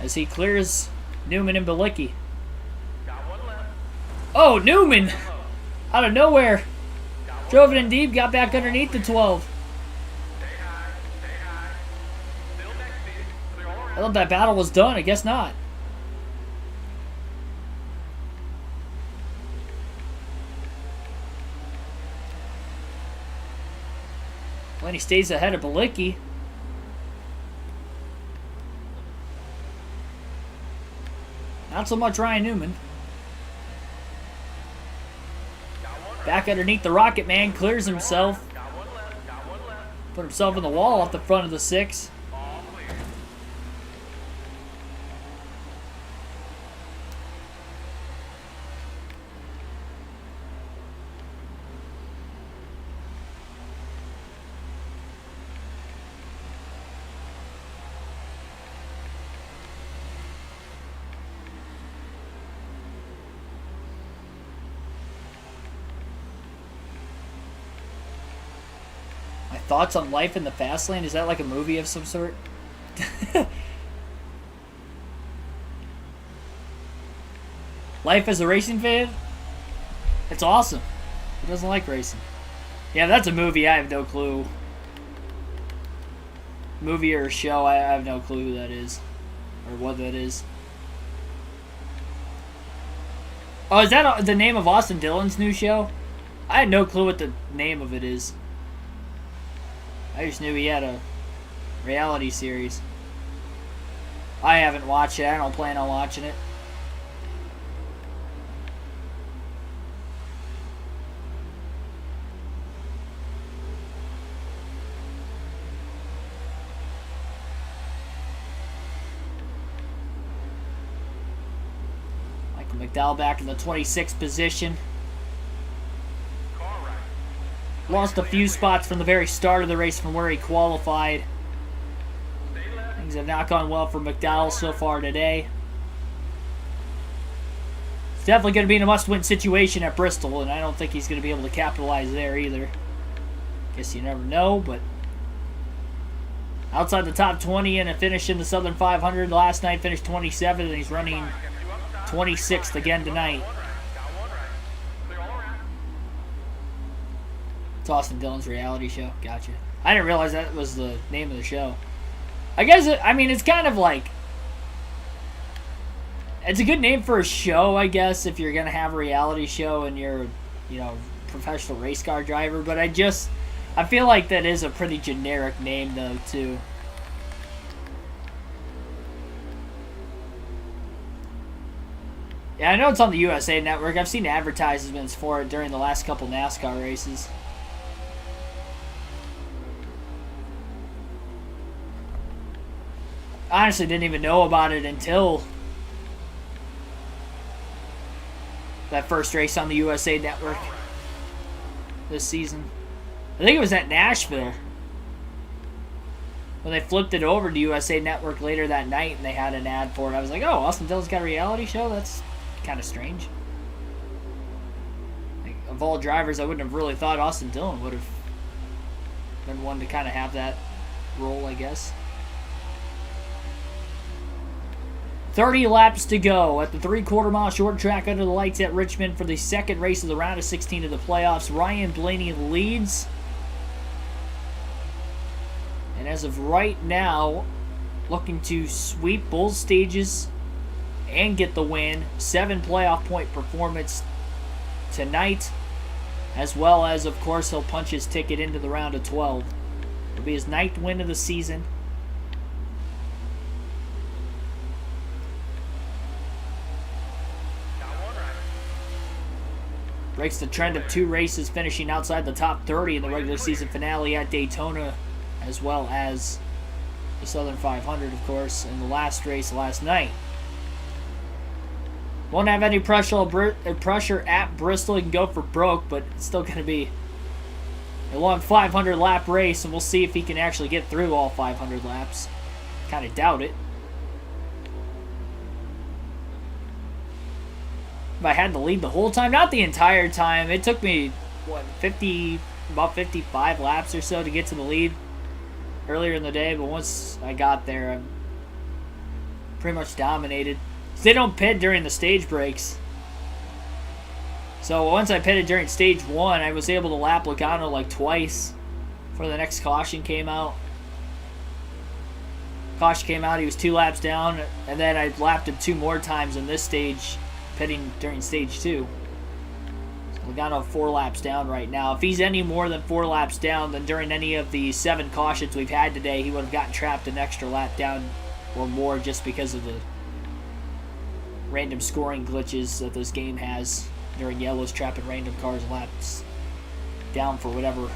As he clears Newman and Bilicki. Oh, Newman! Out of nowhere. Drove it in deep, got back underneath the 12. I thought that battle was done. I guess not. Blenny stays ahead of Bilicki. Not so much Ryan Newman. Back underneath the Rocket Man, clears himself. Put himself in the wall off the front of the 6. Thoughts on life in the fast lane? Is that like a movie of some sort? Life as a racing fan? It's awesome. Who doesn't like racing? Yeah, that's a movie. I have no clue. Movie or show, I have no clue who that is. Or what that is. Oh, is that the name of Austin Dillon's new show? I had no clue what the name of it is. I just knew he had a reality series. I haven't watched it. I don't plan on watching it. Mcdowell back in the 26th position. Lost a few spots from the very start of the race from where he qualified. Things have not gone well for Mcdowell so far today. It's definitely going to be in a must-win situation at Bristol, and I don't think he's going to be able to capitalize there either. Guess you never know, but outside the top 20 and a finish in the Southern 500 last night, finished 27th, and he's running 26th again tonight. It's Austin Dillon's reality show. Gotcha. I didn't realize that was the name of the show. I guess, it's kind of like... It's a good name for a show, I guess, if you're going to have a reality show and you're, professional race car driver. But I feel like that is a pretty generic name, though, too. Yeah, I know it's on the USA Network. I've seen advertisements for it during the last couple NASCAR races. I honestly didn't even know about it until that first race on the USA Network this season. I think it was at Nashville when they flipped it over to USA Network later that night and they had an ad for it. I was like, oh, Austin Dillon's got a reality show? That's kind of strange. Like, of all drivers, I wouldn't have really thought Austin Dillon would have been one to kind of have that role, I guess. 30 laps to go at the 3/4 mile short track under the lights at Richmond for the second race of the round of 16 of the playoffs. Ryan Blenny leads. And as of right now, looking to sweep both stages and get the win. 7 playoff point performance tonight. As well as, of course, he'll punch his ticket into the round of 12. It'll be his 9th win of the season. Breaks the trend of 2 races, finishing outside the top 30 in the regular season finale at Daytona, as well as the Southern 500, of course, in the last race last night. Won't have any pressure at Bristol. He can go for broke, but it's still going to be a long 500-lap race, and we'll see if he can actually get through all 500 laps. Kind of doubt it. If I had to lead the whole time, not the entire time. It took me, about 55 laps or so to get to the lead earlier in the day, but once I got there, I pretty much dominated. They don't pit during the stage breaks. So once I pitted during stage 1, I was able to lap Logano like twice before the next caution came out. Caution came out, he was 2 laps down, and then I lapped him 2 more times in this stage, pitting during stage 2. So Logano 4 laps down right now. If he's any more than 4 laps down, then during any of the 7 cautions we've had today, he would have gotten trapped an extra lap down or more just because of the random scoring glitches that this game has during yellows, trapping random cars laps down for whatever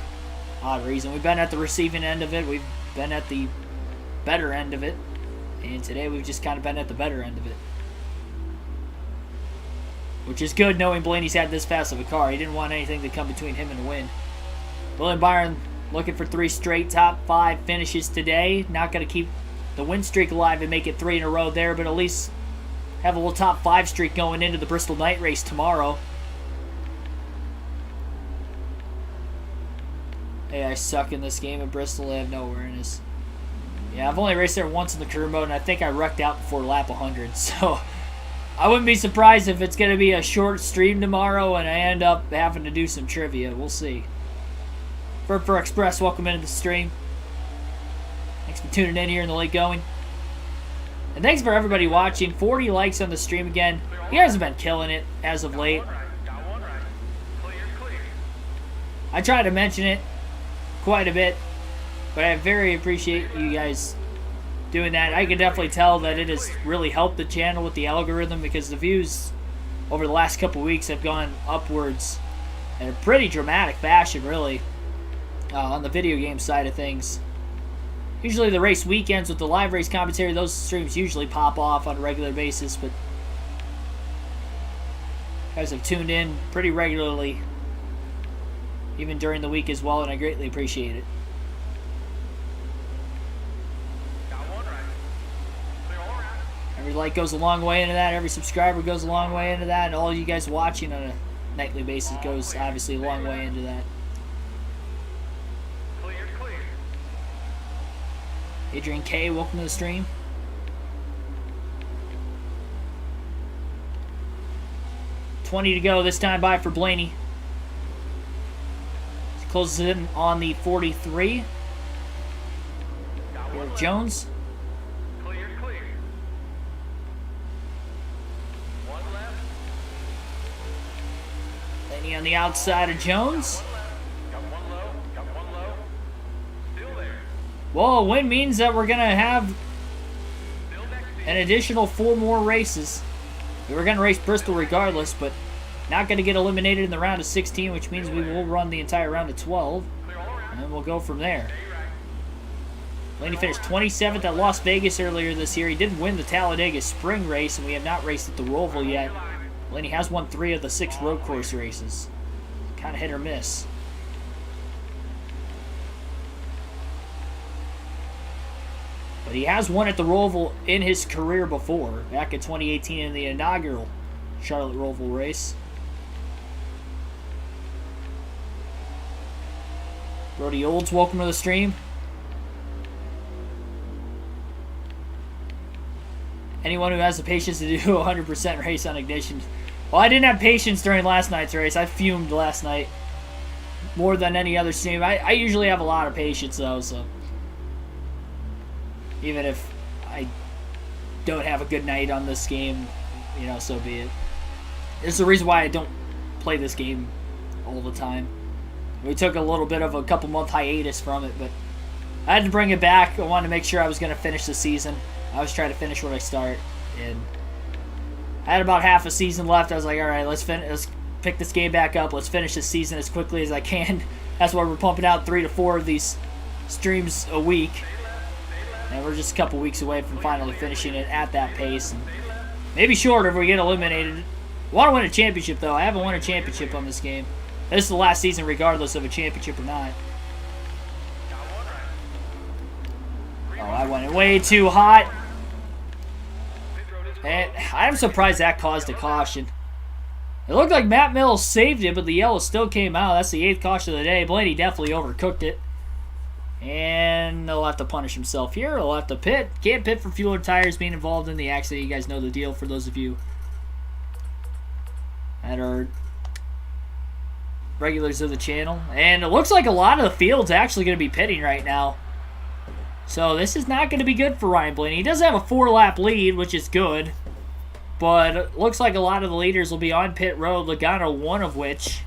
odd reason. We've been at the receiving end of it. We've been at the better end of it. And today we've just kind of been at the better end of it. Which is good knowing Blaney's had this fast of a car. He didn't want anything to come between him and a win. William Byron looking for 3 straight top 5 finishes today. Not going to keep the win streak alive and make it 3 in a row there, but at least have a little top 5 streak going into the Bristol night race tomorrow. Hey, I suck in this game at Bristol. I have no awareness. Yeah, I've only raced there once in the career mode, and I think I wrecked out before lap 100. So I wouldn't be surprised if it's going to be a short stream tomorrow and I end up having to do some trivia. We'll see. For Express, welcome into the stream. Thanks for tuning in here in the late going. And thanks for everybody watching. 40 likes on the stream again. You guys have been killing it as of late. I try to mention it quite a bit, but I very appreciate you guys doing that. I can definitely tell that it has really helped the channel with the algorithm because the views over the last couple weeks have gone upwards in a pretty dramatic fashion, really, on the video game side of things. Usually the race weekends with the live race commentary, those streams usually pop off on a regular basis, but you guys have tuned in pretty regularly, even during the week as well, and I greatly appreciate it. Every like goes a long way into that. Every subscriber goes a long way into that. And all you guys watching on a nightly basis goes obviously a long way into that. Adrian K, welcome to the stream. $20 to go this time by for Blenny. He closes in on the 43. Here, Jones. Blenny on the outside of Jones. Well, a win means that we're going to have an additional 4 more races. We were going to race Bristol regardless, but not going to get eliminated in the round of 16, which means we will run the entire round of 12, and then we'll go from there. Blenny finished 27th at Las Vegas earlier this year. He did win the Talladega Spring race, and we have not raced at the Roval yet. Blenny has won 3 of the 6 road course races. Kind of hit or miss. But he has won at the Roval in his career before, back in 2018 in the inaugural Charlotte Roval race. Brody Olds, welcome to the stream. Anyone who has the patience to do 100% race on ignition. Well, I didn't have patience during last night's race. I fumed last night more than any other stream. I usually have a lot of patience, though, so even if I don't have a good night on this game, you know, so be it. It's the reason why I don't play this game all the time. We took a little bit of a couple-month hiatus from it, but I had to bring it back. I wanted to make sure I was going to finish the season. I was trying to finish what I start, and I had about half a season left. I was like, all right, let's pick this game back up. Let's finish this season as quickly as I can. That's why we're pumping out 3 to 4 of these streams a week. And we're just a couple weeks away from finally finishing it at that pace. And maybe shorter if we get eliminated. I want to win a championship, though. I haven't won a championship on this game. This is the last season regardless of a championship or not. Oh, I went it way too hot. And I'm surprised that caused a caution. It looked like Matt Mills saved it, but the yellow still came out. That's the 8th caution of the day. Blenny definitely overcooked it. And he'll have to punish himself here. He'll have to pit. Can't pit for fuel or tires being involved in the accident. You guys know the deal for those of you that are regulars of the channel. And it looks like a lot of the field's actually going to be pitting right now. So this is not going to be good for Ryan Blenny. He does have a 4-lap lead, which is good. But it looks like a lot of the leaders will be on pit road. Logano, one of which.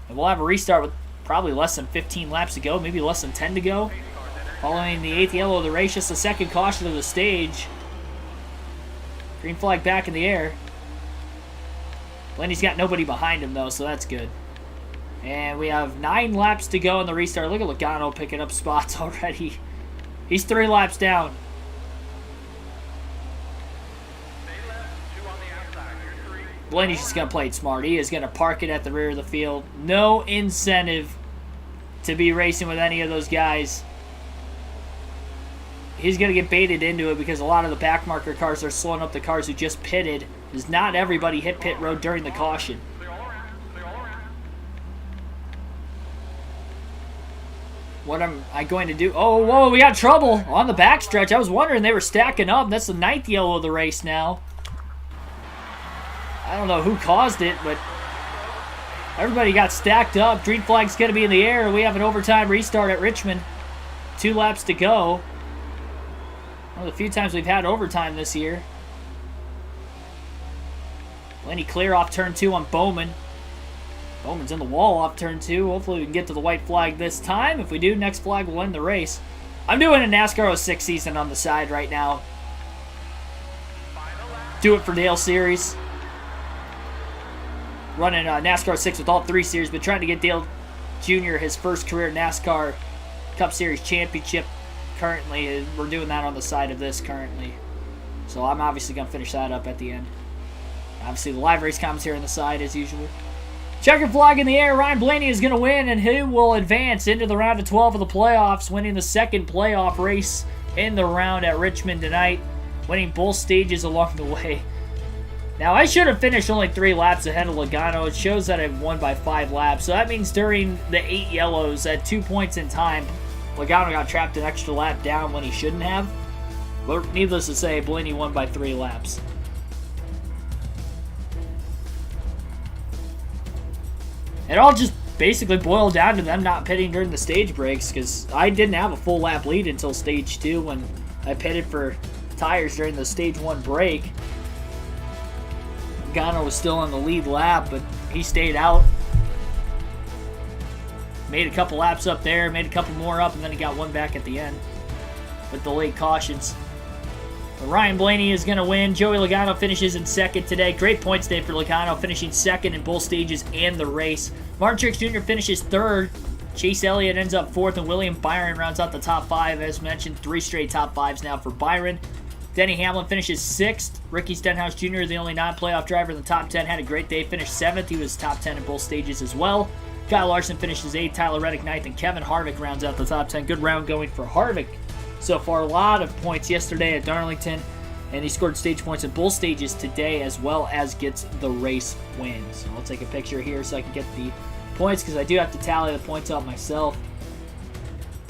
And we'll have a restart with probably less than 15 laps to go, maybe less than 10 to go. Following the 8th yellow of the race, just the 2nd caution of the stage. Green flag back in the air. Blenny's got nobody behind him, though, so that's good. And we have 9 laps to go in the restart. Look at Logano picking up spots already. He's 3 laps down. Blenny's just going to play it smart. He is going to park it at the rear of the field. No incentive to be racing with any of those guys. He's going to get baited into it because a lot of the back marker cars are slowing up the cars who just pitted. Because not everybody hit pit road during the caution. What am I going to do? Oh, whoa, we got trouble on the backstretch. I was wondering they were stacking up. That's the 9th yellow of the race now. I don't know who caused it, but everybody got stacked up. Green flag's going to be in the air. We have an overtime restart at Richmond. 2 laps to go. One of the few times we've had overtime this year. Blenny clear off turn 2 on Bowman. Bowman's in the wall off turn 2. Hopefully we can get to the white flag this time. If we do, next flag will end the race. I'm doing a NASCAR 06 season on the side right now. Do it for Dale Series. Running NASCAR 06 with all 3 series, but trying to get Dale Jr. his first career NASCAR Cup Series championship currently. We're doing that on the side of this currently. So I'm obviously going to finish that up at the end. Obviously the live race commentary on the side as usual. Checkered flag in the air. Ryan Blenny is going to win, and he will advance into the round of 12 of the playoffs, winning the second playoff race in the round at Richmond tonight, winning both stages along the way. Now, I should have finished only 3 laps ahead of Logano. It shows that I won by 5 laps, so that means during the 8 yellows at 2 points in time, Logano got trapped an extra lap down when he shouldn't have. But needless to say, Blenny won by 3 laps. It all just basically boiled down to them not pitting during the stage breaks, because I didn't have a full lap lead until stage 2 when I pitted for tires during the stage 1 break. Logano was still on the lead lap, but he stayed out. Made a couple laps up there, made a couple more up, and then he got one back at the end with the late cautions. But Ryan Blenny is going to win. Joey Logano finishes in second today. Great points day for Logano, finishing second in both stages and the race. Martin Truex Jr. finishes third. Chase Elliott ends up fourth, and William Byron rounds out the top 5. As mentioned, 3 straight top 5s now for Byron. Denny Hamlin finishes 6th. Ricky Stenhouse Jr., the only non-playoff driver in the top 10, had a great day. Finished 7th. He was top 10 in both stages as well. Kyle Larson finishes 8th. Tyler Reddick 9th. And Kevin Harvick rounds out the top 10. Good round going for Harvick so far. A lot of points yesterday at Darlington. And he scored stage points in both stages today, as well as gets the race win. So I'll take a picture here so I can get the points, because I do have to tally the points out myself.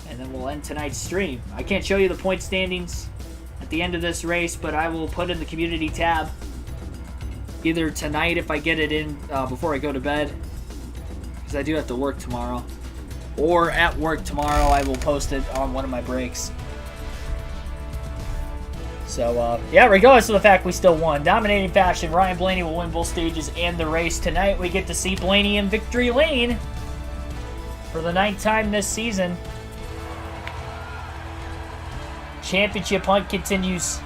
And then we'll end tonight's stream. I can't show you the point standings at the end of this race, but I will put in the community tab either tonight if I get it in before I go to bed, because I do have to work tomorrow, or at work tomorrow I will post it on one of my breaks. So, yeah, regardless of the fact we still won. Dominating fashion, Ryan Blenny will win both stages and the race. Tonight we get to see Blenny in victory lane for the 9th time this season. Championship hunt continues.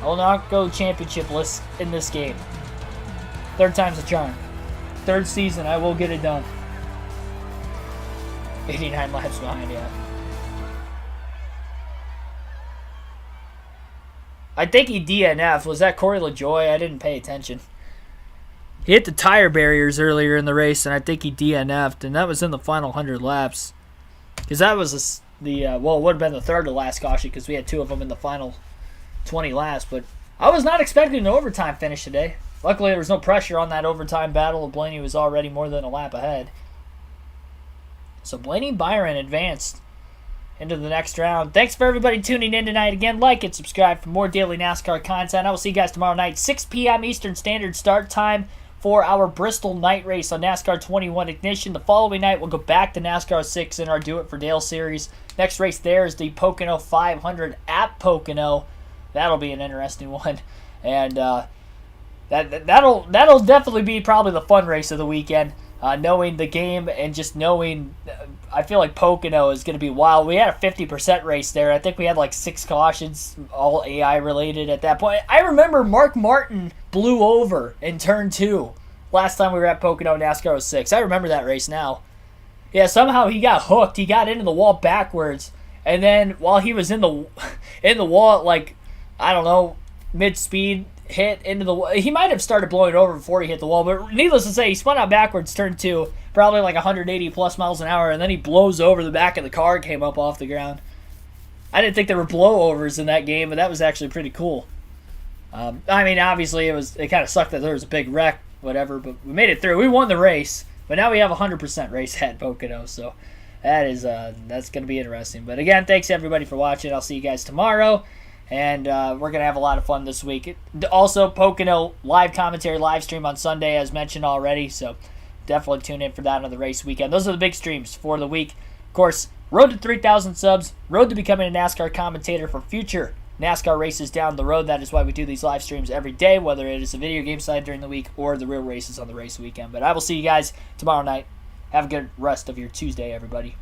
I will not go championship-less in this game. 3rd time's a charm. 3rd season, I will get it done. 89 laps behind, yeah. I think he DNF'd. Was that Corey LaJoy? I didn't pay attention. He hit the tire barriers earlier in the race, and I think he DNF'd, and that was in the final 100 laps. Because that was well, it would have been the 3rd to last caution, because we had 2 of them in the final 20 laps. But I was not expecting an overtime finish today. Luckily, there was no pressure on that overtime battle. Blenny was already more than a lap ahead. So Blenny Byron advanced into the next round. Thanks for everybody tuning in tonight. Again, like and subscribe for more daily NASCAR content. I will see you guys tomorrow night, 6 p.m. Eastern Standard start time for our Bristol night race on NASCAR 21 Ignition. The following night, we'll go back to NASCAR 6 in our Do It for Dale series. Next race there is the Pocono 500 at Pocono. That'll be an interesting one. And that'll definitely be probably the fun race of the weekend. Knowing the game and just knowing, I feel like Pocono is going to be wild. We had a 50% race there. I think we had like 6 cautions, all AI related at that point. I remember Mark Martin blew over in turn 2 last time we were at Pocono NASCAR 06. I remember that race now. Yeah, somehow he got hooked. He got into the wall backwards, and then while he was in the wall, like, I don't know, mid-speed, hit into the wall. He might have started blowing over before he hit the wall, but needless to say, he spun out backwards, turn 2, probably like 180 plus miles an hour, and then he blows over. The back of the car came up off the ground. I didn't think there were blowovers in that game, but that was actually pretty cool. I mean, obviously it kind of sucked that there was a big wreck, whatever, but we made it through. We won the race, but now we have a 100% race at Pocono, so that's going to be interesting. But again, thanks everybody for watching. I'll see you guys tomorrow. And we're going to have a lot of fun this week. Also, Pocono live commentary, live stream on Sunday, as mentioned already. So definitely tune in for that on the race weekend. Those are the big streams for the week. Of course, road to 3,000 subs, road to becoming a NASCAR commentator for future NASCAR races down the road. That is why we do these live streams every day, whether it is a video game side during the week or the real races on the race weekend. But I will see you guys tomorrow night. Have a good rest of your Tuesday, everybody.